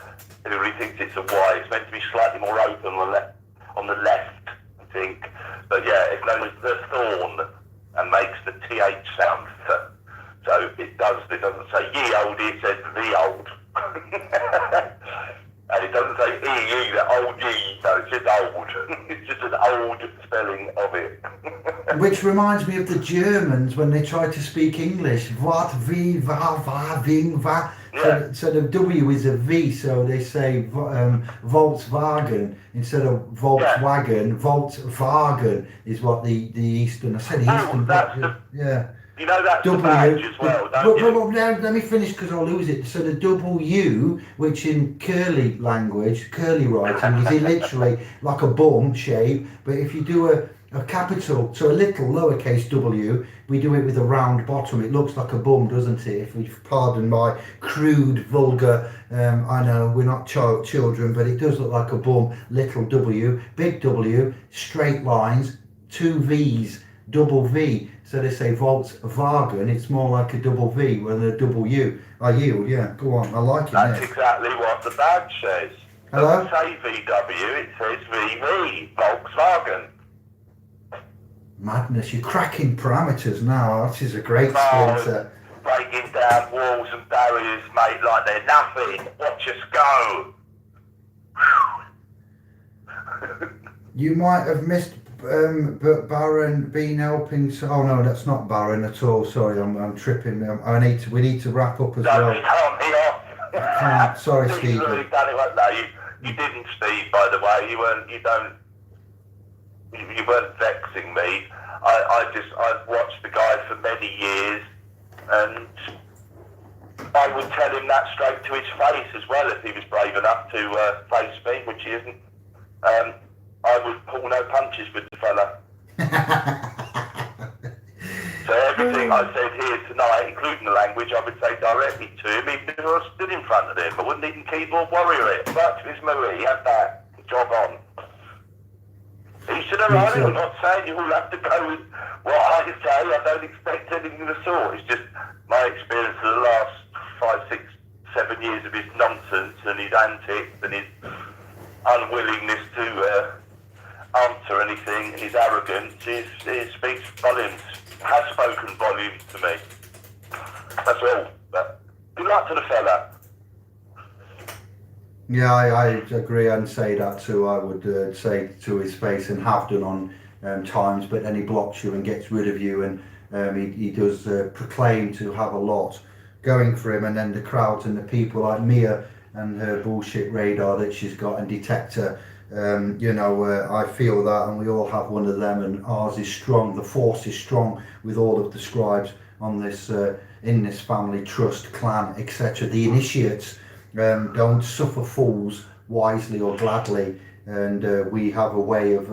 everybody thinks it's a Y. It's meant to be slightly more open on the left, I think. But yeah, it's known as the thorn and makes the TH sound. So it doesn't say ye old, it says the old. And it doesn't say E either, old ye, no, it's just old. It's just an old spelling of it. Which reminds me of the Germans when they try to speak English. What, wie, wa, wing, wa. Yeah. So the W is a V, so they say Volkswagen instead of Volkswagen. Volkswagen is what the Eastern. I said Eastern. That's yeah. You know that's the W. badge as well, don't you? But now, let me finish because I'll lose it. So the W, which in curly language, curly writing, is literally like a bum shape. But if you do a capital, so a little lowercase w, we do it with a round bottom. It looks like a bum, doesn't it? If we pardon my crude, vulgar, I know we're not children, but it does look like a bum. Little w, big W, straight lines, two V's, double V. So they say Volkswagen, it's more like a double V than a double U. I yield, yeah, go on, I like it. That's yes. exactly what the badge says. It Hello? doesn't say VW, it says VV, Volkswagen. Madness, you're cracking parameters now. This is a great Oh, splinter. breaking down walls and barriers, mate, like they're nothing. Watch us go. You might have missed but Baron been helping. Oh no, that's not Baron at all. Sorry, I'm tripping. We need to wrap up as No, well. you can't be off. I can't. Sorry, Steve's Steve. really done it like that. You didn't, Steve, by the way. You weren't vexing me. I've watched the guy for many years, and I would tell him that straight to his face as well if he was brave enough to face me, which he isn't. I would pull no punches with the fella. So everything I said here tonight, including the language, I would say directly to him, even if I was stood in front of him. I wouldn't even keyboard warrior it. But Miss Marie, have that. Job on. Each to their own. I'm not saying you all have to go with what I say. I don't expect anything of the sort. It's just my experience of the last 5, 6, 7 years of his nonsense and his antics and his unwillingness to answer anything, his arrogance, it speaks volumes, has spoken volumes to me. That's all. But good luck to the fella. Yeah, I agree and say that too. I would say to his face and have done on times, but then he blocks you and gets rid of you, and he does proclaim to have a lot going for him, and then the crowds and the people like Mia and her bullshit radar that she's got and detector. I feel that, and we all have one of them, and ours is strong. The force is strong with all of the scribes on this, in this family, trust, clan, etc. The initiates don't suffer fools wisely or gladly, and we have a way of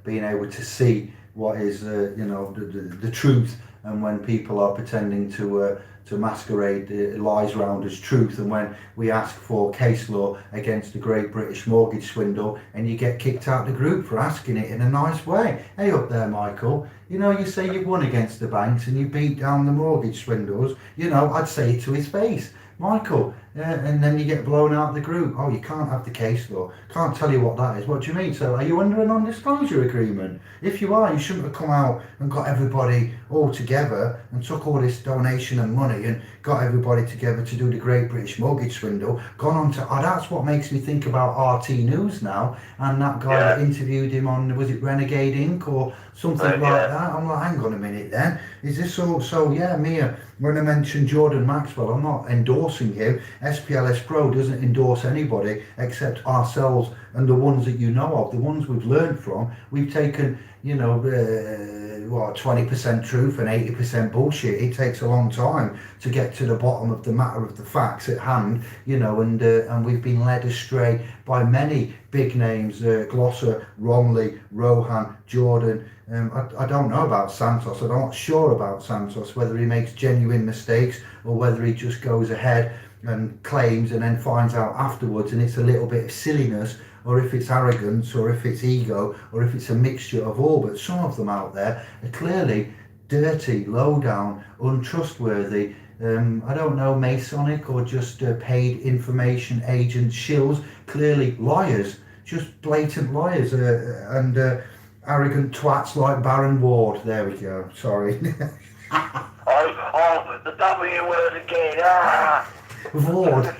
being able to see what is, the truth, and when people are pretending to masquerade lies round as truth, and when we ask for case law against the Great British Mortgage Swindle and you get kicked out of the group for asking it in a nice way. Hey up there, Michael, you say you've won against the banks and you beat down the mortgage swindles, I'd say it to his face, Michael, and then you get blown out of the group. Oh, you can't have the case law. Can't tell you what that is. What do you mean? So are you under a non-disclosure agreement? If you are, you shouldn't have come out and got everybody all together and took all this donation and money and got everybody together to do the Great British Mortgage Swindle. Gone on to, that's what makes me think about RT News now, and that guy that interviewed him on, was it Renegade Inc. or something like that? I'm like, hang on a minute then. Is this all? So yeah, Mia, when I mentioned Jordan Maxwell, I'm not endorsing him. SPLS Pro doesn't endorse anybody except ourselves and the ones that you know of, the ones we've learned from. We've taken, 20% truth and 80% bullshit. It takes a long time to get to the bottom of the matter of the facts at hand, and we've been led astray by many big names, Glosser, Romley, Rohan, Jordan. I don't know about Santos. I'm not sure about Santos, whether he makes genuine mistakes or whether he just goes ahead and claims and then finds out afterwards and it's a little bit of silliness, or if it's arrogance, or if it's ego, or if it's a mixture of all. But some of them out there are clearly dirty, low down, untrustworthy, I don't know, Masonic or just paid information agent shills, clearly liars, just blatant liars, and arrogant twats like Baron Ward. There we go, sorry. The W word again, Ward.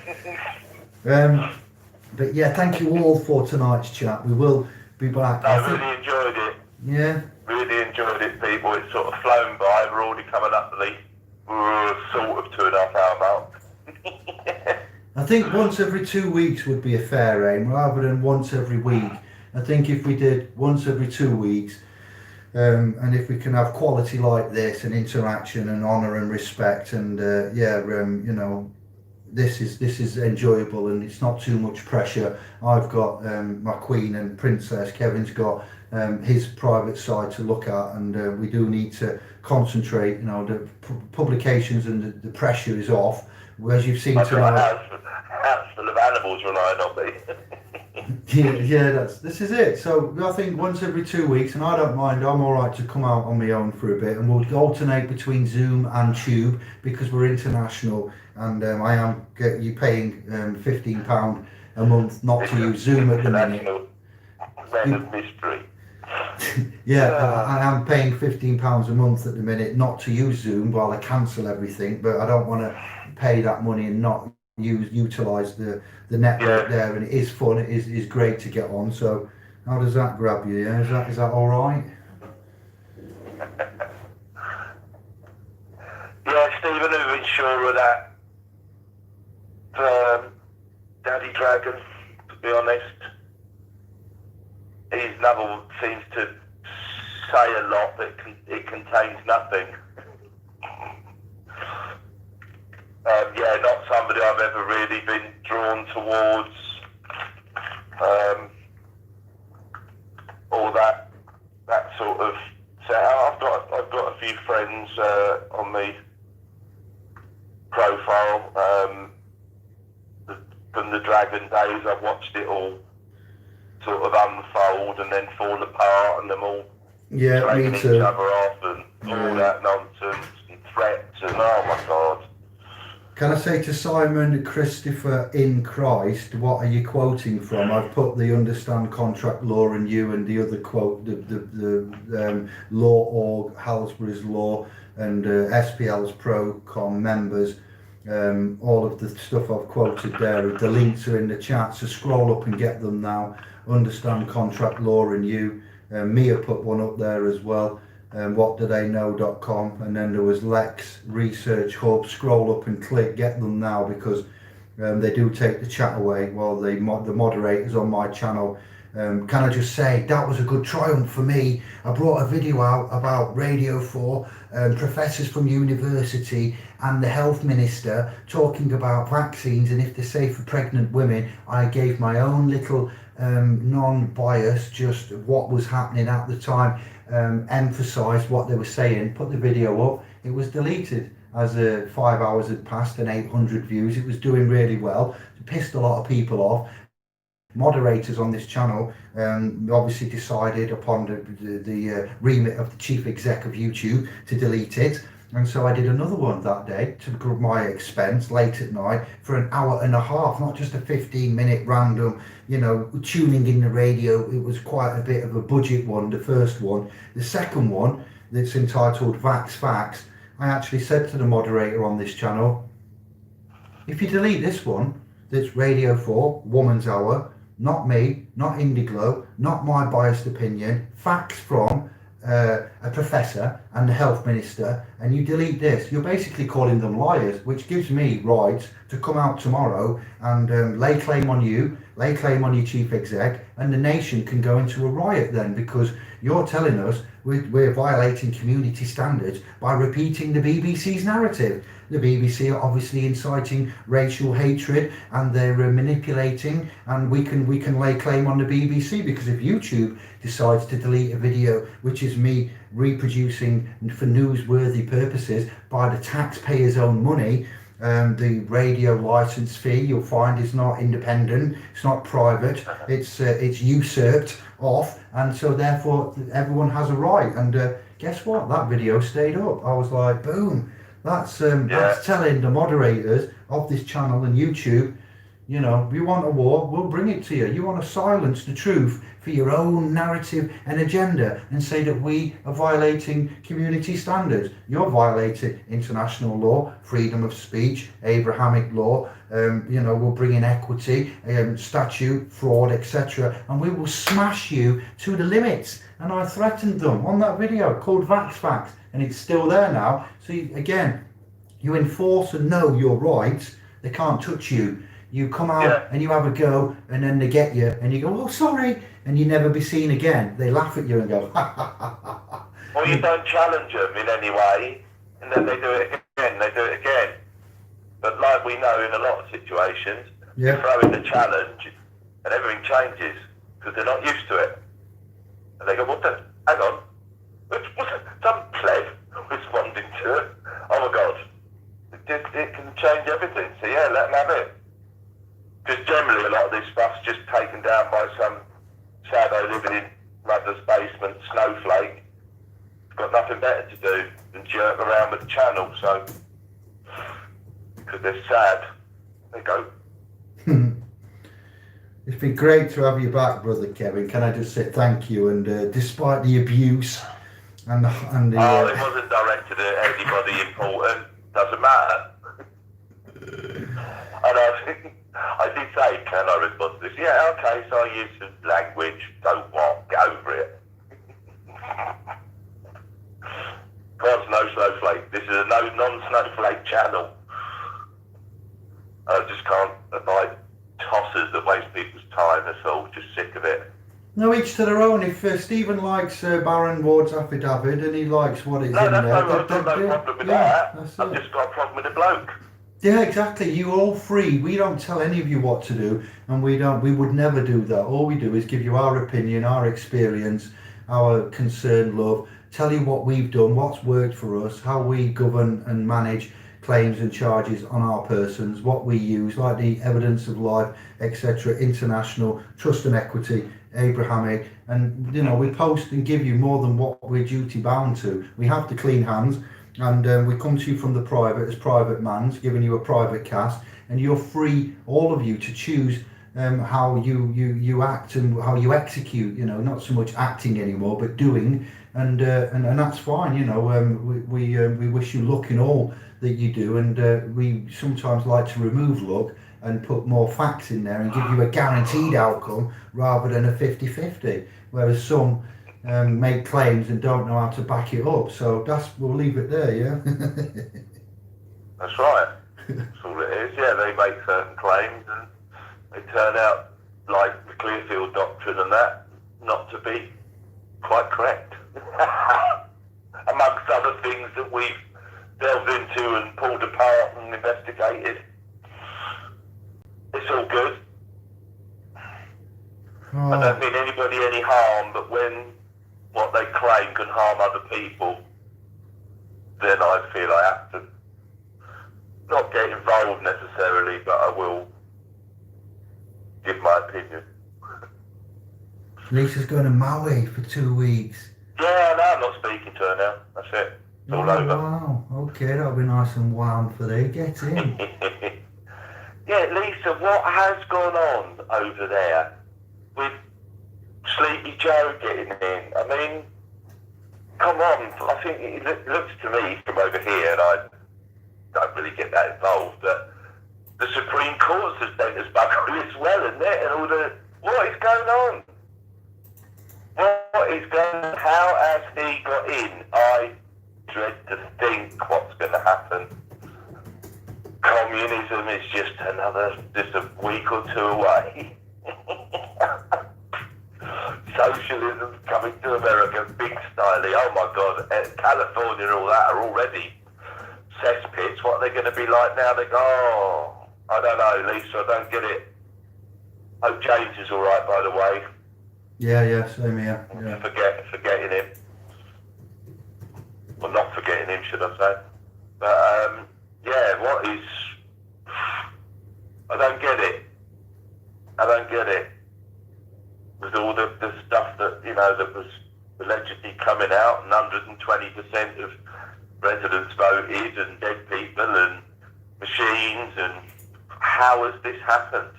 But yeah, thank you all for tonight's chat. We will be back. I really enjoyed it. Yeah. Really enjoyed it, people. It's sort of flown by. We're already coming up to the sort of 2.5 hour mark. I think once every 2 weeks would be a fair aim, rather than once every week. I think if we did once every 2 weeks, And if we can have quality like this and interaction and honour and respect and you know, this is enjoyable and it's not too much pressure. I've got my Queen and Princess. Kevin's got his private side to look at, and we do need to concentrate. You know, the publications and the pressure is off. As you've seen tonight, house full of animals relying on me. this is it. So I think once every 2 weeks, and I don't mind. I'm all right to come out on my own for a bit, and we'll alternate between Zoom and Tube because we're international, and I am you paying £15 a month not to use Zoom at the minute. Men of mystery. I am paying £15 a month at the minute not to use Zoom while I cancel everything, but I don't want to pay that money and not utilise the network there. And it is fun, it is great to get on. So how does that grab you? Yeah, is that all right? Yeah, Stephen, who insurer that Daddy Dragon, to be honest. His novel seems to say a lot, but it contains nothing. Not somebody I've ever really been drawn towards, or that sort of. So I've got a few friends on my profile from the Dragon days. I've watched it all sort of unfold and then fall apart, and them all dragging each other off and all that nonsense and threats and oh my God. Can I say to Simon Christopher in Christ, what are you quoting from? I've put the Understand Contract Law and You and the other quote, the Law Org, Halsbury's Law and SPL's Pro-Com members. All of the stuff I've quoted there, the links are in the chat, so scroll up and get them now. Understand Contract Law and You. Mia put one up there as well. Whatdothayknow.com, and then there was Lex Research Hub. Scroll up and click, get them now, because they do take the chat away while the moderators on my channel. Can I just say that was a good triumph for me. I brought a video out about Radio 4, professors from university and the health minister talking about vaccines and if they're safe for pregnant women. I gave my own little non-bias, just what was happening at the time, emphasised what they were saying, put the video up. It was deleted as 5 hours had passed and 800 views. It was doing really well. It pissed a lot of people off. Moderators on this channel obviously decided upon the remit of the chief exec of YouTube to delete it, and so I did another one that day to my expense late at night for an hour and a half, not just a 15-minute random, tuning in the radio. It was quite a bit of a budget one, the first one. The second one, that's entitled Vax Facts, I actually said to the moderator on this channel, if you delete this one, that's Radio 4, Woman's Hour, not me, not Indiglo, not my biased opinion, facts from a professor and the health minister, and you delete this, you're basically calling them liars, which gives me rights to come out tomorrow and lay claim on you, lay claim on your chief exec, and the nation can go into a riot then, because you're telling us we're violating community standards by repeating the BBC's narrative. The BBC are obviously inciting racial hatred and they're manipulating, and we can lay claim on the BBC, because if YouTube decides to delete a video which is me reproducing for newsworthy purposes by the taxpayers' own money, the radio license fee, you'll find, is not independent, it's not private, it's usurped off, and so therefore everyone has a right. And guess what, that video stayed up. I was like, boom, that's telling the moderators of this channel and YouTube, you want a war, we'll bring it to you. You want to silence the truth for your own narrative and agenda and say that we are violating community standards. You're violating international law, freedom of speech, Abrahamic law, we'll bring in equity, statute, fraud, etc. And we will smash you to the limits. And I threatened them on that video called Vax Facts, and it's still there now. So again, you enforce and know your rights. They can't touch you. You come out Yeah. and you have a go, and then they get you, and you go, "Oh, sorry," and you never be seen again. They laugh at you and go, "Ha ha ha ha ha." Or you don't challenge them in any way, and then they do it again, they do it again. But like we know in a lot of situations, you Yeah. throw in the challenge, and everything changes, because they're not used to it. And they go, what the, hang on, what's some pleb responding to it? Oh my God, it can change everything, so yeah, let them have it. Because generally a lot of this stuff's just taken down by some shadow living in mother's basement snowflake. Got nothing better to do than jerk around with the channel, so because they're sad, they go. It's been great to have you back, brother Kevin. Can I just say thank you? And despite the abuse and the Oh, it wasn't directed at anybody important. Doesn't matter. And I did say, can I respond to this? Yeah, okay. So I used some language. So what? Get over it. God's no snowflake. This is a non-snowflake channel. I just can't abide tossers that waste people's time. That's all. Just sick of it. no, each to their own. If Stephen likes Baron Ward's affidavit and he likes what is No, in that's there, no problem with that. I've just got a problem with the bloke. Yeah, exactly. You're all free. We don't tell any of you what to do, and we would never do that. All we do is give you our opinion, our experience, our concern, love, tell you what we've done, what's worked for us, how we govern and manage claims and charges on our persons, what we use, like the evidence of life, etc., international, trust and equity, Abrahamic, and we post and give you more than what we're duty bound to. We have to clean hands. And we come to you from the private as private mans, giving you a private cast, and you're free, all of you, to choose how you act and how you execute. Not so much acting anymore, but doing, and that's fine. We wish you luck in all that you do, and we sometimes like to remove luck and put more facts in there and give you a guaranteed outcome rather than a 50-50, whereas some make claims and don't know how to back it up. So we'll leave it there, yeah? That's right. That's all it is. Yeah, they make certain claims and they turn out, like the Clearfield doctrine and that, not to be quite correct. Amongst other things that we've delved into and pulled apart and investigated. It's all good. Oh. I don't mean anybody any harm, but when what they claim can harm other people, then I feel I have to not get involved necessarily, but I will give my opinion. Lisa's going to Maui for 2 weeks. Yeah, no, I'm not speaking to her now. That's it. It's all over. Wow, okay, that'll be nice and warm for you. Get in. Yeah, Lisa, what has gone on over there with Sleepy Joe getting in? I mean, come on. I think it looks to me from over here, and I don't really get that involved, but the Supreme Court's has bent as buggery as well, isn't it? And all the, what is going on? What is going on? How has he got in? I dread to think what's going to happen. Communism is just a week or two away. Socialism's coming to America, big styly. Oh my God, California and all that are already cesspits. What are they going to be like now? They go, oh, I don't know, Lisa, I don't get it. Hope James is all right, by the way. Yeah, same here. Yeah. Forgetting him. Well, not forgetting him, should I say. But, yeah, what is... I don't get it. With all the stuff that, that was allegedly coming out, and 120% of residents voted, and dead people, and machines, and how has this happened?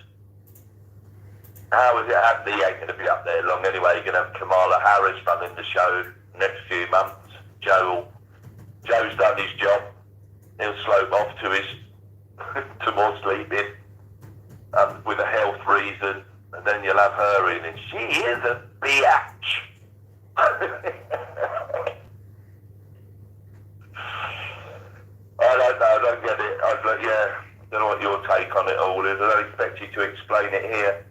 How has it happened? He ain't going to be up there long anyway. You're going to have Kamala Harris running the show next few months. Joe's done his job. He'll slope off to more sleeping with a health reason, and then you'll have her in, and she is a biatch. I don't know, I don't get it. don't know what your take on it all is. I don't expect you to explain it here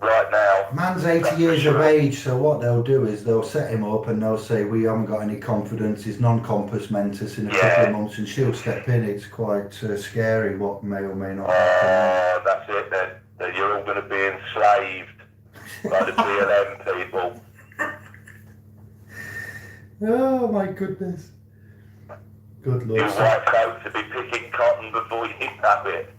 right now. Man's 80 years of age, so what they'll do is they'll set him up and they'll say, we haven't got any confidence, he's non-compos mentis in a couple of months, and she'll step in. It's quite scary what may or may not happen. That's it then. That you're all going to be enslaved by the BLM people. Oh my goodness. Good Lord. You white folk to be picking cotton before you have it.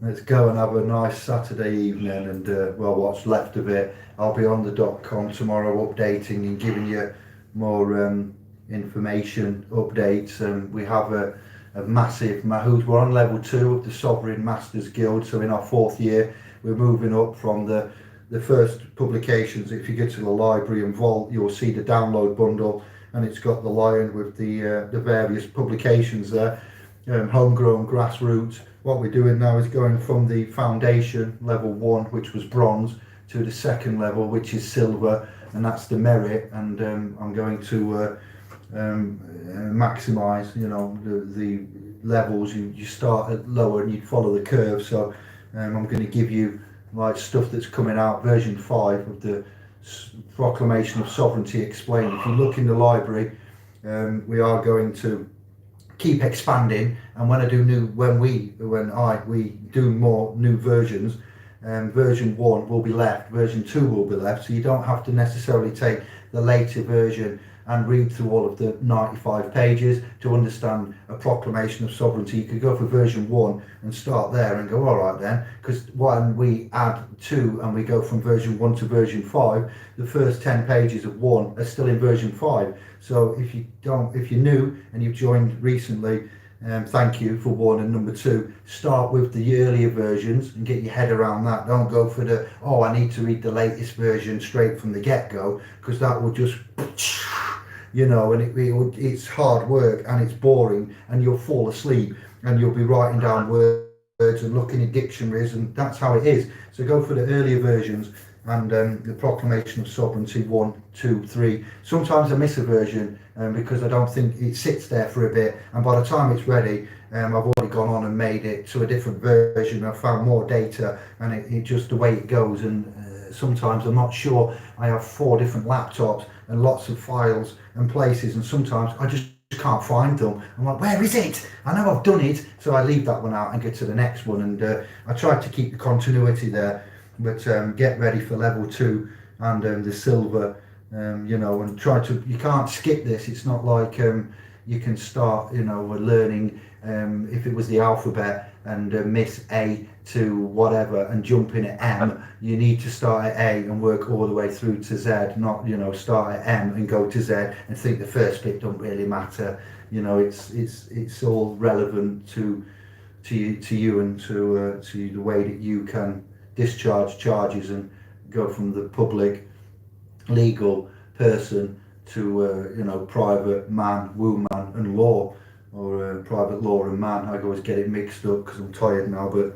Let's go and have a nice Saturday evening and, well, what's left of it. I'll be on the .com tomorrow updating and giving you more information, updates. We have a massive, we're on level 2 of the Sovereign Masters Guild, so in our 4th year we're moving up from the first publications. If you go to the library and vault, you'll see the download bundle, and it's got the lion with the various publications there. Homegrown, grassroots. What we're doing now is going from the foundation level 1, which was bronze, to the 2nd level, which is silver, and that's the merit. And I'm going to maximize, the levels. You start at lower and you follow the curve. So I'm going to give you like stuff that's coming out, version 5 of the Proclamation of Sovereignty Explained. If you look in the library, we are going to keep expanding, and when we do more new versions, version 1 will be left, version 2 will be left, so you don't have to necessarily take the later version and read through all of the 95 pages to understand a proclamation of sovereignty. You could go for version 1 and start there and go, all right then, because when we add 2 and we go from version 1 to version 5, the first 10 pages of 1 are still in version 5. So if you're new and you've joined recently, thank you for 1 and number 2. Start with the earlier versions and get your head around that. Don't go for I need to read the latest version straight from the get-go, because that will just, and it's hard work and it's boring, and you'll fall asleep and you'll be writing down words and looking in dictionaries, and that's how it is. So go for the earlier versions and the Proclamation of Sovereignty 1, 2, 3. Sometimes I miss a version because I don't think it sits there for a bit, and by the time it's ready, I've already gone on and made it to a different version. I've found more data, and it just the way it goes. And sometimes I'm not sure. I have 4 different laptops and lots of files and places, and sometimes I just can't find them. I'm like, where is it? I know I've done it, so I leave that one out and get to the next one. And I tried to keep the continuity there, but get ready for level 2 and the silver, and you can't skip this. It's not like you can start, learning, if it was the alphabet and miss A to whatever and jump in at M. You need to start at A and work all the way through to Z, not start at M and go to Z and think the first bit don't really matter. It's all relevant to you and to the way that you can discharge charges and go from the public legal person to private man, woman and law, or private law and man. I always get it mixed up because I'm tired now, but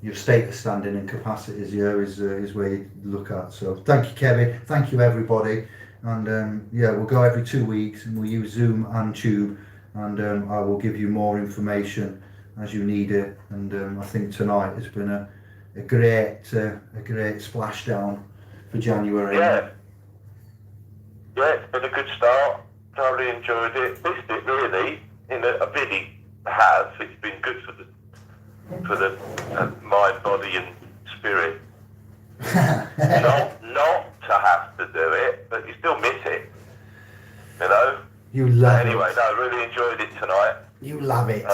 your status, standing and capacities is where you look at. So thank you, Kevin, thank you everybody, and we'll go every 2 weeks, and we'll use Zoom and Tube, and I will give you more information as you need it. And I think tonight has been a great splashdown for January. Yeah, it's been a good start. Thoroughly enjoyed it. Missed it really. I really have. It's been good for the mind, body, and spirit. not to have to do it, but you still miss it. You love it. Anyway, no, I really enjoyed it tonight. You love it.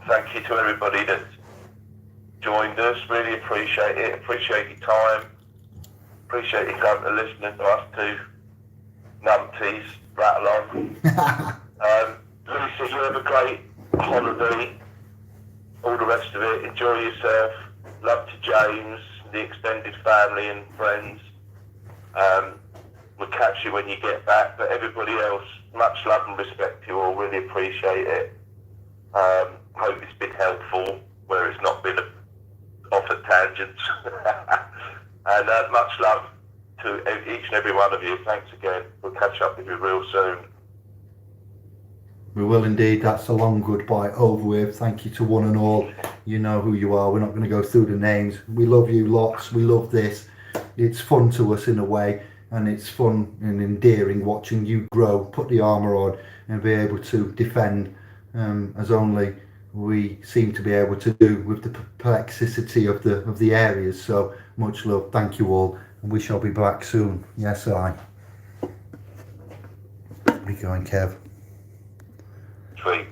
Thank you to everybody that's joined us. Really appreciate it. Appreciate your time. Appreciate you coming to listening to us two numpties rattle on. Lisa, you have a great holiday. All the rest of it. Enjoy yourself. Love to James, the extended family and friends. We'll catch you when you get back. But everybody else, much love and respect to you all. Really appreciate it. Hope it's been helpful where it's not been off at tangents. And much love to each and every one of you, thanks again. We'll catch up with you real soon. We will indeed. That's a long goodbye over with. Thank you to one and all. You know who you are. We're not going to go through the names. We love you lots. We love this. It's fun to us in a way, and it's fun and endearing watching you grow, put the armour on, and be able to defend as only we seem to be able to do with the perplexity of the areas. So much love. Thank you all, and we shall be back soon. Yes, I. Be going, Kev. Sweet.